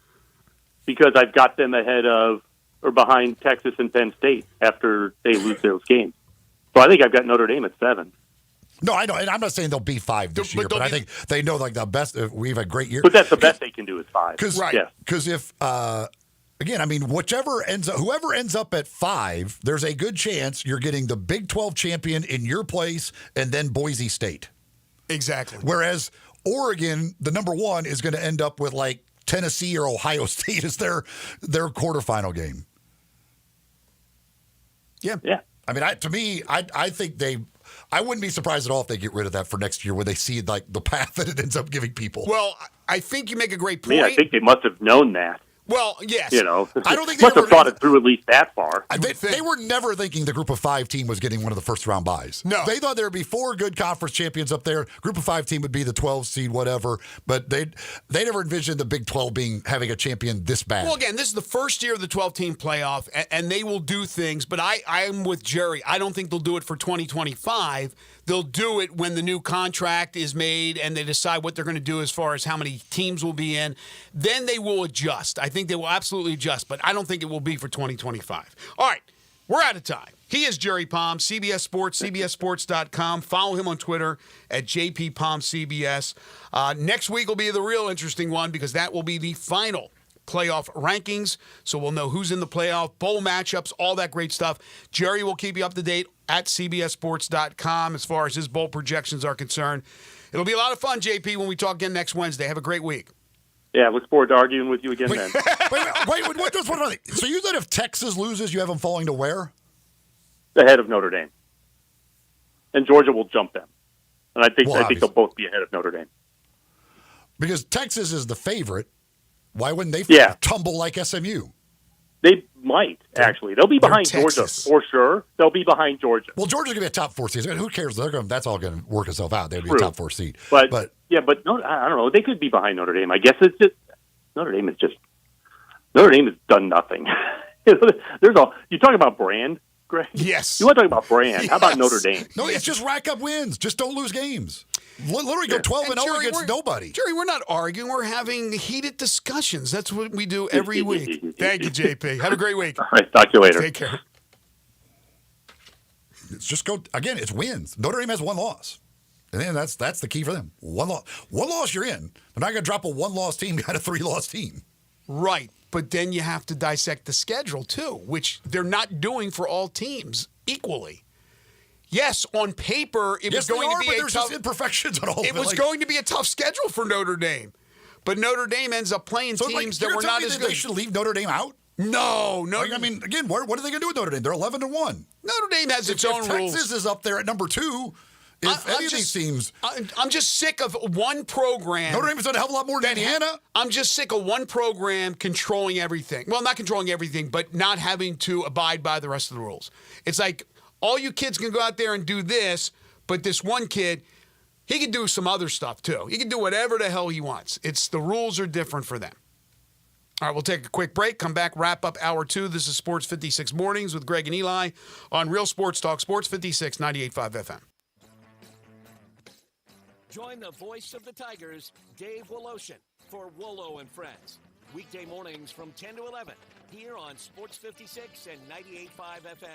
because I've got them ahead of or behind Texas and Penn State after they lose those games. So I think I've got Notre Dame at 7. No, I know, and I'm not saying they'll be 5 this year, but I think they know like the best. We've had a great year, But that's the best they can do is 5. Because if again, I mean, whoever ends up at 5, there's a good chance you're getting the Big 12 champion in your place, and then Boise State. Exactly. Whereas Oregon, the number 1, is going to end up with like Tennessee or Ohio State as their quarterfinal game. Yeah. I mean, I think I wouldn't be surprised at all if they get rid of that for next year when they see like the path that it ends up giving people. Well, I think you make a great point. I think they must have known that. Well, yes. I don't think must have thought it through at least that far. They were never thinking the Group of 5 team was getting one of the first round buys. No, they thought there would be 4 good conference champions up there. Group of 5 team would be the 12 seed, whatever. But they never envisioned the Big 12 having a champion this bad. Well, again, this is the first year of the 12-team playoff, and they will do things. But I'm with Jerry. I don't think they'll do it for 2025. They'll do it when the new contract is made and they decide what they're going to do as far as how many teams will be in. Then they will adjust. I think they will absolutely adjust, but I don't think it will be for 2025. All right, we're out of time. He is Jerry Palm, CBS Sports, CBSSports.com. Follow him on Twitter at JPPalmCBS. Next week will be the real interesting one because that will be the final playoff rankings, so we'll know who's in the playoff, bowl matchups, all that great stuff. Jerry will keep you up to date at CBSSports.com as far as his bowl projections are concerned. It'll be a lot of fun, JP, when we talk again next Wednesday. Have a great week. Yeah, look forward to arguing with you again then. Wait, so you said if Texas loses, you have them falling to where? Ahead of Notre Dame. And Georgia will jump them. And I think they'll both be ahead of Notre Dame. Because Texas is the favorite. Why wouldn't they tumble like SMU? They might, actually. They'll be behind Georgia for sure. They'll be behind Georgia. Well, Georgia's going to be a top 4 seed. Who cares? That's all going to work itself out. They'll be a top 4 seed. But no, I don't know. They could be behind Notre Dame. I guess it's just Notre Dame has done nothing. You talk about brand, Greg? Yes. You want to talk about brand. How about Notre Dame? No, it's just rack up wins. Just don't lose games. Literally go 12-0 against nobody. Jerry, we're not arguing. We're having heated discussions. That's what we do every week. Thank you, JP. Have a great week. All right, talk to you later. Take care. It's just again, it's wins. Notre Dame has 1 loss. And then that's the key for them. 1 loss, you're in. They're not going to drop a 1-loss team behind a 3-loss team. Right. But then you have to dissect the schedule, too, which they're not doing for all teams equally. Yes, on paper, it was going to be there's just imperfections on all of it. It was going to be a tough schedule for Notre Dame. But Notre Dame ends up playing teams that were not as good. They should leave Notre Dame out? No. I mean, again, what are they going to do with Notre Dame? They're 11-1. Notre Dame has its own rules. Texas is up there at number 2. If any of these teams, I'm just sick of one program. Notre Dame has done a hell of a lot more than Indiana. I'm just sick of one program controlling everything. Well, not controlling everything, but not having to abide by the rest of the rules. It's like all you kids can go out there and do this, but this one kid, he can do some other stuff too. He can do whatever the hell he wants. The rules are different for them. All right, we'll take a quick break. Come back, wrap up hour 2. This is Sports 56 Mornings with Greg and Eli on Real Sports Talk, Sports 56, 98.5 FM. Join the voice of the Tigers, Dave Woloshin, for Wolo and Friends. Weekday mornings from 10 to 11, here on Sports 56 and 98.5 FM.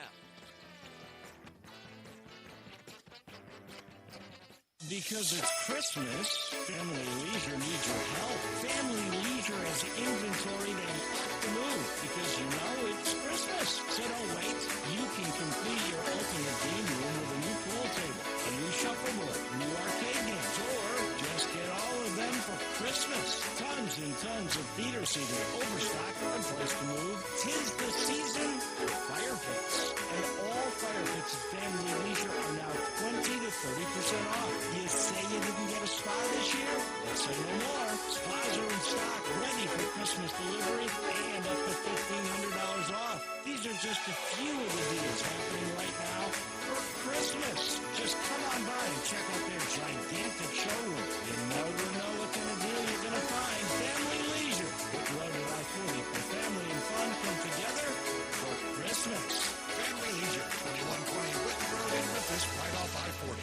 Because it's Christmas, Family Leisure needs your help. Family Leisure has inventory that is off the move because you know it's Christmas. So don't wait. You can complete your ultimate game room with a new pool table, a new shuffleboard, new arcade games, or just get all of them for Christmas. Tons and tons of theater seating, overstock, or a place to move. 'Tis the season for fire pits. And all fire pits at Family Leisure are now 20 to 30% off. You say you didn't get a spa this year? Let's say no more. Spas are in stock, ready for Christmas delivery, and up to $1,500 off. These are just a few of the deals happening right now for Christmas. Just come on by and check out their gigantic showroom. You never know what kind of deal you're going to find. Family Leisure. With loaded I-40 where family and fun come together for Christmas. Family Leisure, 2120 Whitten Road in Memphis, right off I-40.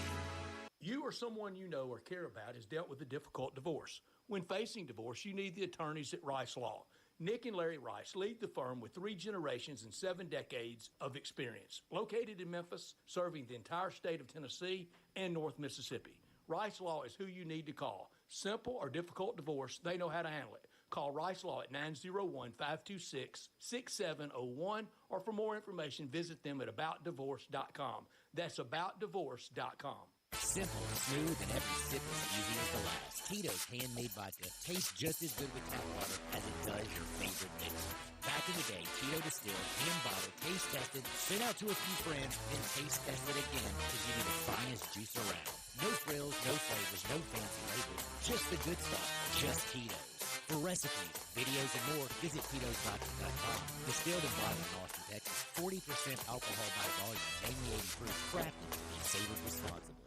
You or someone you know or care about has dealt with a difficult divorce. When facing divorce, you need the attorneys at Rice Law. Nick and Larry Rice lead the firm with 3 generations and 7 decades of experience. Located in Memphis, serving the entire state of Tennessee and North Mississippi. Rice Law is who you need to call. Simple or difficult divorce, they know how to handle it. Call Rice Law at 901-526-6701, or for more information, visit them at aboutdivorce.com. That's aboutdivorce.com. Simple, smooth, and every sip as easy as the last. Tito's handmade vodka tastes just as good with tap water as it does your favorite mixer. Back in the day, Tito distilled, hand-bottled, taste-tested, sent out to a few friends, and taste-tested again to give you the finest juice around. No frills, no flavors, no fancy labels, just the good stuff, just Tito's. For recipes, videos, and more, visit Tito'sVodka.com. Distilled and bottled in Austin, Texas. 40% alcohol by volume, 80 proof, crafted and savored responsibly.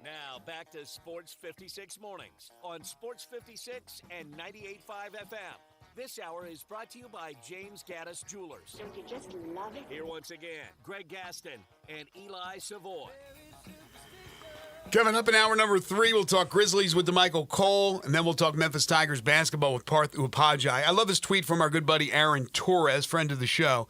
Now back to Sports 56 Mornings on Sports 56 and 98.5 FM. This hour is brought to you by James Gaddis Jewelers. Don't you just love it? Here once again, Greg Gaston and Eli Savoy. Coming up in hour number 3, we'll talk Grizzlies with DeMichael Cole, and then we'll talk Memphis Tigers basketball with Parth Upadhyay. I love this tweet from our good buddy Aaron Torres, friend of the show.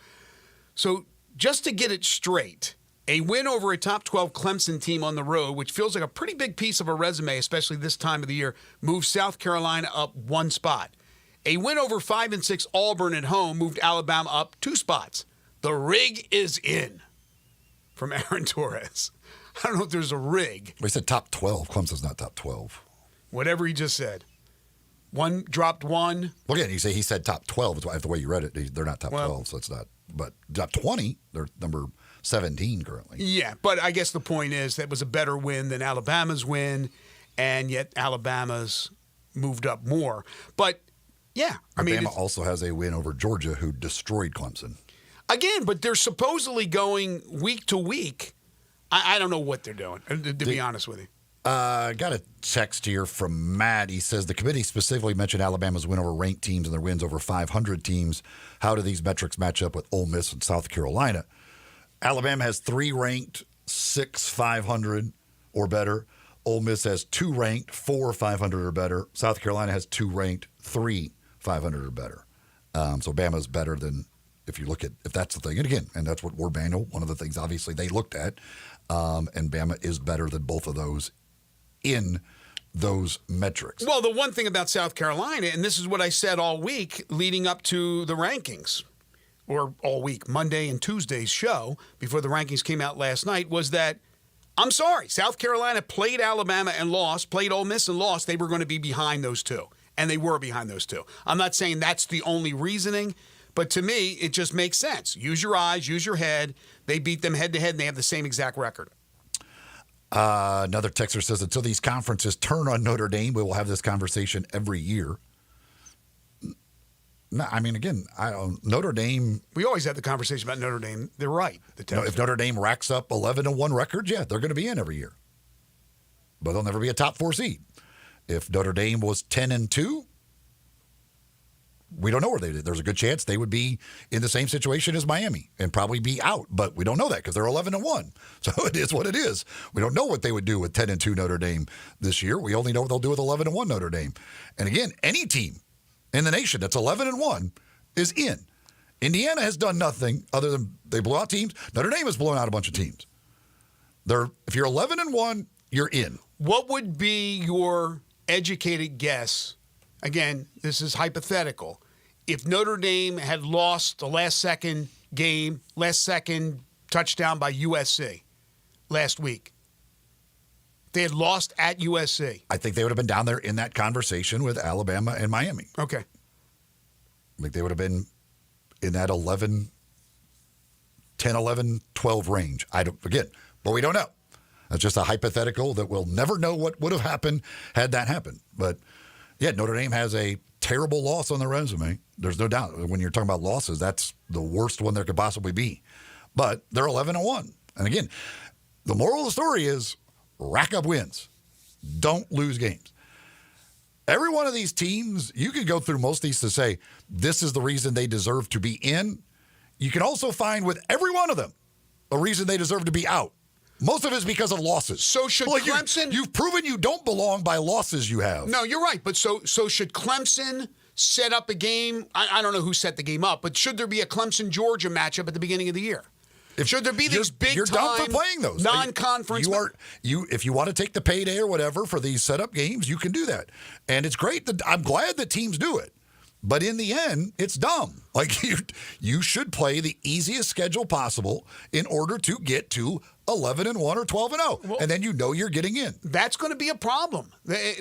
So just to get it straight, a win over a top 12 Clemson team on the road, which feels like a pretty big piece of a resume, especially this time of the year, moves South Carolina up 1 spot. A win over 5-6 Auburn at home moved Alabama up 2 spots. The rig is in. From Aaron Torres. I don't know if there's a rig. We said top 12. Clemson's not top 12. Whatever he just said. One dropped 1. Well, again, he said top 12. The way you read it, they're not top 12, so it's not. But top 20, they're number 17 currently. Yeah, but I guess the point is that was a better win than Alabama's win, and yet Alabama's moved up more. But, yeah. Alabama also has a win over Georgia, who destroyed Clemson. Again, but they're supposedly going week to week. I don't know what they're doing, to be honest with you. I got a text here from Matt. He says the committee specifically mentioned Alabama's win over ranked teams and their wins over 500 teams. How do these metrics match up with Ole Miss and South Carolina? Alabama has 3 ranked, 6 500 or better. Ole Miss has 2 ranked, 4 500 or better. South Carolina has 2 ranked, 3 500 or better. So Bama's better than, if you look at, if that's the thing. And again, and that's what Warde Manuel, one of the things obviously they looked at. And Bama is better than both of those in those metrics. Well, the one thing about South Carolina, and this is what I said all week leading up to the rankings, or all week, Monday and Tuesday's show, before the rankings came out last night, was that, I'm sorry, South Carolina played Alabama and lost, played Ole Miss and lost. They were going to be behind those two, and they were behind those two. I'm not saying that's the only reasoning, but to me, it just makes sense. Use your eyes, use your head. They beat them head-to-head, and they have the same exact record. Another texter says, until these conferences turn on Notre Dame, we will have this conversation every year. No, I mean, again, Notre Dame. We always have the conversation about Notre Dame. They're right. If Notre Dame racks up 11-1 records, yeah, they're going to be in every year. But they'll never be a top 4 seed. If Notre Dame was 10-2, we don't know where they did. There's a good chance they would be in the same situation as Miami and probably be out. But we don't know that because they're 11-1. So it is what it is. We don't know what they would do with 10-2 Notre Dame this year. We only know what they'll do with 11-1 Notre Dame. And again, any team in the nation that's 11-1 is in. Indiana has done nothing other than they blow out teams. Notre Dame has blown out a bunch of teams. If you're 11-1, you're in. What would be your educated guess? Again, this is hypothetical. If Notre Dame had lost the last second touchdown by USC last week, they had lost at USC. I think they would have been down there in that conversation with Alabama and Miami. Okay. I think they would have been in that 10, 11, 12 range. But we don't know. That's just a hypothetical that we'll never know what would have happened had that happened. But, yeah, Notre Dame has a terrible loss on their resume. There's no doubt. When you're talking about losses, that's the worst one there could possibly be. But they're 11-1. And, again, the moral of the story is rack up wins. Don't lose games. Every one of these teams, you could go through most of these to say this is the reason they deserve to be in. You can also find with every one of them a reason they deserve to be out Most of it is because of losses. So should Clemson? You've proven you don't belong by losses you have. No, you're right. But so should Clemson set up a game? I don't know who set the game up, but should there be a Clemson-Georgia matchup at the beginning of the year? Should there be these big You're time done for playing those non-conference? If you want to take the payday or whatever for these setup games, you can do that, and it's great. I'm glad that teams do it. But in the end, it's dumb. Like you should play the easiest schedule possible in order to get to 11-1 or 12-0, and then you're getting in. That's going to be a problem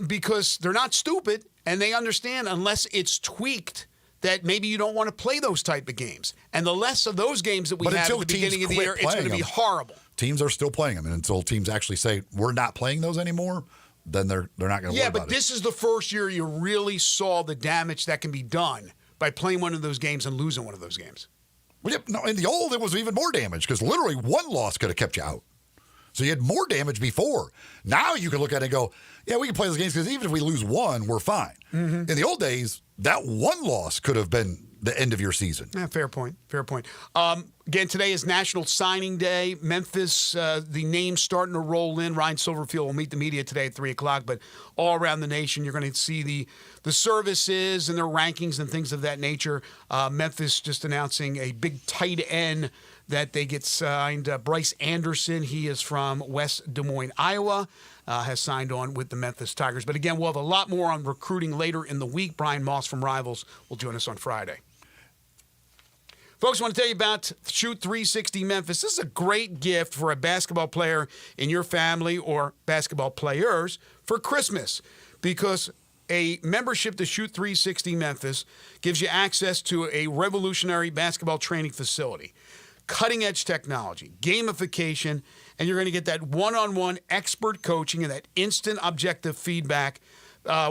because they're not stupid and they understand unless it's tweaked that maybe you don't want to play those type of games. And the less of those games that we have at the beginning of the year, it's going to be horrible. Teams are still playing them, and until teams actually say we're not playing those anymore, then they're not going to worry about it. Yeah, but this is the first year you really saw the damage that can be done by playing one of those games and losing one of those games. Well, no, in the old, it was even more damage because literally one loss could have kept you out. So you had more damage before. Now you can look at it and go, yeah, we can play those games because even if we lose one, we're fine. Mm-hmm. In the old days, that one loss could have been the end of your season. Yeah, fair point. Fair point. Again, today is National Signing Day. Memphis, the names starting to roll in. Ryan Silverfield will meet the media today at 3 o'clock, but all around the nation, you're going to see the services and their rankings and things of that nature. Memphis just announcing a big tight end that they get signed. Bryce Anderson, he is from West Des Moines, Iowa, has signed on with the Memphis Tigers. But again, we'll have a lot more on recruiting later in the week. Brian Moss from Rivals will join us on Friday. Folks, I want to tell you about Shoot 360 Memphis. This is a great gift for a basketball player in your family or basketball players for Christmas because a membership to Shoot 360 Memphis gives you access to a revolutionary basketball training facility, cutting-edge technology, gamification, and you're going to get that one-on-one expert coaching and that instant objective feedback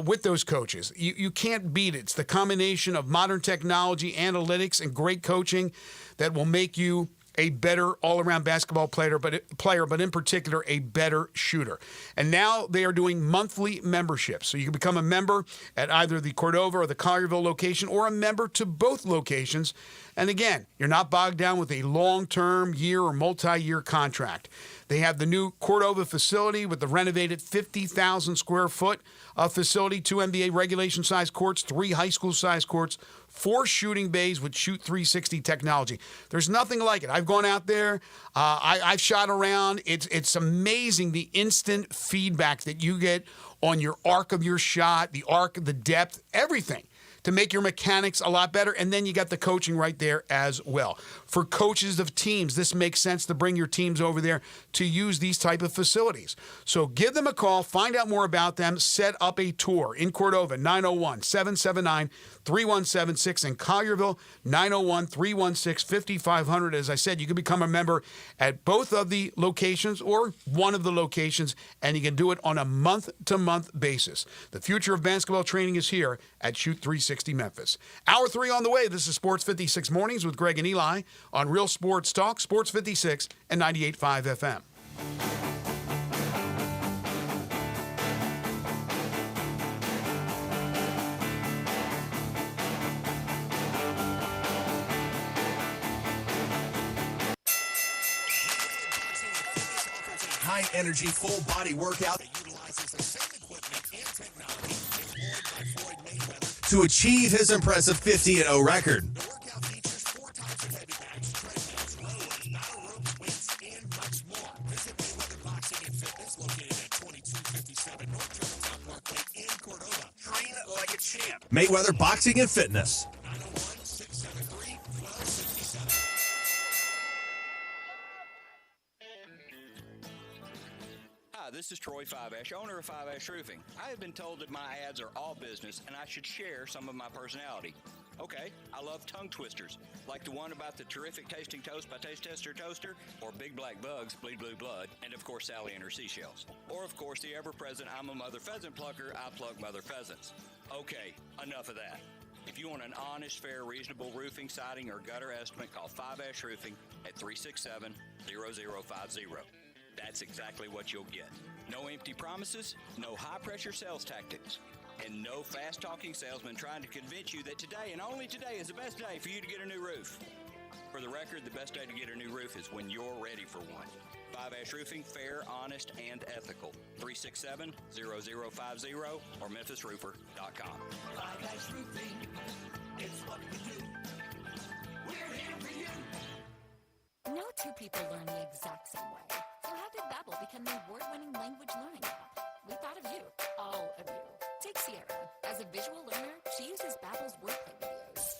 with those coaches. You can't beat it. It's the combination of modern technology, analytics, and great coaching that will make you a better all-around basketball player, but in particular, a better shooter. And now they are doing monthly memberships. So you can become a member at either the Cordova or the Collierville location or a member to both locations. And again, you're not bogged down with a long-term year or multi-year contract. They have the new Cordova facility with the renovated 50,000 square foot facility, 2 NBA regulation size courts, 3 high school size courts, 4 shooting bays with Shoot 360 technology. There's nothing like it. I've gone out there. I've shot around. It's amazing the instant feedback that you get on your arc of your shot, the arc, the depth, everything to make your mechanics a lot better. And then you got the coaching right there as well. For coaches of teams, this makes sense to bring your teams over there to use these type of facilities. So give them a call, find out more about them, set up a tour in Cordova, 901-779-3176, and Collierville, 901-316-5500. As I said, you can become a member at both of the locations or one of the locations, and you can do it on a month-to-month basis. The future of basketball training is here at Shoot 360 Memphis. Hour 3 on the way. This is Sports 56 Mornings with Greg and Eli on Real Sports Talk, Sports 56 and 98.5 FM. High energy, full body workout that utilizes the same equipment and technology employed by Floyd Mayweather to achieve his impressive 50-0 record. The workout features 4 types of heavy bags, treadmills, rows, battle ropes, weights, and much more. Visit Mayweather Boxing and Fitness located at 2257 North Germantown Parkway in Cordova. Train like a champ. Mayweather Boxing and Fitness. 901-673-1267. Hi, this is Troy Five-Ash, owner of Five-Ash Roofing. I have been told that my ads are all business and I should share some of my personality. Okay, I love tongue twisters, like the one about the terrific tasting toast by Taste Tester Toaster, or Big Black Bugs, Bleed Blue Blood, and of course Sally and her seashells. Or of course the ever-present I'm a Mother Pheasant Plucker, I plug Mother Pheasants. Okay, enough of that. If you want an honest, fair, reasonable roofing, siding, or gutter estimate, call Five-Ash Roofing at 367-0050. That's exactly what you'll get. No empty promises, no high-pressure sales tactics, and no fast-talking salesman trying to convince you that today and only today is the best day for you to get a new roof. For the record, the best day to get a new roof is when you're ready for one. 5 Roofing, fair, honest, and ethical. 367-0050 or memphisroofer.com. 5 Roofing, it's what we do. We're here for you. No two people learn the exact same way. So how did Babbel become the award-winning language learning app? We thought of you, all of you. Take Sierra. As a visual learner, she uses Babbel's wordplay videos.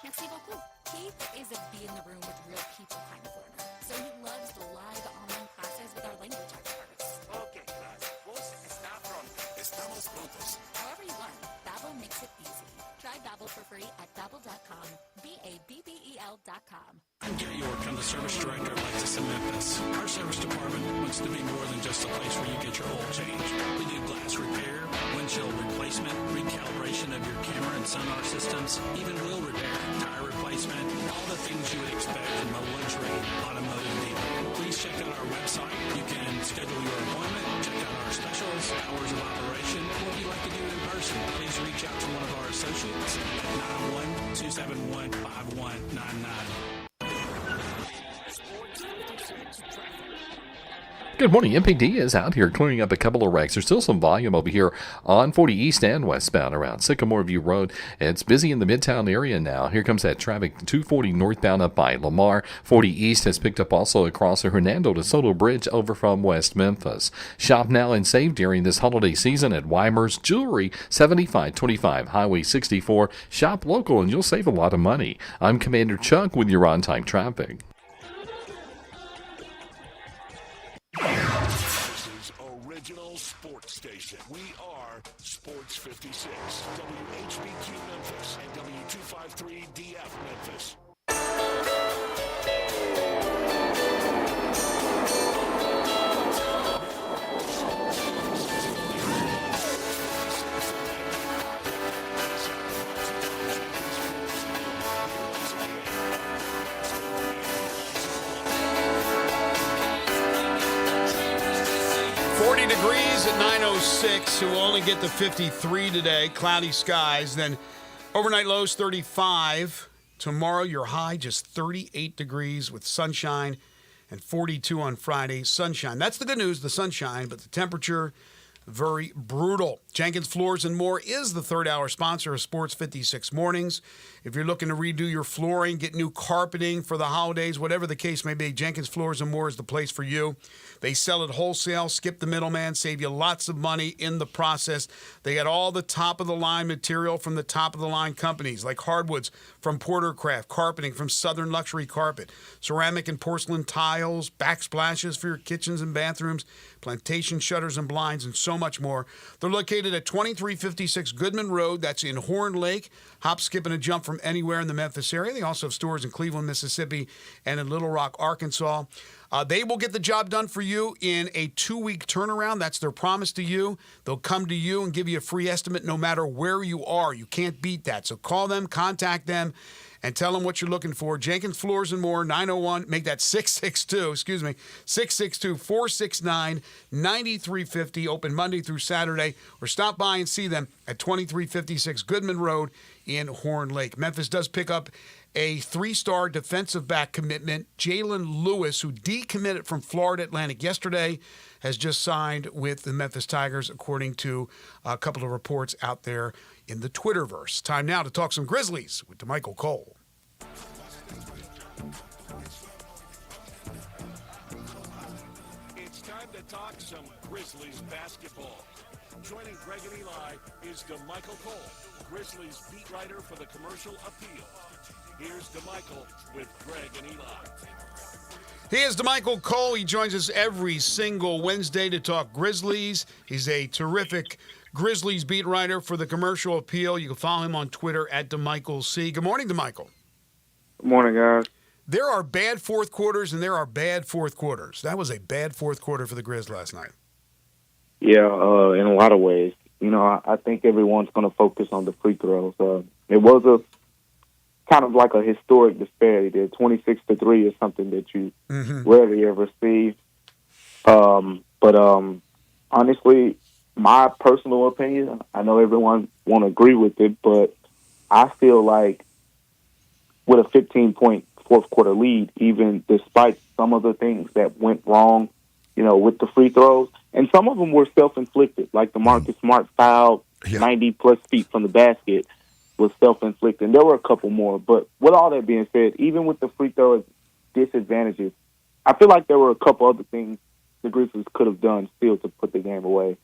Merci beaucoup. Keith is a be in the room with real people kind of learner, so he loves the live online classes with our language experts. Okay, class. Vos está pronto. Estamos prontos. However you learn, Babbel makes it easy. Try Babbel for free at babbel.com. BABBEL.com. I'm Gary York. I'm the service director of Lexus in Memphis. Our service department wants to be more than just a place where you get your oil changed. We do glass repair, windshield replacement, recalibration of your camera and sonar systems, even wheel repair, tire replacement, all the things you would expect from a luxury automotive dealer. Please check out our website. You can schedule your appointment, check out our specials, hours of operation, or if you'd like to do it in person, please reach out to one of our associates at 91271-5199. Good morning. MPD is out here clearing up a couple of wrecks. There's still some volume over here on 40 East and westbound around Sycamore View Road. It's busy in the Midtown area now. Here comes that traffic. 240 northbound up by Lamar. 40 East has picked up also across the Hernando de Soto Bridge over from West Memphis. Shop now and save during this holiday season at Weimer's Jewelry, 7525 Highway 64. Shop local and you'll save a lot of money. I'm Commander Chuck with your on-time traffic. This is Original Sports Station. We are Sports 56, WHBQ Memphis, and W253 DF Memphis. Degrees at 9:06. We'll only get to 53 today. Cloudy skies. Then overnight lows 35. Tomorrow your high just 38 degrees with sunshine and 42 on Friday. Sunshine. That's the good news, the sunshine, but the temperature very brutal. Jenkins Floors and More is the third hour sponsor of Sports 56 Mornings. If you're looking to redo your flooring, get new carpeting for the holidays, whatever the case may be, Jenkins Floors and More is the place for you. They sell it wholesale, skip the middleman, save you lots of money in the process. They got all the top-of-the-line material from the top-of-the-line companies, like hardwoods from Portercraft, carpeting from Southern Luxury Carpet, ceramic and porcelain tiles, backsplashes for your kitchens and bathrooms, plantation shutters and blinds, and so much more. They're located at 2356 Goodman Road. That's in Horn Lake. Hop, skip, and a jump from anywhere in the Memphis area. They also have stores in Cleveland, Mississippi, and in Little Rock, Arkansas. They will get the job done for you in a 2-week turnaround. That's their promise to you. They'll come to you and give you a free estimate no matter where you are. You can't beat that. So call them, contact them, and tell them what you're looking for. Jenkins Floors and More, 901, make that 662-469-9350, open Monday through Saturday, or stop by and see them at 2356 Goodman Road in Horn Lake. Memphis does pick up a 3-star defensive back commitment. Jalen Lewis, who decommitted from Florida Atlantic yesterday, has just signed with the Memphis Tigers, according to a couple of reports out there in the Twitterverse. Time now to talk some Grizzlies with DeMichael Cole. It's time to talk some Grizzlies basketball. Joining Greg and Eli is DeMichael Cole, Grizzlies beat writer for the Commercial Appeal. Here's DeMichael with Greg and Eli. He is DeMichael Cole. He joins us every single Wednesday to talk Grizzlies. He's a terrific Grizzlies beat writer for the Commercial Appeal. You can follow him on Twitter at DeMichaelC. Good morning, DeMichael. Good morning, guys. There are bad fourth quarters and there are bad fourth quarters. That was a bad fourth quarter for the Grizz last night. Yeah, in a lot of ways. You know, I think everyone's going to focus on the free throws. It was a kind of like a historic disparity there. 26-3 is something that you rarely ever see. But honestly, my personal opinion, I know everyone won't agree with it, but I feel like with a 15-point fourth quarter lead, even despite some of the things that went wrong, with the free throws. And some of them were self-inflicted, like the Marcus Smart foul, 90-plus feet from the basket was self-inflicted. And there were a couple more. But with all that being said, even with the free throw disadvantages, I feel like there were a couple other things the Grizzlies could have done still to put the game away.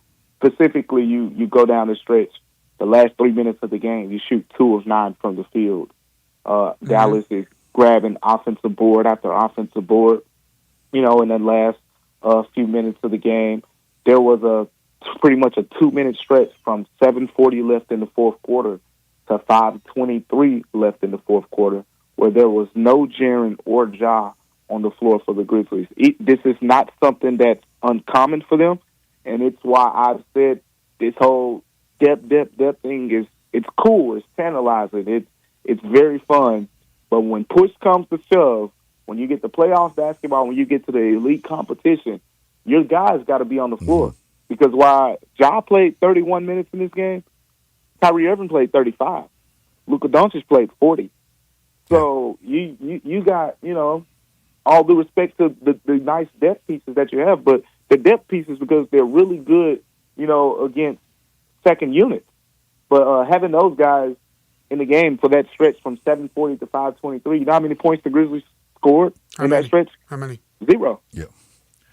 Specifically, you go down the stretch, the last 3 minutes of the game, you shoot 2 of 9 from the field. Dallas is grabbing offensive board after offensive board. In the last few minutes of the game, there was pretty much a 2-minute stretch from 7:40 left in the fourth quarter to 5:23 left in the fourth quarter, where there was no Jaren or Ja on the floor for the Grizzlies. This is not something that's uncommon for them, and it's why I've said this whole depth thing it's cool, it's tantalizing, it's very fun, but when push comes to shove, when you get to playoff basketball, when you get to the elite competition, your guys got to be on the floor. Because while Ja played 31 minutes in this game, Kyrie Irving played 35. Luka Doncic played 40. So you got, all due respect to the nice depth pieces that you have, but the depth pieces, because they're really good, against second units. But having those guys in the game for that stretch from 7:40 to 5:23, you know how many points the Grizzlies scored that stretch? How many? 0. Yeah.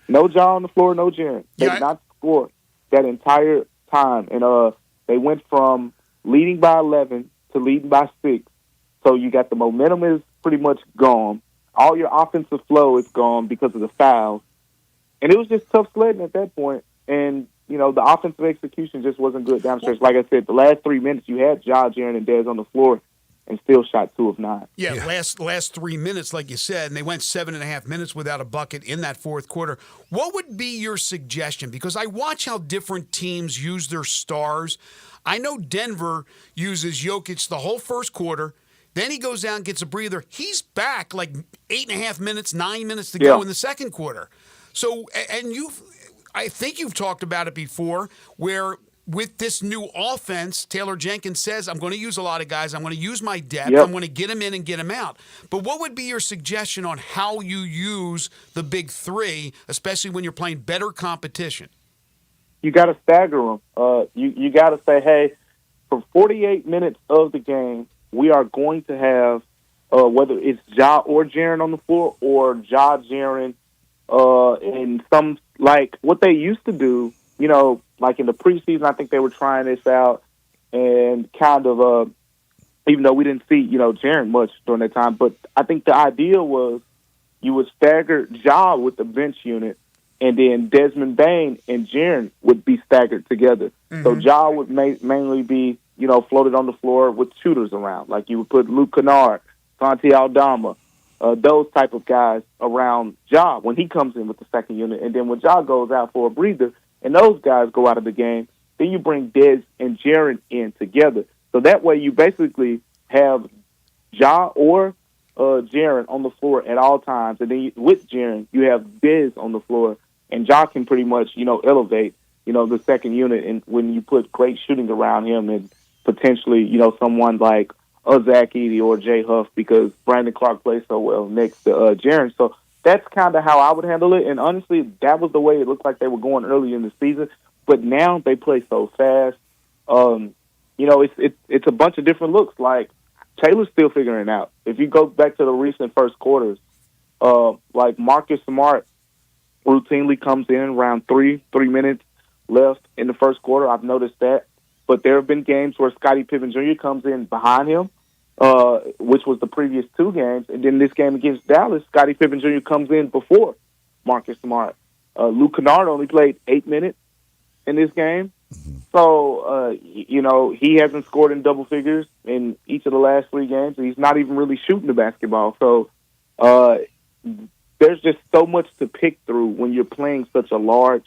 No Ja on the floor, no Jaren. They did not score that entire time. And they went from leading by 11 to leading by 6. So you got the momentum is pretty much gone. All your offensive flow is gone because of the fouls. And it was just tough sledding at that point. And, the offensive execution just wasn't good down the stretch. Like I said, the last 3 minutes, you had Ja, Jaren, and Dez on the floor and still shot 2 of 9. Yeah, last 3 minutes, like you said, and they went 7.5 minutes without a bucket in that fourth quarter. What would be your suggestion? Because I watch how different teams use their stars. I know Denver uses Jokic the whole first quarter. Then he goes down, gets a breather. He's back like 8.5 minutes, 9 minutes to go in the second quarter. So, and I think you've talked about it before, where with this new offense, Taylor Jenkins says, I'm going to use a lot of guys. I'm going to use my depth. I'm going to get them in and get them out. But what would be your suggestion on how you use the big three, especially when you're playing better competition? You got to stagger them. You got to say, hey, for 48 minutes of the game, we are going to have, whether it's Ja or Jaren on the floor or Ja, Jaren, and some, like what they used to do, like in the preseason, I think they were trying this out and kind of, even though we didn't see, Jaren much during that time, but I think the idea was you would stagger Ja with the bench unit, and then Desmond Bane and Jaren would be staggered together. So Ja would mainly be, floated on the floor with shooters around. Like you would put Luke Kennard, Santi Aldama, those type of guys around Ja when he comes in with the second unit. And then when Ja goes out for a breather and those guys go out of the game, then you bring Dez and Jaren in together. So that way you basically have Ja or Jaren on the floor at all times. And then with Jaren, you have Dez on the floor. And Ja can pretty much, elevate, the second unit. And when you put great shooting around him and potentially, someone like Zach Edey or Jay Huff, because Brandon Clark plays so well next to Jaren. So that's kind of how I would handle it. And honestly, that was the way it looked like they were going early in the season. But now they play so fast. It's a bunch of different looks. Like Taylor's still figuring it out. If you go back to the recent first quarters, like Marcus Smart routinely comes in around 3 minutes left in the first quarter. I've noticed that. But there have been games where Scottie Pippen Jr. comes in behind him, which was the previous 2 games. And then this game against Dallas, Scottie Pippen Jr. comes in before Marcus Smart. Luke Kennard only played 8 minutes in this game. So, he hasn't scored in double figures in each of the last 3 games. He's not even really shooting the basketball. So, there's just so much to pick through when you're playing such a large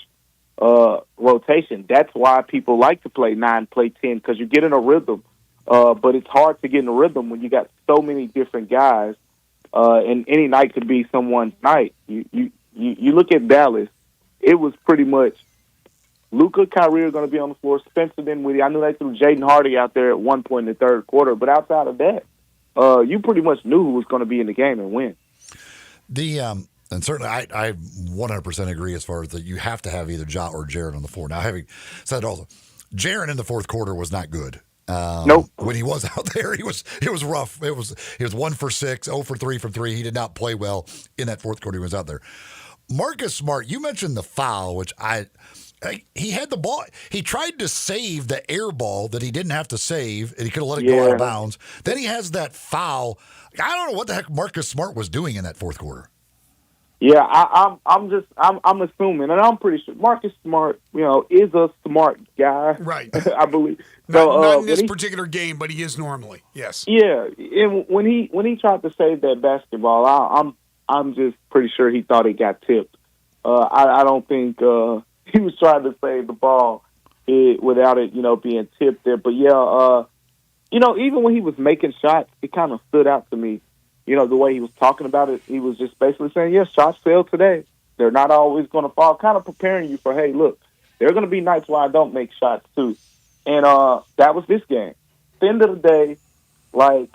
rotation. That's why people like to play 9, play 10, because you get in a rhythm. But it's hard to get in a rhythm when you got so many different guys, and any night could be someone's night. You look at Dallas, it was pretty much Luka, Kyrie are going to be on the floor, Spencer Dinwiddie. I knew they threw Jaden Hardy out there at one point in the third quarter, but outside of that, you pretty much knew who was going to be in the game and win. And certainly, I 100% agree as far as that you have to have either Ja or Jaren on the floor. Now, having said also, Jaren in the fourth quarter was not good. Nope. When he was out there, it was rough. He was 1 for 6, 0 for 3 from 3. He did not play well in that fourth quarter. He was out there. Marcus Smart, you mentioned the foul, which he had the ball. He tried to save the air ball that he didn't have to save, and he could have let it go out of bounds. Then he has that foul. I don't know what the heck Marcus Smart was doing in that fourth quarter. Yeah, I'm assuming, and I'm pretty sure Marcus Smart, is a smart guy, right? I believe. Not in this particular game, but he is normally. Yes. Yeah, and when he tried to save that basketball, I'm just pretty sure he thought he got tipped. I don't think he was trying to save the ball without it, being tipped there. But yeah, even when he was making shots, it kind of stood out to me. The way he was talking about it, he was just basically saying, yes, shots fell today. They're not always going to fall, kind of preparing you for, hey, look, there are going to be nights where I don't make shots too. And that was this game. At the end of the day, my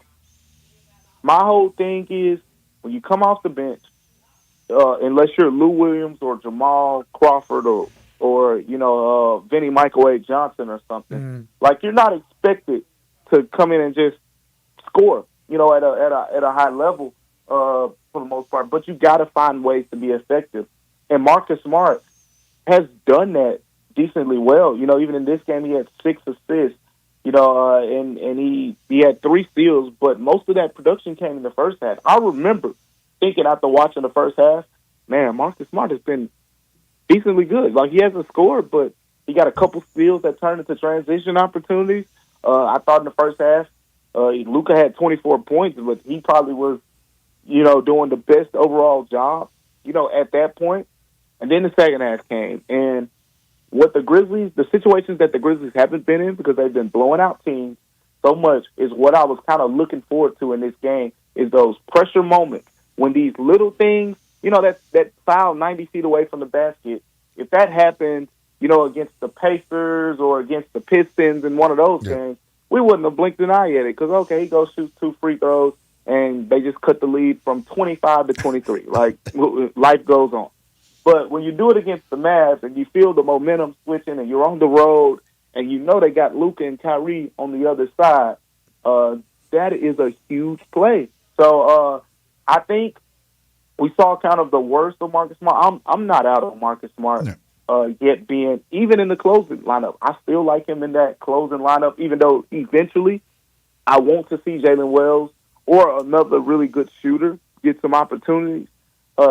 whole thing is when you come off the bench, unless you're Lou Williams or Jamal Crawford or Vinny Michael Johnson or something, you're not expected to come in and just score. At a high level for the most part, but you got to find ways to be effective. And Marcus Smart has done that decently well. Even in this game, he had 6 assists. And he had 3 steals, but most of that production came in the first half. I remember thinking after watching the first half, man, Marcus Smart has been decently good. He hasn't scored, but he got a couple steals that turned into transition opportunities. I thought in the first half, Luka had 24 points, but he probably was, doing the best overall job, at that point. And then the second half came. And what the situations that the Grizzlies haven't been in because they've been blowing out teams so much is what I was kind of looking forward to in this game is those pressure moments when these little things, that foul 90 feet away from the basket, if that happened, against the Pacers or against the Pistons in one of those games, we wouldn't have blinked an eye at it because, okay, he goes shoot 2 free throws, and they just cut the lead from 25 to 23. Life goes on. But when you do it against the Mavs and you feel the momentum switching and you're on the road and they got Luka and Kyrie on the other side, that is a huge play. So I think we saw kind of the worst of Marcus Smart. I'm not out on Marcus Smart. Yet being, even in the closing lineup, I still like him in that closing lineup, even though eventually I want to see Jalen Wells or another really good shooter get some opportunities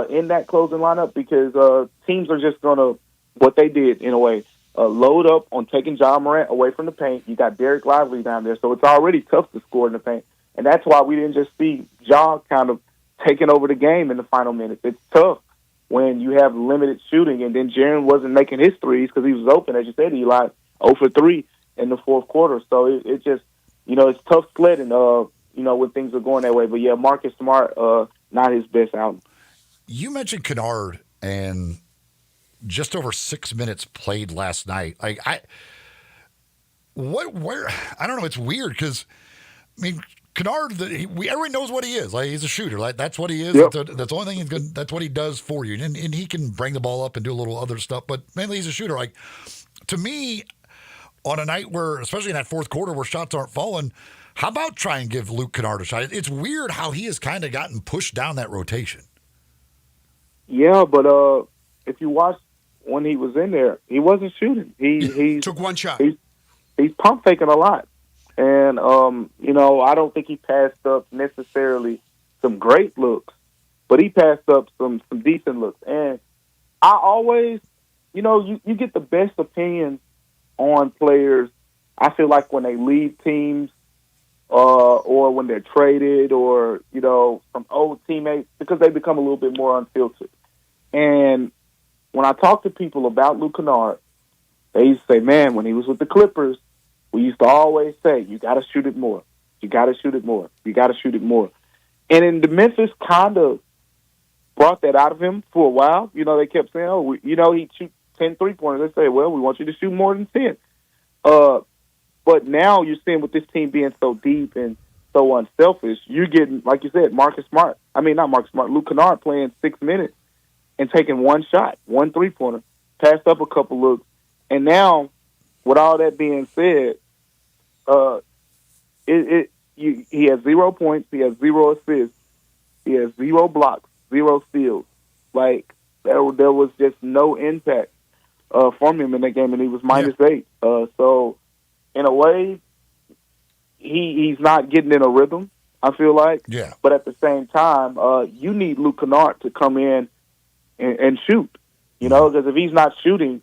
in that closing lineup because teams are just going to, what they did in a way, load up on taking Ja Morant away from the paint. You got Derek Lively down there, so it's already tough to score in the paint. And that's why we didn't just see Ja kind of taking over the game in the final minutes. It's tough when you have limited shooting, and then Jaren wasn't making his threes because he was open, as you said, Eli, 0 for 3 in the fourth quarter. So it just, it's tough sledding, when things are going that way. But, yeah, Marcus Smart, not his best outing. You mentioned Kennard and just over 6 minutes played last night. I don't know, it's weird because, Kennard, everyone knows what he is. He's a shooter. That's what he is. Yep. That's the only thing he's good. That's what he does for you. And he can bring the ball up and do a little other stuff. But mainly, he's a shooter. To me, on a night where, especially in that fourth quarter, where shots aren't falling, how about try and give Luke Kennard a shot? It's weird how he has kind of gotten pushed down that rotation. Yeah, but if you watch when he was in there, he wasn't shooting. He took one shot. He's pump faking a lot. And, I don't think he passed up necessarily some great looks, but he passed up some decent looks. And I always, you get the best opinions on players, I feel like when they leave teams or when they're traded or, from old teammates because they become a little bit more unfiltered. And when I talk to people about Luke Kennard, they used to say, man, when he was with the Clippers, we used to always say, you got to shoot it more. You got to shoot it more. You got to shoot it more. And in the Memphis kind of brought that out of him for a while. They kept saying, he'd shoot 10 3-pointers. They say, well, we want you to shoot more than 10. But now you're seeing with this team being so deep and so unselfish, you're getting, like you said, Luke Kennard playing 6 minutes and taking one shot, one 3-pointer, passed up a couple looks. And now, with all that being said, he has 0 points, he has 0 assists, he has 0 blocks, 0 steals. Like, there was just no impact from him in that game, and he was -8. So, in a way, he's not getting in a rhythm, I feel like. Yeah. But at the same time, you need Luke Kennard to come in and shoot. You know, because if he's not shooting,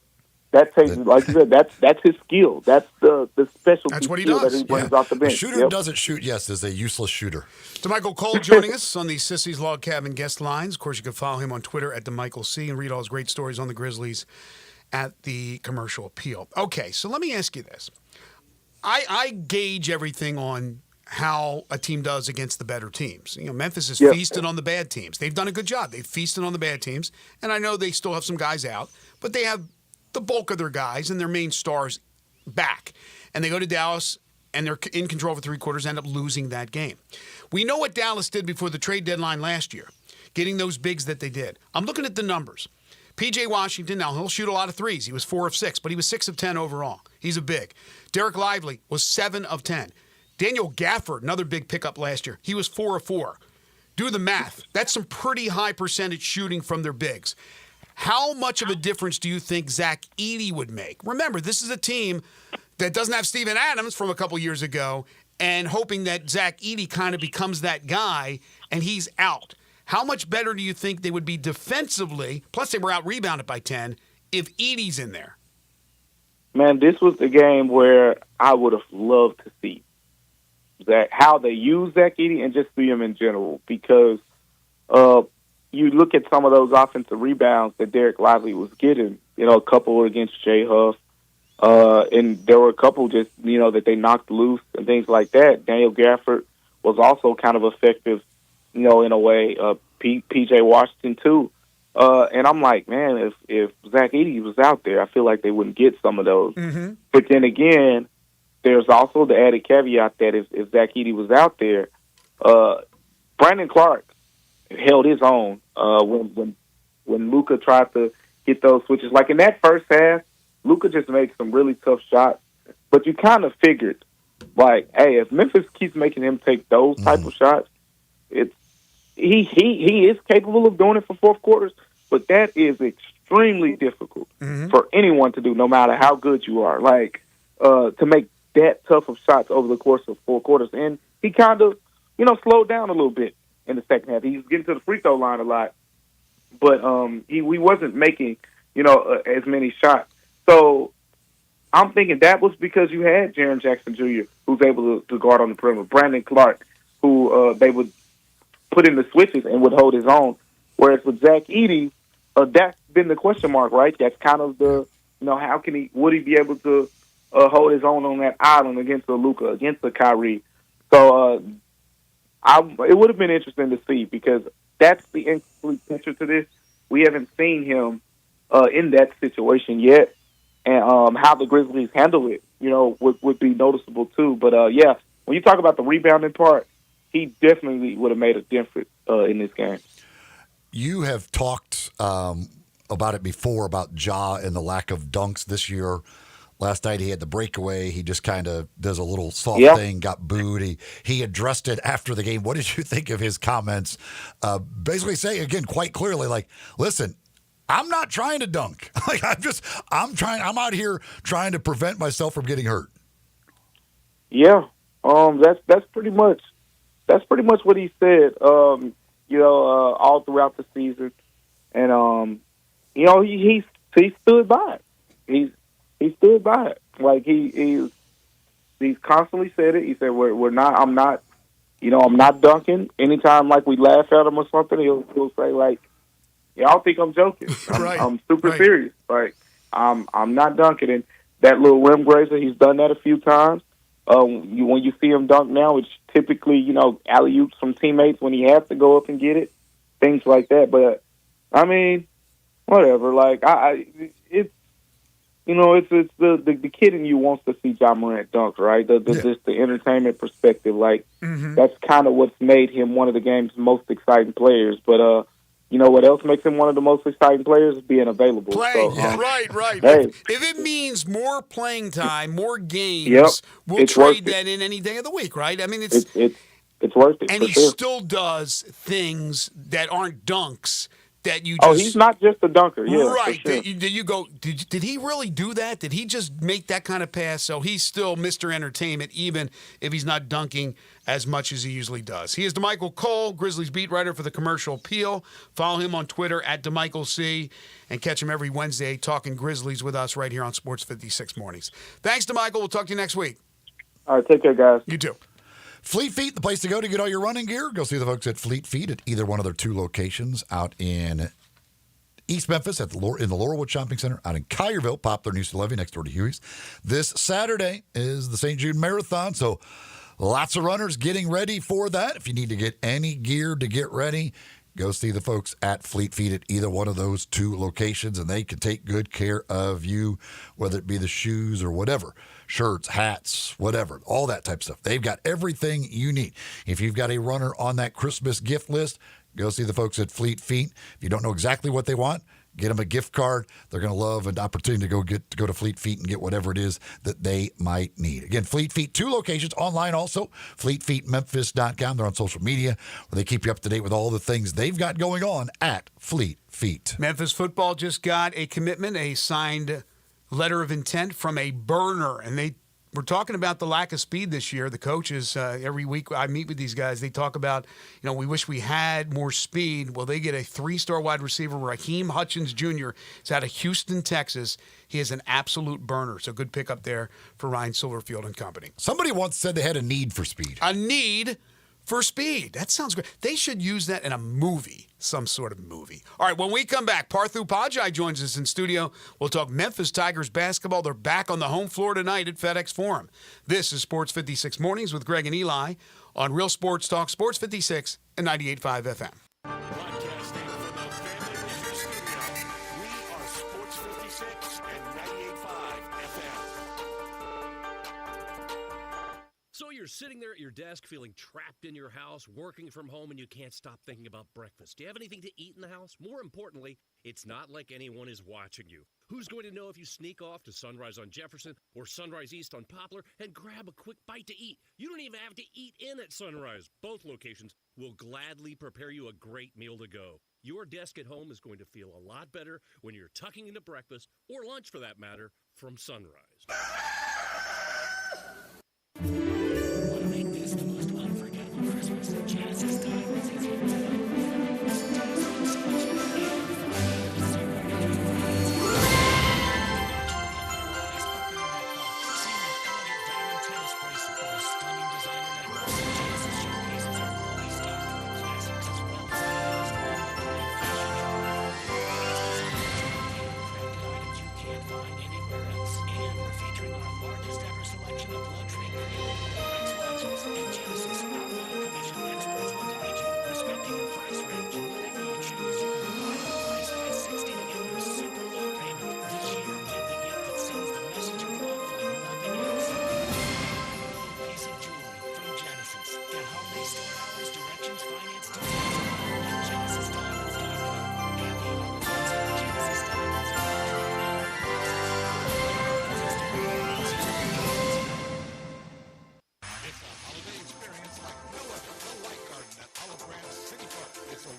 that takes, like you said, that's his skill. That's the specialty That's what he skill does. that he brings off the bench. A shooter who doesn't shoot, yes, is a useless shooter. DeMichael Cole joining us on the Sissy's Log Cabin guest lines. Of course, you can follow him on Twitter at DeMichael C. and read all his great stories on the Grizzlies at the Commercial Appeal. Okay, so let me ask you this. I gauge everything on how a team does against the better teams. You know, Memphis has feasted on the bad teams. They've done a good job. They've feasted on the bad teams, and I know they still have some guys out, but they have the bulk of their guys and their main stars back. And they go to Dallas, and they're in control for 3 quarters, end up losing that game. We know what Dallas did before the trade deadline last year, getting those bigs that they did. I'm looking at the numbers. P.J. Washington, now he'll shoot a lot of threes. He was 4 of 6, but he was 6 of 10 overall. He's a big. Derek Lively was 7 of 10. Daniel Gafford, another big pickup last year. He was 4 of 4. Do the math. That's some pretty high percentage shooting from their bigs. How much of a difference do you think Zach Edey would make? Remember, this is a team that doesn't have Steven Adams from a couple years ago, and hoping that Zach Edey kind of becomes that guy, and he's out. How much better do you think they would be defensively, plus they were out-rebounded by 10, if Edey's in there? Man, this was the game where I would have loved to see how they use Zach Edey and just see him in general, because you look at some of those offensive rebounds that Derek Lively was getting, you know, a couple were against Jay Huff, and there were a couple just, you know, that they knocked loose and things like that. Daniel Gafford was also kind of effective, you know, in a way. P.J. Washington, too. And I'm like, man, if Zach Edey was out there, I feel like they wouldn't get some of those. Mm-hmm. But then again, there's also the added caveat that if Zach Edey was out there, Brandon Clark held his own when Luka tried to get those switches. Like in that first half, Luka just made some really tough shots. But you kind of figured, like, hey, if Memphis keeps making him take those type of shots, he is capable of doing it for fourth quarters, but that is extremely difficult for anyone to do, no matter how good you are. Like, to make that tough of shots over the course of 4 quarters. And he kind of, you know, slowed down a little bit in the second half. He was getting to the free throw line a lot, but he wasn't making, you know, as many shots. So I'm thinking that was because you had Jaren Jackson Jr., who's able to guard on the perimeter, Brandon Clark, who they would put in the switches and would hold his own. Whereas with Zach Edey, that's been the question mark, right? That's kind of the, you know, would he be able to hold his own on that island against a Luka, against a Kyrie? So it would have been interesting to see, because that's the incomplete picture to this. We haven't seen him in that situation yet, and how the Grizzlies handle it, you know, would be noticeable too. But yeah, when you talk about the rebounding part, he definitely would have made a difference in this game. You have talked about it before, about Ja and the lack of dunks this year. Last night he had the breakaway. He just kind of does a little soft thing, got booed. He addressed it after the game. What did you think of his comments? Basically saying, again, quite clearly, like, listen, I'm not trying to dunk. Like, I'm out here trying to prevent myself from getting hurt. Yeah. That's pretty much what he said, you know, all throughout the season. And, you know, he stood by it. He stood by it. Like, he's constantly said it. He said, I'm not dunking. Anytime, like, we laugh at him or something, he'll say, like, y'all think I'm joking. I'm super serious. Like, I'm not dunking. And that little rim grazer, he's done that a few times. When you see him dunk now, it's typically, you know, alley-oops from teammates when he has to go up and get it, things like that. But, I mean, whatever. Like, it's, you know, it's the kid in you wants to see Ja Morant dunk, right? Just the entertainment perspective. Like, that's kind of what's made him one of the game's most exciting players. But, you know what else makes him one of the most exciting players? Being available. Playing, So, right. Hey. If it means more playing time, more games, Yep. we'll It's trade worth it. that in any day of the week, right? I mean, It's worth it. and for he sure. still does things that aren't dunks that you just. Oh, he's not just a dunker. Yeah, right. For sure. Did you go? Did he really do that? Did he just make that kind of pass? So he's still Mr. Entertainment, even if he's not dunking as much as he usually does. He is DeMichael Cole, Grizzlies beat writer for the Commercial Appeal. Follow him on Twitter at DeMichaelC and catch him every Wednesday talking Grizzlies with us right here on Sports 56 Mornings. Thanks, DeMichael. We'll talk to you next week. All right, take care, guys. You too. Fleet Feet, the place to go to get all your running gear. Go see the folks at Fleet Feet at either one of their 2 locations out in East Memphis in the Laurelwood Shopping Center, out in Collierville, Poplar, New Levy, next door to Huey's. This Saturday is the St. Jude Marathon, so lots of runners getting ready for that. If you need to get any gear to get ready, go see the folks at Fleet Feet at either one of those 2 locations, and they can take good care of you, whether it be the shoes or whatever. Shirts, hats, whatever, all that type of stuff. They've got everything you need. If you've got a runner on that Christmas gift list, go see the folks at Fleet Feet. If you don't know exactly what they want, get them a gift card. They're going to love an opportunity to go to Fleet Feet and get whatever it is that they might need. Again, Fleet Feet, 2 locations online also, fleetfeetmemphis.com. They're on social media where they keep you up to date with all the things they've got going on at Fleet Feet. Memphis football just got a commitment, a signed letter of intent from a burner, and they were talking about the lack of speed this year. The coaches, every week I meet with these guys, they talk about, we wish we had more speed. Well, they get a 3-star wide receiver, Raheem Hutchins Jr. He's out of Houston, Texas. He is an absolute burner. So good pickup there for Ryan Silverfield and company. Somebody once said they had a need for speed. A need for speed. That sounds great. They should use that in a movie, some sort of movie. All right, when we come back, Parthu Pajai joins us in studio. We'll talk Memphis Tigers basketball. They're back on the home floor tonight at FedEx Forum. This is Sports 56 Mornings with Greg and Eli on Real Sports Talk, Sports 56 and 98.5 FM. Broadcasting from the Family Leisure Studio, we are Sports 56 and 98.5 FM. So you're sitting there at your desk feeling trapped in your house, working from home, and you can't stop thinking about breakfast. Do you have anything to eat in the house? More importantly, it's not like anyone is watching you. Who's going to know if you sneak off to Sunrise on Jefferson or Sunrise East on Poplar and grab a quick bite to eat? You don't even have to eat in at Sunrise. Both locations will gladly prepare you a great meal to go. Your desk at home is going to feel a lot better when you're tucking into breakfast, or lunch for that matter, from Sunrise. Want to make this the most unforgettable Christmas in Genesis time?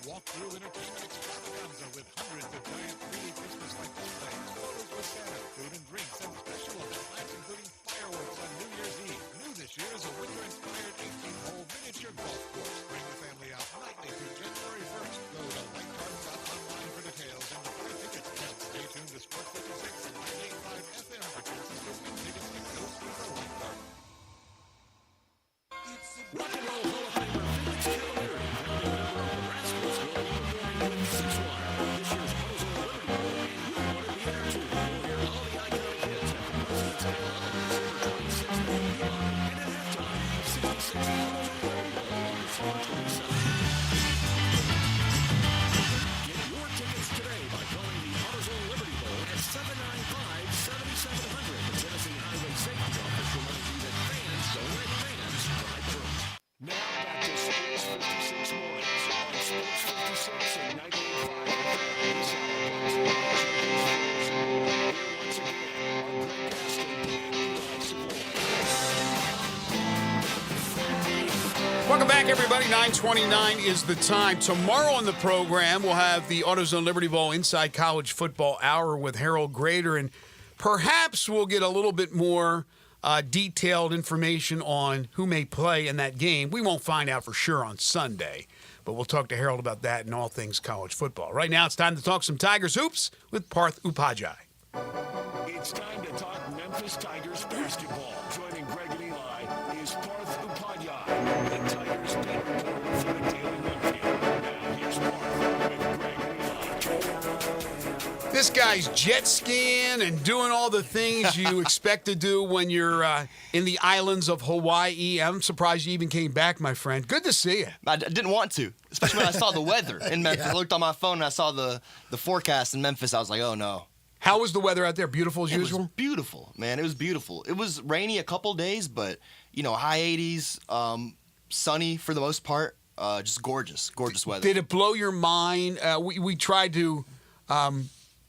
Walk-through entertainment extravaganza with hundreds of giant 3D Christmas-like displays, photos with Santa, food and drinks, and special events including fireworks on New Year's Eve. New this year is a winter-inspired 18-hole miniature golf course. Bring the family out nightly through January 1st. Go to lightgarden.online for details and to buy tickets. Now stay tuned to Sports 56 and 98.5 FM for chances to win tickets to go see the Light Garden. Rock and Roll Hall of Famer Felix Cavalieri. Rascals will be performing with Six Wire. This year's Puzzle Liberty Bowl, and you want to be there too. You'll hear all the iconic hits at the President's Gala on December 26th and beyond. And at halftime, 66 Puzzle Liberty Bowl on December 27th. Welcome back, everybody. 9:29 is the time. Tomorrow on the program, we'll have the AutoZone Liberty Bowl Inside College Football Hour with Harold Grader, and perhaps we'll get a little bit more detailed information on who may play in that game. We won't find out for sure on Sunday, but we'll talk to Harold about that and all things college football. Right now, it's time to talk some Tigers hoops with Parth Upadhyay. It's time to talk Memphis Tigers basketball. Joining Greg and Eli is Parth Upadhyay, the Tigers beat reporter for the Daily Memphian. Now here's Parth with Greg and Eli. This guy's jet skiing and doing all the things you expect to do when you're in the islands of Hawaii. I'm surprised you even came back, my friend. Good to see you. I didn't want to, especially when I saw the weather in Memphis. I looked on my phone and I saw the forecast in Memphis. I was like, oh, no. How was the weather out there? Beautiful as usual? It was beautiful, man. It was beautiful. It was rainy a couple days, but, high 80s, sunny for the most part. Just gorgeous weather. Did it blow your mind? We tried to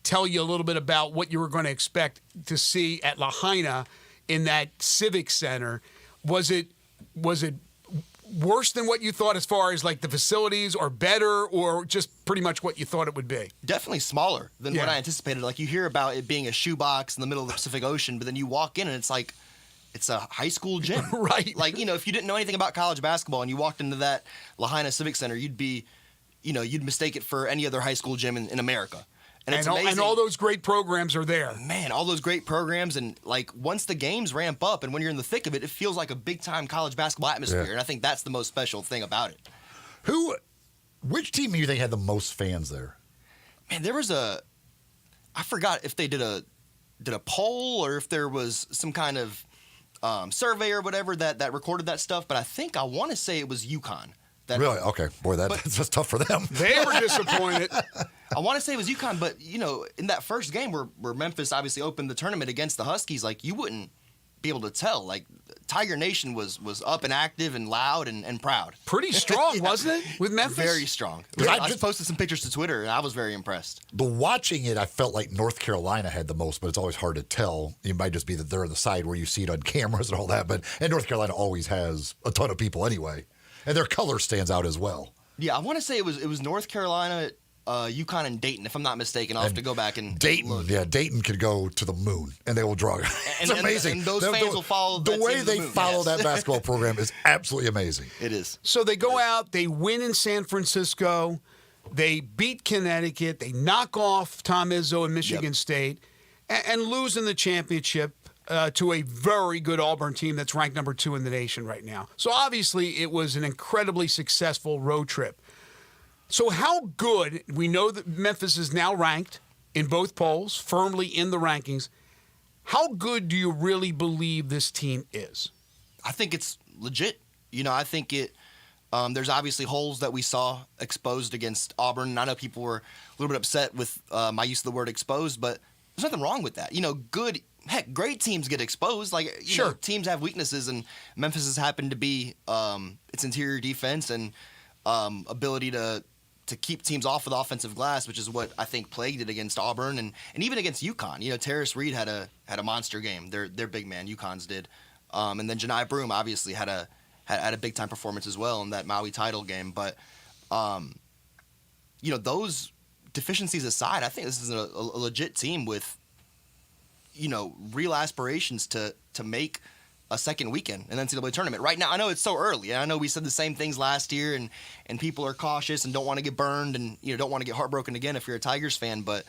tell you a little bit about what you were going to expect to see at Lahaina in that Civic Center. Was it worse than what you thought as far as like the facilities, or better, or just pretty much what you thought it would be? Definitely smaller than what I anticipated. Like, you hear about it being a shoebox in the middle of the Pacific Ocean, but then you walk in and it's like it's a high school gym. Right. Like, if you didn't know anything about college basketball and you walked into that Lahaina Civic Center, you'd mistake it for any other high school gym in America. And it's amazing. And all those great programs are there. Man, all those great programs. And, once the games ramp up and when you're in the thick of it, it feels like a big-time college basketball atmosphere. Yeah. And I think that's the most special thing about it. Which team do you think had the most fans there? Man, there was I forgot if they did a poll or if there was some kind of survey or whatever that recorded that stuff. But I want to say it was UConn. Really? Okay. Boy, that's just tough for them. They were disappointed. I want to say it was UConn, but, in that first game where Memphis obviously opened the tournament against the Huskies, you wouldn't be able to tell. Tiger Nation was up and active and loud and proud. Pretty strong, wasn't it, with Memphis? Very strong. I just posted some pictures to Twitter, and I was very impressed. Watching it, I felt like North Carolina had the most, but it's always hard to tell. It might just be that they're on the side where you see it on cameras and all that, and North Carolina always has a ton of people anyway. And their color stands out as well. Yeah, I want to say it was North Carolina, UConn, and Dayton, if I'm not mistaken. I'll have to go back and Dayton. Look. Yeah, Dayton could go to the moon, and they will draw. It's amazing. And those fans will follow the way they follow that basketball program is absolutely amazing. It is. So they go out, they win in San Francisco, they beat Connecticut, they knock off Tom Izzo and Michigan State, and lose in the championship to a very good Auburn team that's ranked number 2 in the nation right now. So obviously it was an incredibly successful road trip. So how good, we know that Memphis is now ranked in both polls, firmly in the rankings. How good do you really believe this team is? I think it's legit. I think it. There's obviously holes that we saw exposed against Auburn. And I know people were a little bit upset with my use of the word exposed, but there's nothing wrong with that. Good. Heck, great teams get exposed. Teams have weaknesses, and Memphis has happened to be its interior defense and ability to keep teams off of the offensive glass, which is what I think plagued it against Auburn and even against UConn. Terrace Reed had a monster game. Their big man, UConn's did, and then Janai Broome obviously had a big time performance as well in that Maui title game. But those deficiencies aside, I think this is a legit team with real aspirations to make a second weekend in the NCAA tournament. Right now, I know it's so early, and I know we said the same things last year, and people are cautious and don't want to get burned and don't want to get heartbroken again if you're a Tigers fan, but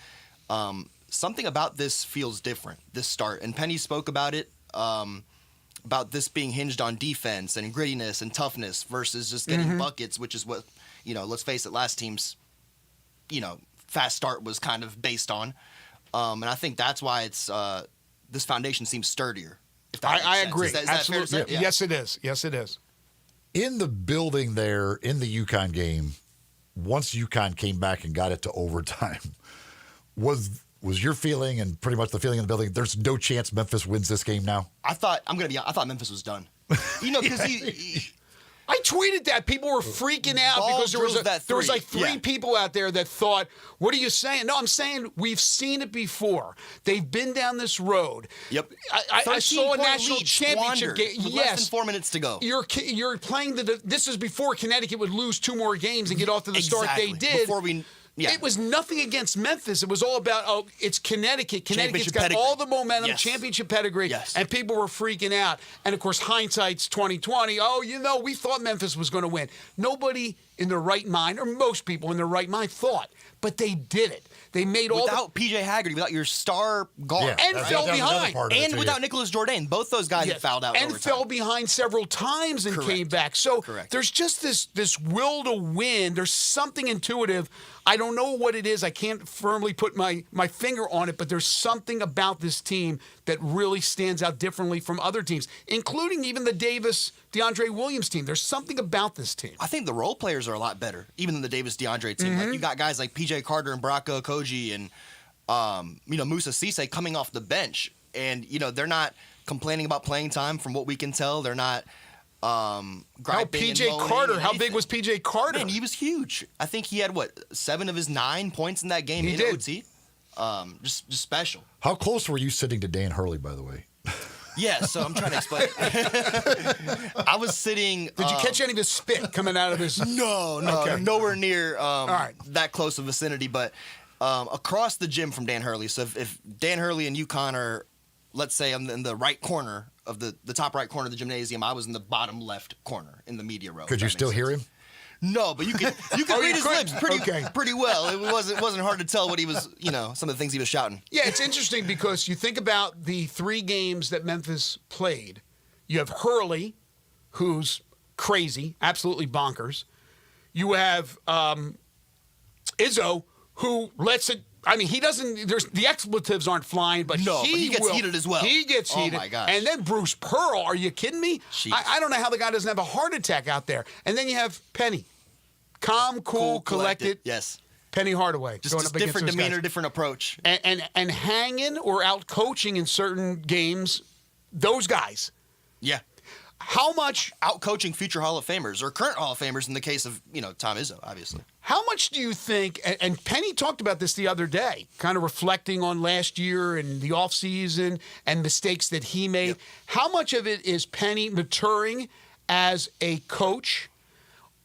something about this feels different, this start. And Penny spoke about it, about this being hinged on defense and grittiness and toughness versus just getting buckets, which is what, let's face it, last team's, fast start was kind of based on. And I think that's why it's this foundation seems sturdier. If that I makes agree. sense. Is that fair to say? Yeah. Yes, it is. Yes, it is. In the building there, in the UConn game, once UConn came back and got it to overtime, was your feeling and pretty much the feeling in the building, there's no chance Memphis wins this game now? I thought Memphis was done. Because I tweeted that. People were freaking out Ball because there was like three Yeah. people out there that thought, what are you saying? No, I'm saying we've seen it before. They've been down this road. Yep. I saw a 13-point national lead championship squandered game. with Yes. less than 4 minutes to go. You're playing this is before Connecticut would lose 2 more games and get off to the start they Exactly. did. Before we- yeah. It was nothing against Memphis. It was all about, it's Connecticut. Connecticut's Championship got pedigree. all the momentum, Yes. championship pedigree, Yes. and people were freaking out. And, of course, hindsight's 2020. Oh, we thought Memphis was going to win. Nobody in their right mind, or most people in their right mind, thought. But they did it. They made all without P.J. Haggerty, without your star guard, And fell behind. and without Nicholas Jourdain, both those guys Yes. had fouled out in and overtime. fell behind several times and came back. So there's just this will to win. There's something intuitive. I don't know what it is. I can't firmly put my finger on it, but there's something about this team that really stands out differently from other teams, including even the Davis DeAndre Williams team. There's something about this team. I think the role players are a lot better, even than the Davis DeAndre team. Like you got guys like P.J. Carter and Baraka Okogie and Musa Cisse coming off the bench, and they're not complaining about playing time. From what we can tell, they're not. P.J. Carter? How big was P.J. Carter? Man, he was huge. I think he had 7 of his 9 points in that game He in did. OT. Just special. How close were you sitting to Dan Hurley, by the way? Yeah, so I'm trying to explain. I was sitting. Did you catch any of his spit coming out of his? No, Okay. nowhere near right. that close of vicinity, but across the gym from Dan Hurley. So if Dan Hurley and UConn are, let's say, I'm in the right corner of the top right corner of the gymnasium, I was in the bottom left corner in the media row. Could you still hear him? No, but you could Oh, read you his could? lips pretty well. It wasn't hard to tell what he was, some of the things he was shouting. Yeah, it's interesting because you think about the 3 games that Memphis played. You have Hurley, who's crazy, absolutely bonkers. You have Izzo, who lets it. I mean, he doesn't. The expletives aren't flying, but he gets will. heated as well. He gets Oh, heated. my gosh. And then Bruce Pearl. Are you kidding me? I don't know how the guy doesn't have a heart attack out there. And then you have Penny, calm, cool, collected. Yes. Penny Hardaway. Just going up against different those demeanor, guys. different approach. And hanging or out coaching in certain games, those guys. Yeah. How much out coaching future Hall of Famers or current Hall of Famers in the case of Tom Izzo, obviously. How much do you think, and Penny talked about this the other day, kind of reflecting on last year and the offseason and mistakes that he made. Yep. How much of it is Penny maturing as a coach?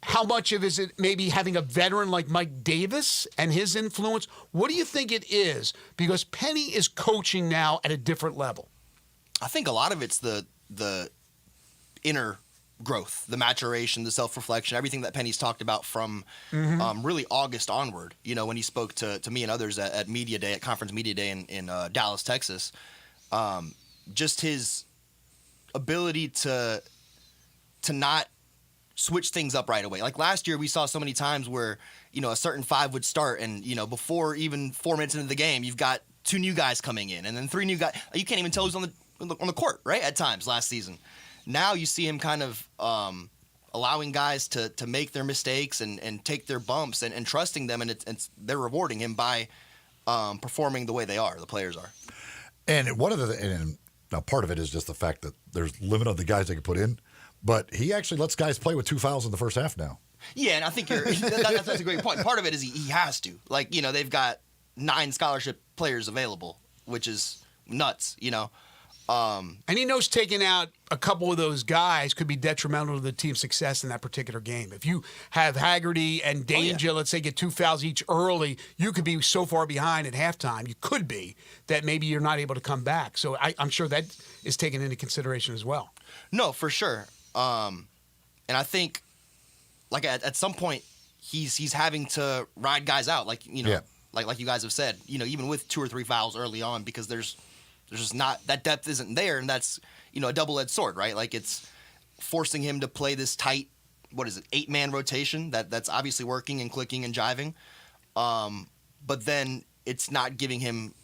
How much of it is maybe having a veteran like Mike Davis and his influence? What do you think it is? Because Penny is coaching now at a different level. I think a lot of it's the inner growth, the maturation, the self-reflection, everything that Penny's talked about from really August onward. When he spoke to me and others at Media Day, at Conference Media Day in Dallas, Texas, just his ability to not switch things up right away. Like last year, we saw so many times where a certain 5 would start, and before even 4 minutes into the game, you've got 2 new guys coming in, and then 3 new guys. You can't even tell who's on the court, right? At times last season. Now you see him kind of allowing guys to make their mistakes and take their bumps and trusting them, and they're rewarding him by performing the way they are. The players are. And now part of it is just the fact that there's limit on the guys they can put in, but he actually lets guys play with 2 fouls in the first half now. Yeah, and I think that's a great point. Part of it is he has to. Like, they've got 9 scholarship players available, which is nuts, And he knows taking out a couple of those guys could be detrimental to the team's success in that particular game. If you have Haggerty and Danger, let's say, get 2 fouls each early, you could be so far behind at halftime. You could be that maybe you're not able to come back. So I'm sure that is taken into consideration as well. No, for sure. And I think, like at some point, he's having to ride guys out, like like you guys have said, even with 2 or 3 fouls early on, because there's just not, that depth isn't there, and that's a double-edged sword, right? Like, it's forcing him to play this tight, 8-man rotation that's obviously working and clicking and jiving, but then it's not giving him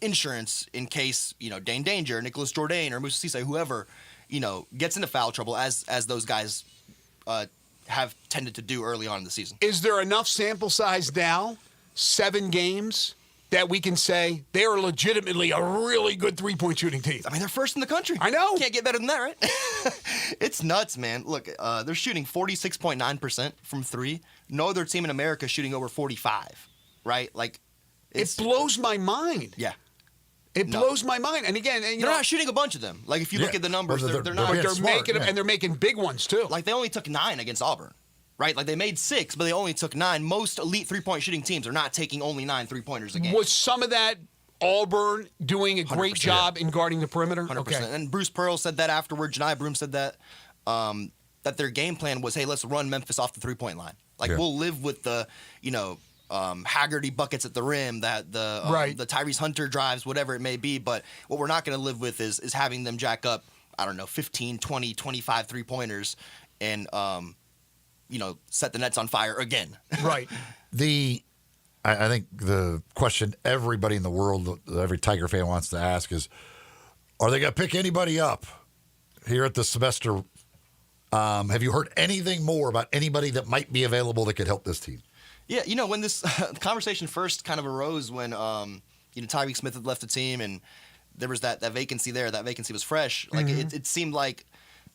insurance in case Dane Danger, Nicholas Jourdain, or Musa Cisse, whoever gets into foul trouble, as those guys have tended to do early on in the season. Is there enough sample size now, 7 games, that we can say they are legitimately a really good three-point shooting team? I mean, they're first in the country. I know. Can't get better than that, right? It's nuts, man. Look, they're shooting 46.9% from three. No other team in America is shooting over 45, right? Like, it blows my mind. Yeah. It blows my mind. And again, they're not shooting a bunch of them. Like, if you look at the numbers, they're not. But they're making them, and they're making big ones too. Like, they only took 9 against Auburn, right? Like, they made 6, but they only took 9. Most elite three-point shooting teams are not taking only 9 three-pointers a game. Was some of that Auburn doing a great job in guarding the perimeter? 100%. Okay. And Bruce Pearl said that afterward. Janai Broom said that. That their game plan was, hey, let's run Memphis off the three-point line. Like, we'll live with the, Haggerty buckets at the rim, that the Tyrese Hunter drives, whatever it may be. But what we're not going to live with is having them jack up, 15, 20, 25 three-pointers and, set the nets on fire again. Right. I think the question everybody in the world, every Tiger fan wants to ask is, are they going to pick anybody up here at the semester? Have you heard anything more about anybody that might be available that could help this team? Yeah, when this conversation first kind of arose when, Tyreek Smith had left the team and there was that vacancy there. That vacancy was fresh. Like, it seemed like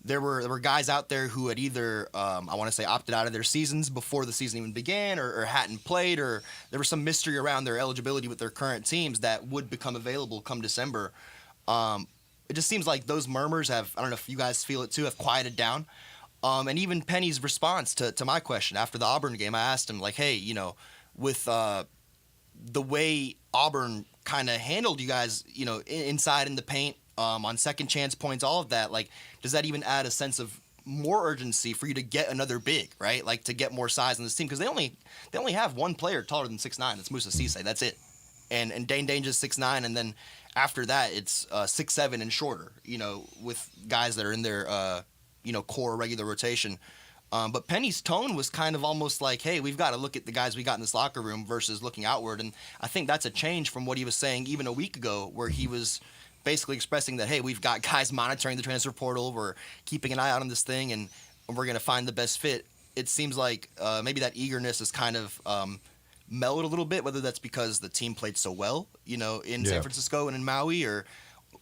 there were guys out there who had either, I want to say, opted out of their seasons before the season even began or hadn't played, or there was some mystery around their eligibility with their current teams that would become available come December. It just seems like those murmurs have, I don't know if you guys feel it too, have quieted down. And even Penny's response to my question after the Auburn game, I asked him, like, hey, with the way Auburn kind of handled you guys, inside in the paint, on second chance points, all of that, like, does that even add a sense of more urgency for you to get another big, right? Like, to get more size in this team? Because they only have one player taller than 6'9". That's Moussa Cisse. That's it. And Dane Danger's 6'9", and then after that, it's 6'7" and shorter, with guys that are in their core regular rotation. But Penny's tone was kind of almost like, hey, we've got to look at the guys we got in this locker room versus looking outward. And I think that's a change from what he was saying even a week ago, where he was basically expressing that, hey, we've got guys monitoring the transfer portal, we're keeping an eye out on this thing, and we're going to find the best fit. It seems like maybe that eagerness is kind of mellowed a little bit, whether that's because the team played so well, in San Francisco and in Maui, or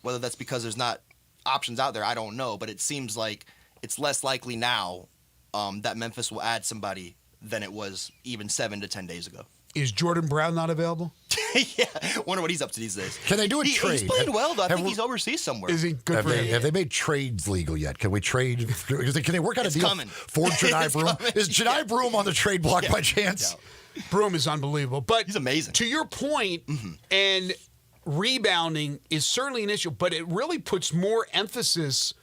whether that's because there's not options out there. I don't know, but it seems like it's less likely now that Memphis will add somebody than it was even 7 to 10 days ago. Is Jordan Brown not available? Yeah, wonder what he's up to these days. Can they do a trade? He's playing well, though. I think he's overseas somewhere. Is he good for him? Have they made trades legal yet? Can we trade? Can they work out a deal for Janai Broom? Is Janai Broom on the trade block by chance? Yeah. Broom is unbelievable. But he's amazing. To your point, and rebounding is certainly an issue, but it really puts more emphasis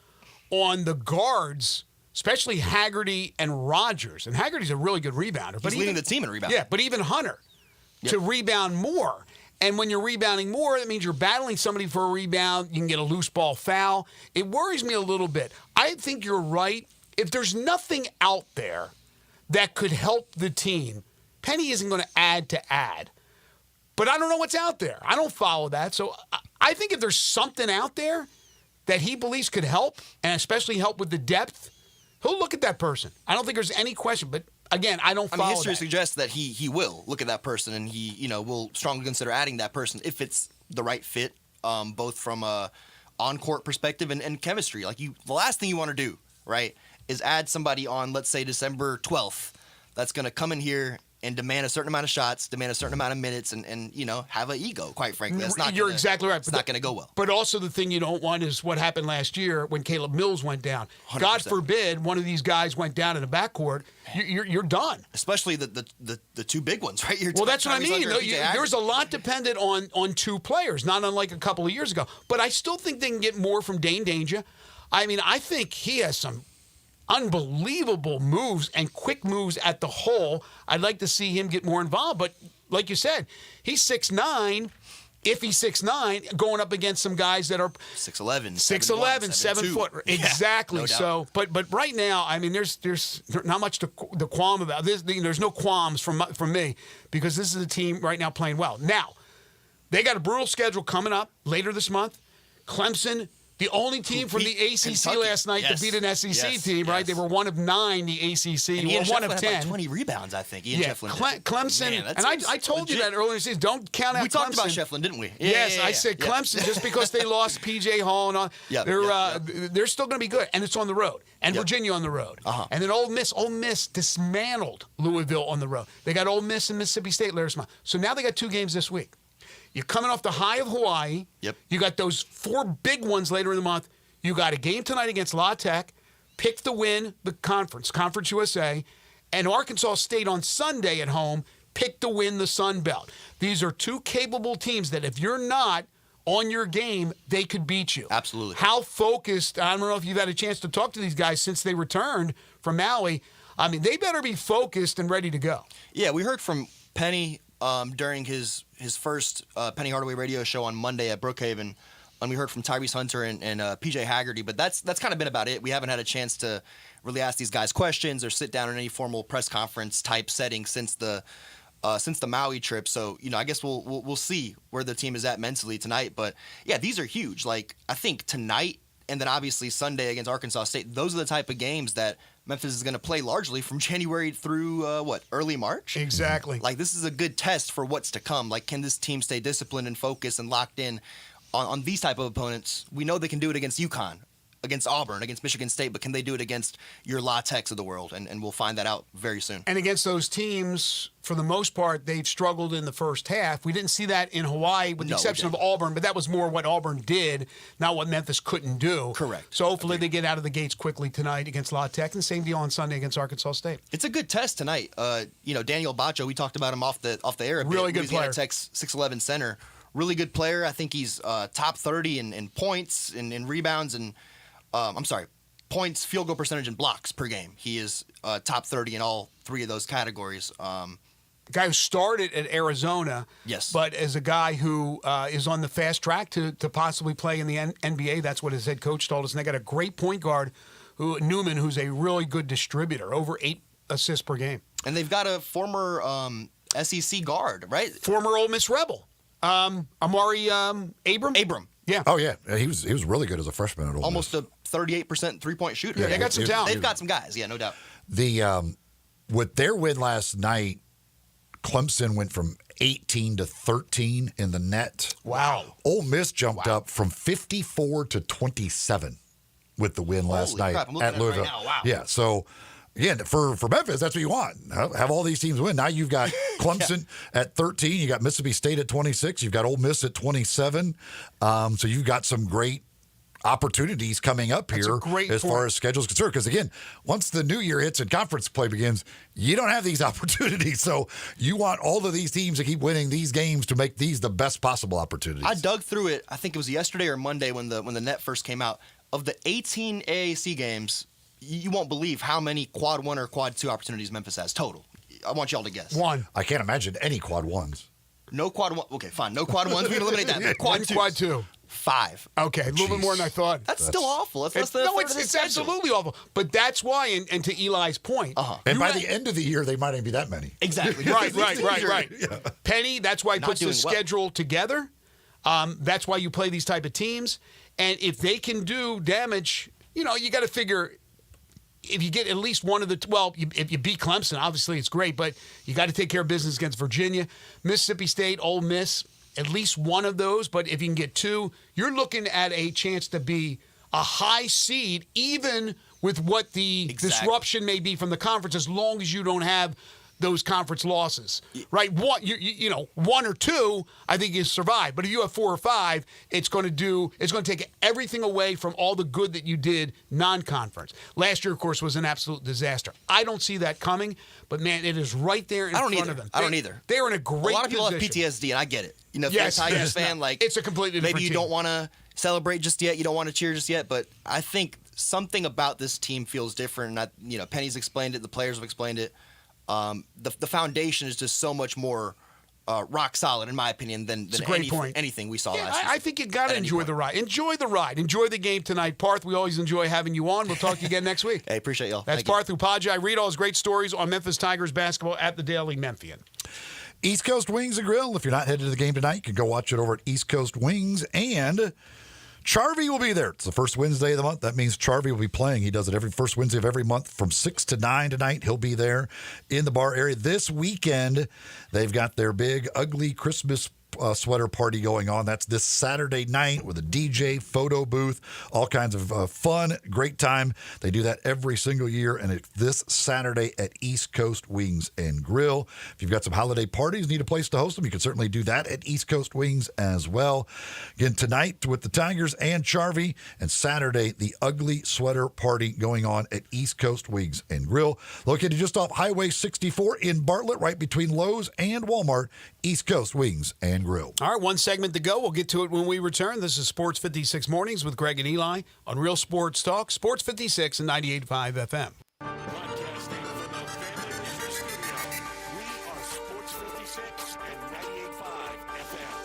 on the guards, especially Haggerty and Rogers. And Haggerty's a really good rebounder. He's leading the team in rebounding. Yeah, but even Hunter to rebound more. And when you're rebounding more, that means you're battling somebody for a rebound. You can get a loose ball foul. It worries me a little bit. I think you're right. If there's nothing out there that could help the team, Penny isn't going to add. But I don't know what's out there. I don't follow that. So I think if there's something out there that he believes could help, and especially help with the depth, he'll look at that person. I don't think there's any question. But again, I don't follow history that. suggests that he will look at that person, and he will strongly consider adding that person if it's the right fit, both from a on-court perspective and chemistry. Like, the last thing you want to do, right, is add somebody on, let's say, December 12th that's going to come in here and demand a certain amount of shots, demand a certain amount of minutes, and have an ego, quite frankly. You're exactly right. It's not going to go well. But also the thing you don't want is what happened last year when Caleb Mills went down. 100%. God forbid one of these guys went down in the backcourt. You're done. Especially the two big ones, right? Well, that's what I mean. There's a lot dependent on two players, not unlike a couple of years ago. But I still think they can get more from Dane Danger. I mean, I think he has some unbelievable moves and quick moves at the hole. I'd like to see him get more involved. But like you said, he's 6'9". If he's 6'9", going up against some guys that are 6'11", 7 foot. Exactly. No doubt. So, but right now, I mean, there's not much to qualm about this. There's no qualms from me, because this is a team right now playing well. Now, they got a brutal schedule coming up later this month. Clemson, The only team from the ACC Kentucky. last night Yes. to beat an SEC Yes. team, right? They were 1 of 9, the ACC, And Ian or 1 Shefflin of had 10. like 20 rebounds, I think. Ian Shefflin did. Clemson, Man, that and seems I told you legit. that earlier in the season. Don't count out We talked about Clemson. Shefflin, didn't we? Yes, I said Clemson just because they lost P.J. Hall and all. Yep, They're still going to be good, and it's on the road, and Virginia on the road, and then Ole Miss dismantled Louisville on the road. They got Ole Miss and Mississippi State last month, so now they got 2 games this week. You're coming off the high of Hawaii. Yep. You got those 4 big ones later in the month. You got a game tonight against La Tech. Pick to win the Conference USA, and Arkansas State on Sunday at home. Pick to win the Sun Belt. These are 2 capable teams that if you're not on your game, they could beat you. Absolutely. How focused, I don't know if you've had a chance to talk to these guys since they returned from Maui. I mean, they better be focused and ready to go. Yeah, we heard from Penny during his first Penny Hardaway radio show on Monday at Brookhaven, and we heard from Tyrese Hunter and PJ Haggerty, but that's kind of been about it. We haven't had a chance to really ask these guys questions or sit down in any formal press conference type setting since the Maui trip. So, I guess we'll see where the team is at mentally tonight. But yeah, these are huge. Like, I think tonight and then obviously Sunday against Arkansas State, those are the type of games that Memphis is going to play largely from January through early March? Exactly. Like, this is a good test for what's to come. Like, can this team stay disciplined and focused and locked in on these type of opponents? We know they can do it against UConn, against Auburn, against Michigan State, but can they do it against your La Techs of the world? And we'll find that out very soon. And against those teams, for the most part, they've struggled in the first half. We didn't see that in Hawaii with the exception of Auburn, but that was more what Auburn did, not what Memphis couldn't do. Correct. So hopefully they get out of the gates quickly tonight against La Tech, and same deal on Sunday against Arkansas State. It's a good test tonight. Daniel Bacho, we talked about him off the air a bit. Really good Louisiana player. Tech's 6'11" center. Really good player. I think he's top 30 in points, in rebounds, and points, field goal percentage, and blocks per game. He is top 30 in all 3 of those categories. Guy who started at Arizona, yes, but as a guy who is on the fast track to possibly play in the NBA. That's what his head coach told us. And they got a great point guard, Newman, who's a really good distributor, over 8 assists per game. And they've got a former SEC guard, right? Former Ole Miss Rebel, Amari Abram. Yeah. Oh yeah, he was really good as a freshman at Ole Miss. Almost a 38% 3-point shooter. Yeah, they got some talent. They've got some guys. Yeah, no doubt. The with their win last night, Clemson went from 18 to 13 in the net. Wow. Ole Miss jumped up from 54 to 27 with the win last night crap, I'm looking at at it right Louisville. now. Wow. Yeah, so again, for Memphis, that's what you want. Have all these teams win. Now you've got Clemson at 13, you got Mississippi State at 26, you've got Ole Miss at 27. So you've got some great opportunities coming up here as far as schedule's concerned. Because again, once the new year hits and conference play begins, you don't have these opportunities. So you want all of these teams to keep winning these games to make these the best possible opportunities. I dug through it. I think it was yesterday or Monday when the net first came out. Of the 18 AAC games, you won't believe how many quad 1 or quad 2 opportunities Memphis has total. I want y'all to guess. 1. I can't imagine any quad 1s. No quad 1. Okay, fine. No quad 1s. We can eliminate that. Quad 2. Quad 2. 5. Okay, a little bit more than I thought. That's still awful. That's less than a third of the it's schedule. absolutely awful. But that's why, and to Eli's point, And by the end of the year, they might even be that many. Exactly. right. Penny, that's why he Not puts the doing well. schedule together. That's why you play these type of teams. And if they can do damage, you got to figure if you get at least one of the if you beat Clemson, obviously it's great, but you got to take care of business against Virginia, Mississippi State, Ole Miss, at least one of those. But if you can get 2, you're looking at a chance to be a high seed, even with what the disruption may be from the conference, as long as you don't have those conference losses, right? 1 or 2, I think you survive. But if you have 4 or 5, it's going to take everything away from all the good that you did non-conference. Last year, of course, was an absolute disaster. I don't see that coming, but man, it is right there in front of them. I don't either. They're in a great A lot of people position. have PTSD, and I get it. If you're a Tigers fan, it's a completely different maybe you team. don't want to celebrate just yet, you don't want to cheer just yet, but I think something about this team feels different. And Penny's explained it, the players have explained it. The foundation is just so much more rock solid, in my opinion, than a great point. anything we saw last I season. think you got to enjoy the ride. Enjoy the ride. Enjoy the game tonight. Parth, we always enjoy having you on. We'll talk to you again next week. Hey, appreciate y'all. That's Parth Upadhyay. Read all his great stories on Memphis Tigers basketball at the Daily Memphian. East Coast Wings and Grill. If you're not headed to the game tonight, you can go watch it over at East Coast Wings. And Charvy will be there. It's the first Wednesday of the month. That means Charvy will be playing. He does it every first Wednesday of every month from 6 to 9 tonight. He'll be there in the bar area. This weekend, they've got their big, ugly Christmas sweater party going on. That's this Saturday night with a DJ, photo booth, all kinds of fun, great time. They do that every single year, and it's this Saturday at East Coast Wings and Grill. If you've got some holiday parties, need a place to host them, you can certainly do that at East Coast Wings as well. Again, tonight with the Tigers and Charvy, and Saturday, the ugly sweater party going on at East Coast Wings and Grill, located just off Highway 64 in Bartlett, right between Lowe's and Walmart. East Coast Wings and Grill. All right, one segment to go. We'll get to it when we return. This is Sports 56 Mornings with Greg and Eli on Real Sports Talk, Sports 56 and 98.5 FM. Broadcasting from the Family Leisure Studio, we are Sports 56 and 98.5 FM.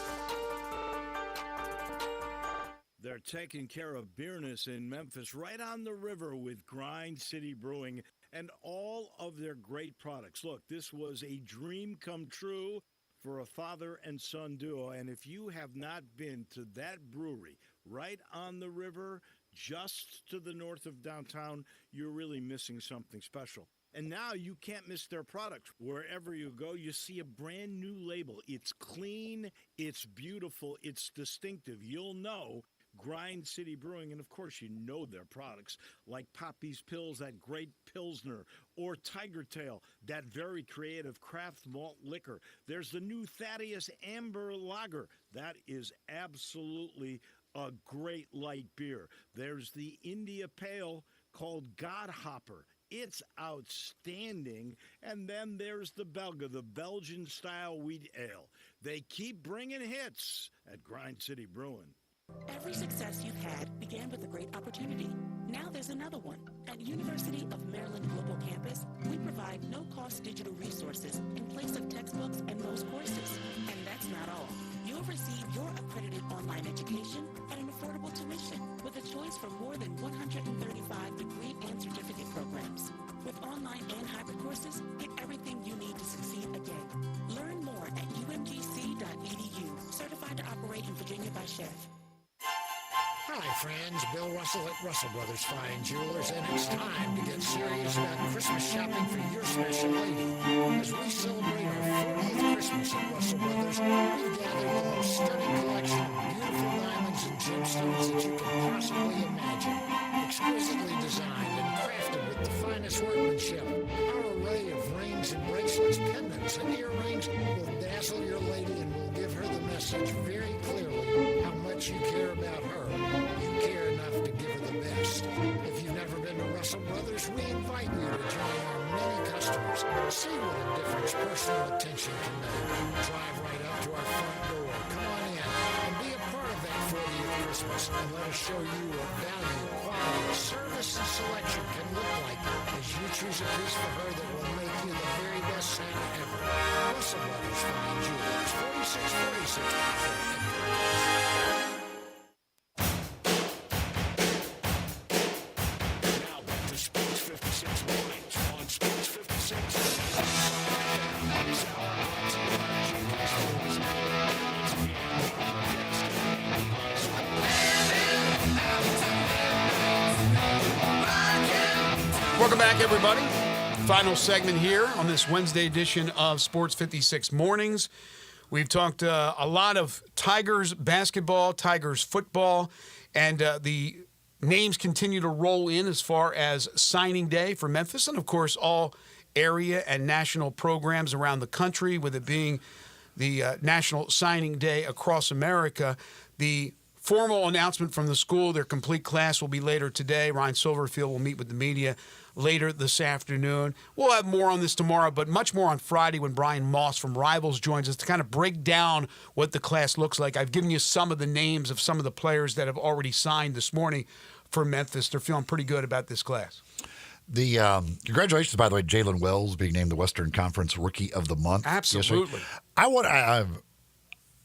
They're taking care of beerness in Memphis, right on the river with Grind City Brewing and all of their great products. Look, this was a dream come true for a father and son duo. And if you have not been to that brewery right on the river, just to the north of downtown, you're really missing something special. And now you can't miss their products. Wherever you go, you see a brand new label. It's clean, it's beautiful, it's distinctive. You'll know Grind City Brewing, and of course you know their products like Poppy's Pills, that great Pilsner, or Tiger Tail, that very creative craft malt liquor. There's the new Thaddeus Amber Lager. That is absolutely a great light beer. There's the India Pale called God Hopper. It's outstanding. And then there's the Belga, the Belgian-style wheat ale. They keep bringing hits at Grind City Brewing. Every success you've had began with a great opportunity. Now there's another one. At University of Maryland Global Campus, we provide no-cost digital resources in place of textbooks and most courses. And that's not all. You'll receive your accredited online education at an affordable tuition with a choice from more than 135 degree and certificate programs. With online and hybrid courses, get everything you need to succeed again. Learn more at umgc.edu. Certified to operate in Virginia by Chef. Hi, friends. Bill Russell at Russell Brothers Fine Jewelers, and it's time to get serious about Christmas shopping for your special lady. As we celebrate our 40th Christmas at Russell Brothers, we've gathered the most stunning collection of beautiful diamonds and gemstones that you can possibly imagine. Exquisitely designed and crafted with the finest workmanship, our array of rings and bracelets, pendants, and earrings will dazzle your lady and will give her the message very clearly how much you care about her. You care enough to give her the best. If you've never been to Russell Brothers, we invite you to join our many customers. See what a difference personal attention can make. Drive right up to our front door. Come on in and be a part of that 40th Christmas, and let us show you what value, quality, service, and selection can look like as you choose a piece for her that will make you the very best Santa ever. Russell Brothers Fine Jewelers, 4646. Welcome back, everybody. Final segment here on this Wednesday edition of Sports 56 Mornings. We've talked a lot of Tigers basketball, Tigers football, and the names continue to roll in as far as signing day for Memphis, and of course all area and national programs around the country, with it being the National Signing Day across America. The formal announcement from the school, their complete class, will be later today. Ryan Silverfield will meet with the media later this afternoon. We'll have more on this tomorrow, but much more on Friday when Brian Moss from Rivals joins us to kind of break down what the class looks like. I've given you some of the names of some of the players that have already signed this morning for Memphis. They're feeling pretty good about this class. The congratulations, by the way, Jalen Wells being named the Western Conference Rookie of the Month. Absolutely. Yesterday.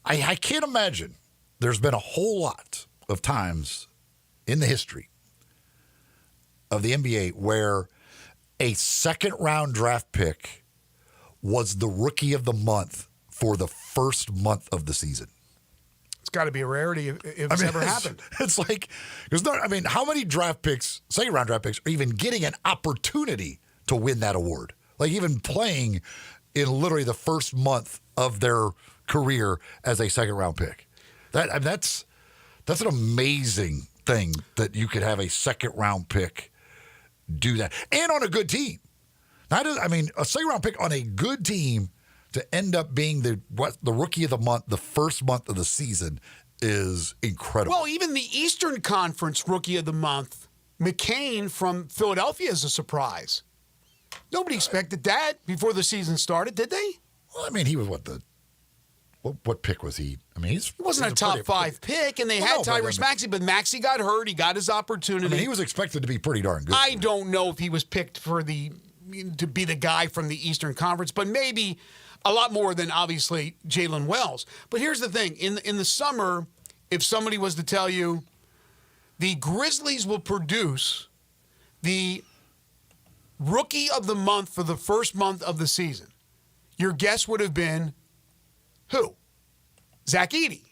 I can't imagine there's been a whole lot of times in the history of the NBA where a second-round draft pick was the Rookie of the Month for the first month of the season. got to be a rarity if it's ever happened. It's like, how many draft picks, second-round draft picks, are even getting an opportunity to win that award? Like even playing in literally the first month of their career as a second-round pick. That's an amazing thing that you could have a second-round pick do that. And on a good team. A second-round pick on a good team to end up being the rookie of the month, the first month of the season, is incredible. Well, even the Eastern Conference rookie of the month, McCain from Philadelphia, is a surprise. Nobody expected that before the season started, did they? Well, he was what pick was he? He wasn't a top 5 pick, and they had Tyrese Maxey, but Maxey got hurt. He got his opportunity. He was expected to be pretty darn good. I don't know if he was picked to be the guy from the Eastern Conference, but maybe a lot more than, obviously, Jalen Wells. But here's the thing. In the summer, if somebody was to tell you the Grizzlies will produce the rookie of the month for the first month of the season, your guess would have been who? Zach Edey.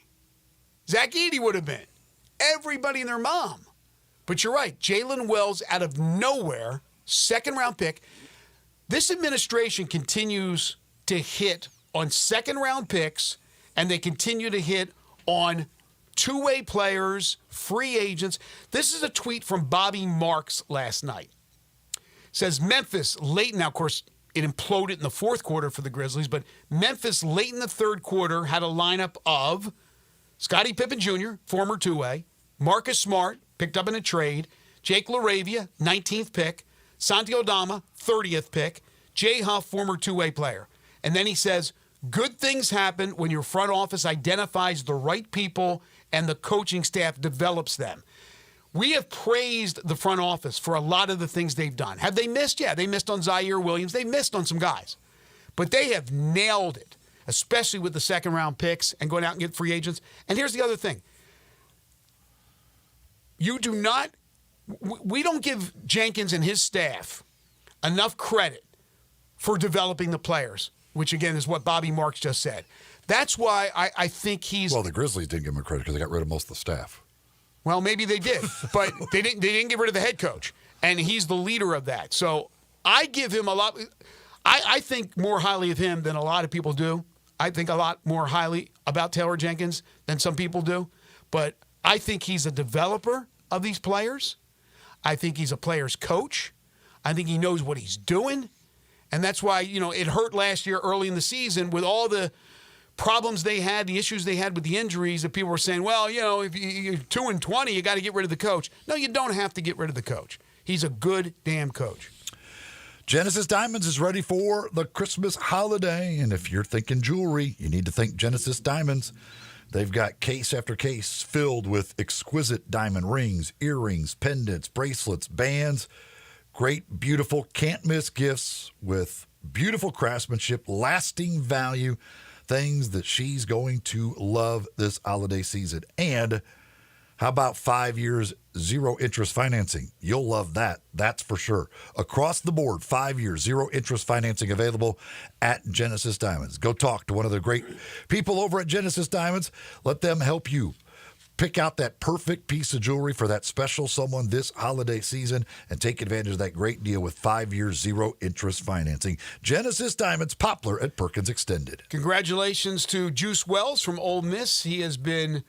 Zach Edey would have been. Everybody and their mom. But you're right. Jalen Wells out of nowhere, second-round pick. This administration continues to hit on second-round picks, and they continue to hit on two-way players, free agents. This is a tweet from Bobby Marks last night. Says Memphis late, now of course it imploded in the fourth quarter for the Grizzlies, but Memphis late in the third quarter had a lineup of Scottie Pippen Jr., former two-way, Marcus Smart, picked up in a trade, Jake LaRavia, 19th pick, Santi Aldama, 30th pick, Jay Huff, former two-way player. And then he says, good things happen when your front office identifies the right people and the coaching staff develops them. We have praised the front office for a lot of the things they've done. Have they missed? Yeah, they missed on Zaire Williams. They missed on some guys. But they have nailed it, especially with the second-round picks and going out and get free agents. And here's the other thing. We don't give Jenkins and his staff enough credit for developing the players, which, again, is what Bobby Marks just said. That's why I think he's... Well, the Grizzlies didn't give him credit because they got rid of most of the staff. Well, maybe they did, but they didn't get rid of the head coach, and he's the leader of that. So I give him a lot. I think more highly of him than a lot of people do. I think a lot more highly about Taylor Jenkins than some people do. But I think he's a developer of these players. I think he's a player's coach. I think he knows what he's doing. And that's why, it hurt last year early in the season with all the problems they had, the issues they had with the injuries, that people were saying, well, if you're 2-20, you got to get rid of the coach. No, you don't have to get rid of the coach. He's a good damn coach. Genesis Diamonds is ready for the Christmas holiday. And if you're thinking jewelry, you need to think Genesis Diamonds. They've got case after case filled with exquisite diamond rings, earrings, pendants, bracelets, bands. Great, beautiful, can't-miss gifts with beautiful craftsmanship, lasting value, things that she's going to love this holiday season. And how about 5 years, 0-interest financing? You'll love that. That's for sure. Across the board, 5 years, 0-interest financing available at Genesis Diamonds. Go talk to one of the great people over at Genesis Diamonds. Let them help you pick out that perfect piece of jewelry for that special someone this holiday season and take advantage of that great deal with 5 years, 0-interest financing. Genesis Diamonds, Poplar at Perkins Extended. Congratulations to Juice Wells from Ole Miss. He has been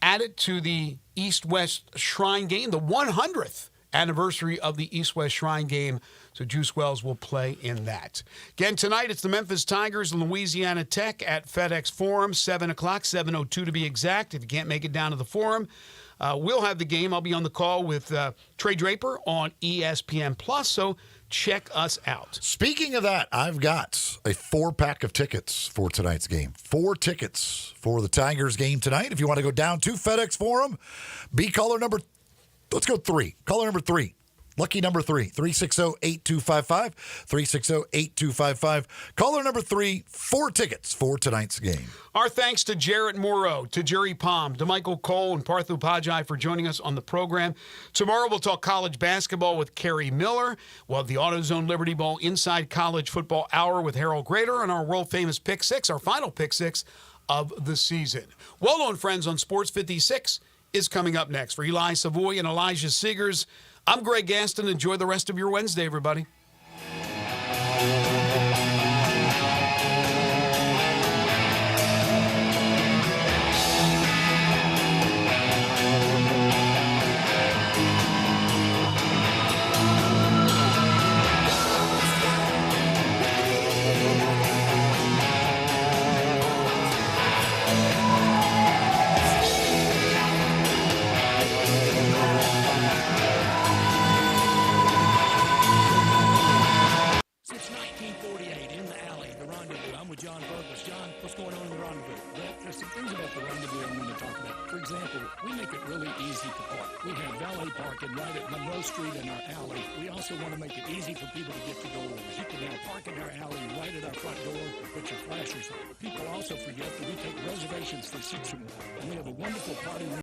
added to the East-West Shrine Game, the 100th anniversary of the East-West Shrine Game. So Juice Wells will play in that. Again, tonight it's the Memphis Tigers and Louisiana Tech at FedEx Forum, 7 o'clock, 7:02 to be exact. If you can't make it down to the Forum, we'll have the game. I'll be on the call with Trey Draper on ESPN+, so check us out. Speaking of that, I've got a 4-pack of tickets for tonight's game. 4 tickets for the Tigers game tonight. If you want to go down to FedEx Forum, be caller number, let's go 3. Caller number 3. Lucky number 3, 360-8255, 360-8255. Caller number 3, 4 tickets for tonight's game. Our thanks to Jarrett Morrow, to Jerry Palm, to Michael Cole, and Parthu Pajai for joining us on the program. Tomorrow we'll talk college basketball with Kerry Miller. We'll have the AutoZone Liberty Bowl Inside College Football Hour with Harold Grader, and our world-famous Pick 6, our final Pick 6, of the season. Well Known Friends on Sports 56 is coming up next. For Eli Savoy and Elijah Seegers, I'm Greg Gaston. Enjoy the rest of your Wednesday, everybody. Since 1948, in the alley, the Rendezvous. I'm with John Burgess. John, what's going on in the Rendezvous? Well, there's some things about the Rendezvous I want to talk about. For example, we make it really easy to park. We have valet parking right at Monroe Street in our alley. We also want to make it easy for people to get to doors. You can now park in our alley right at our front door and put your flashers on. People also forget that we take reservations for 6 or more. And we have a wonderful party room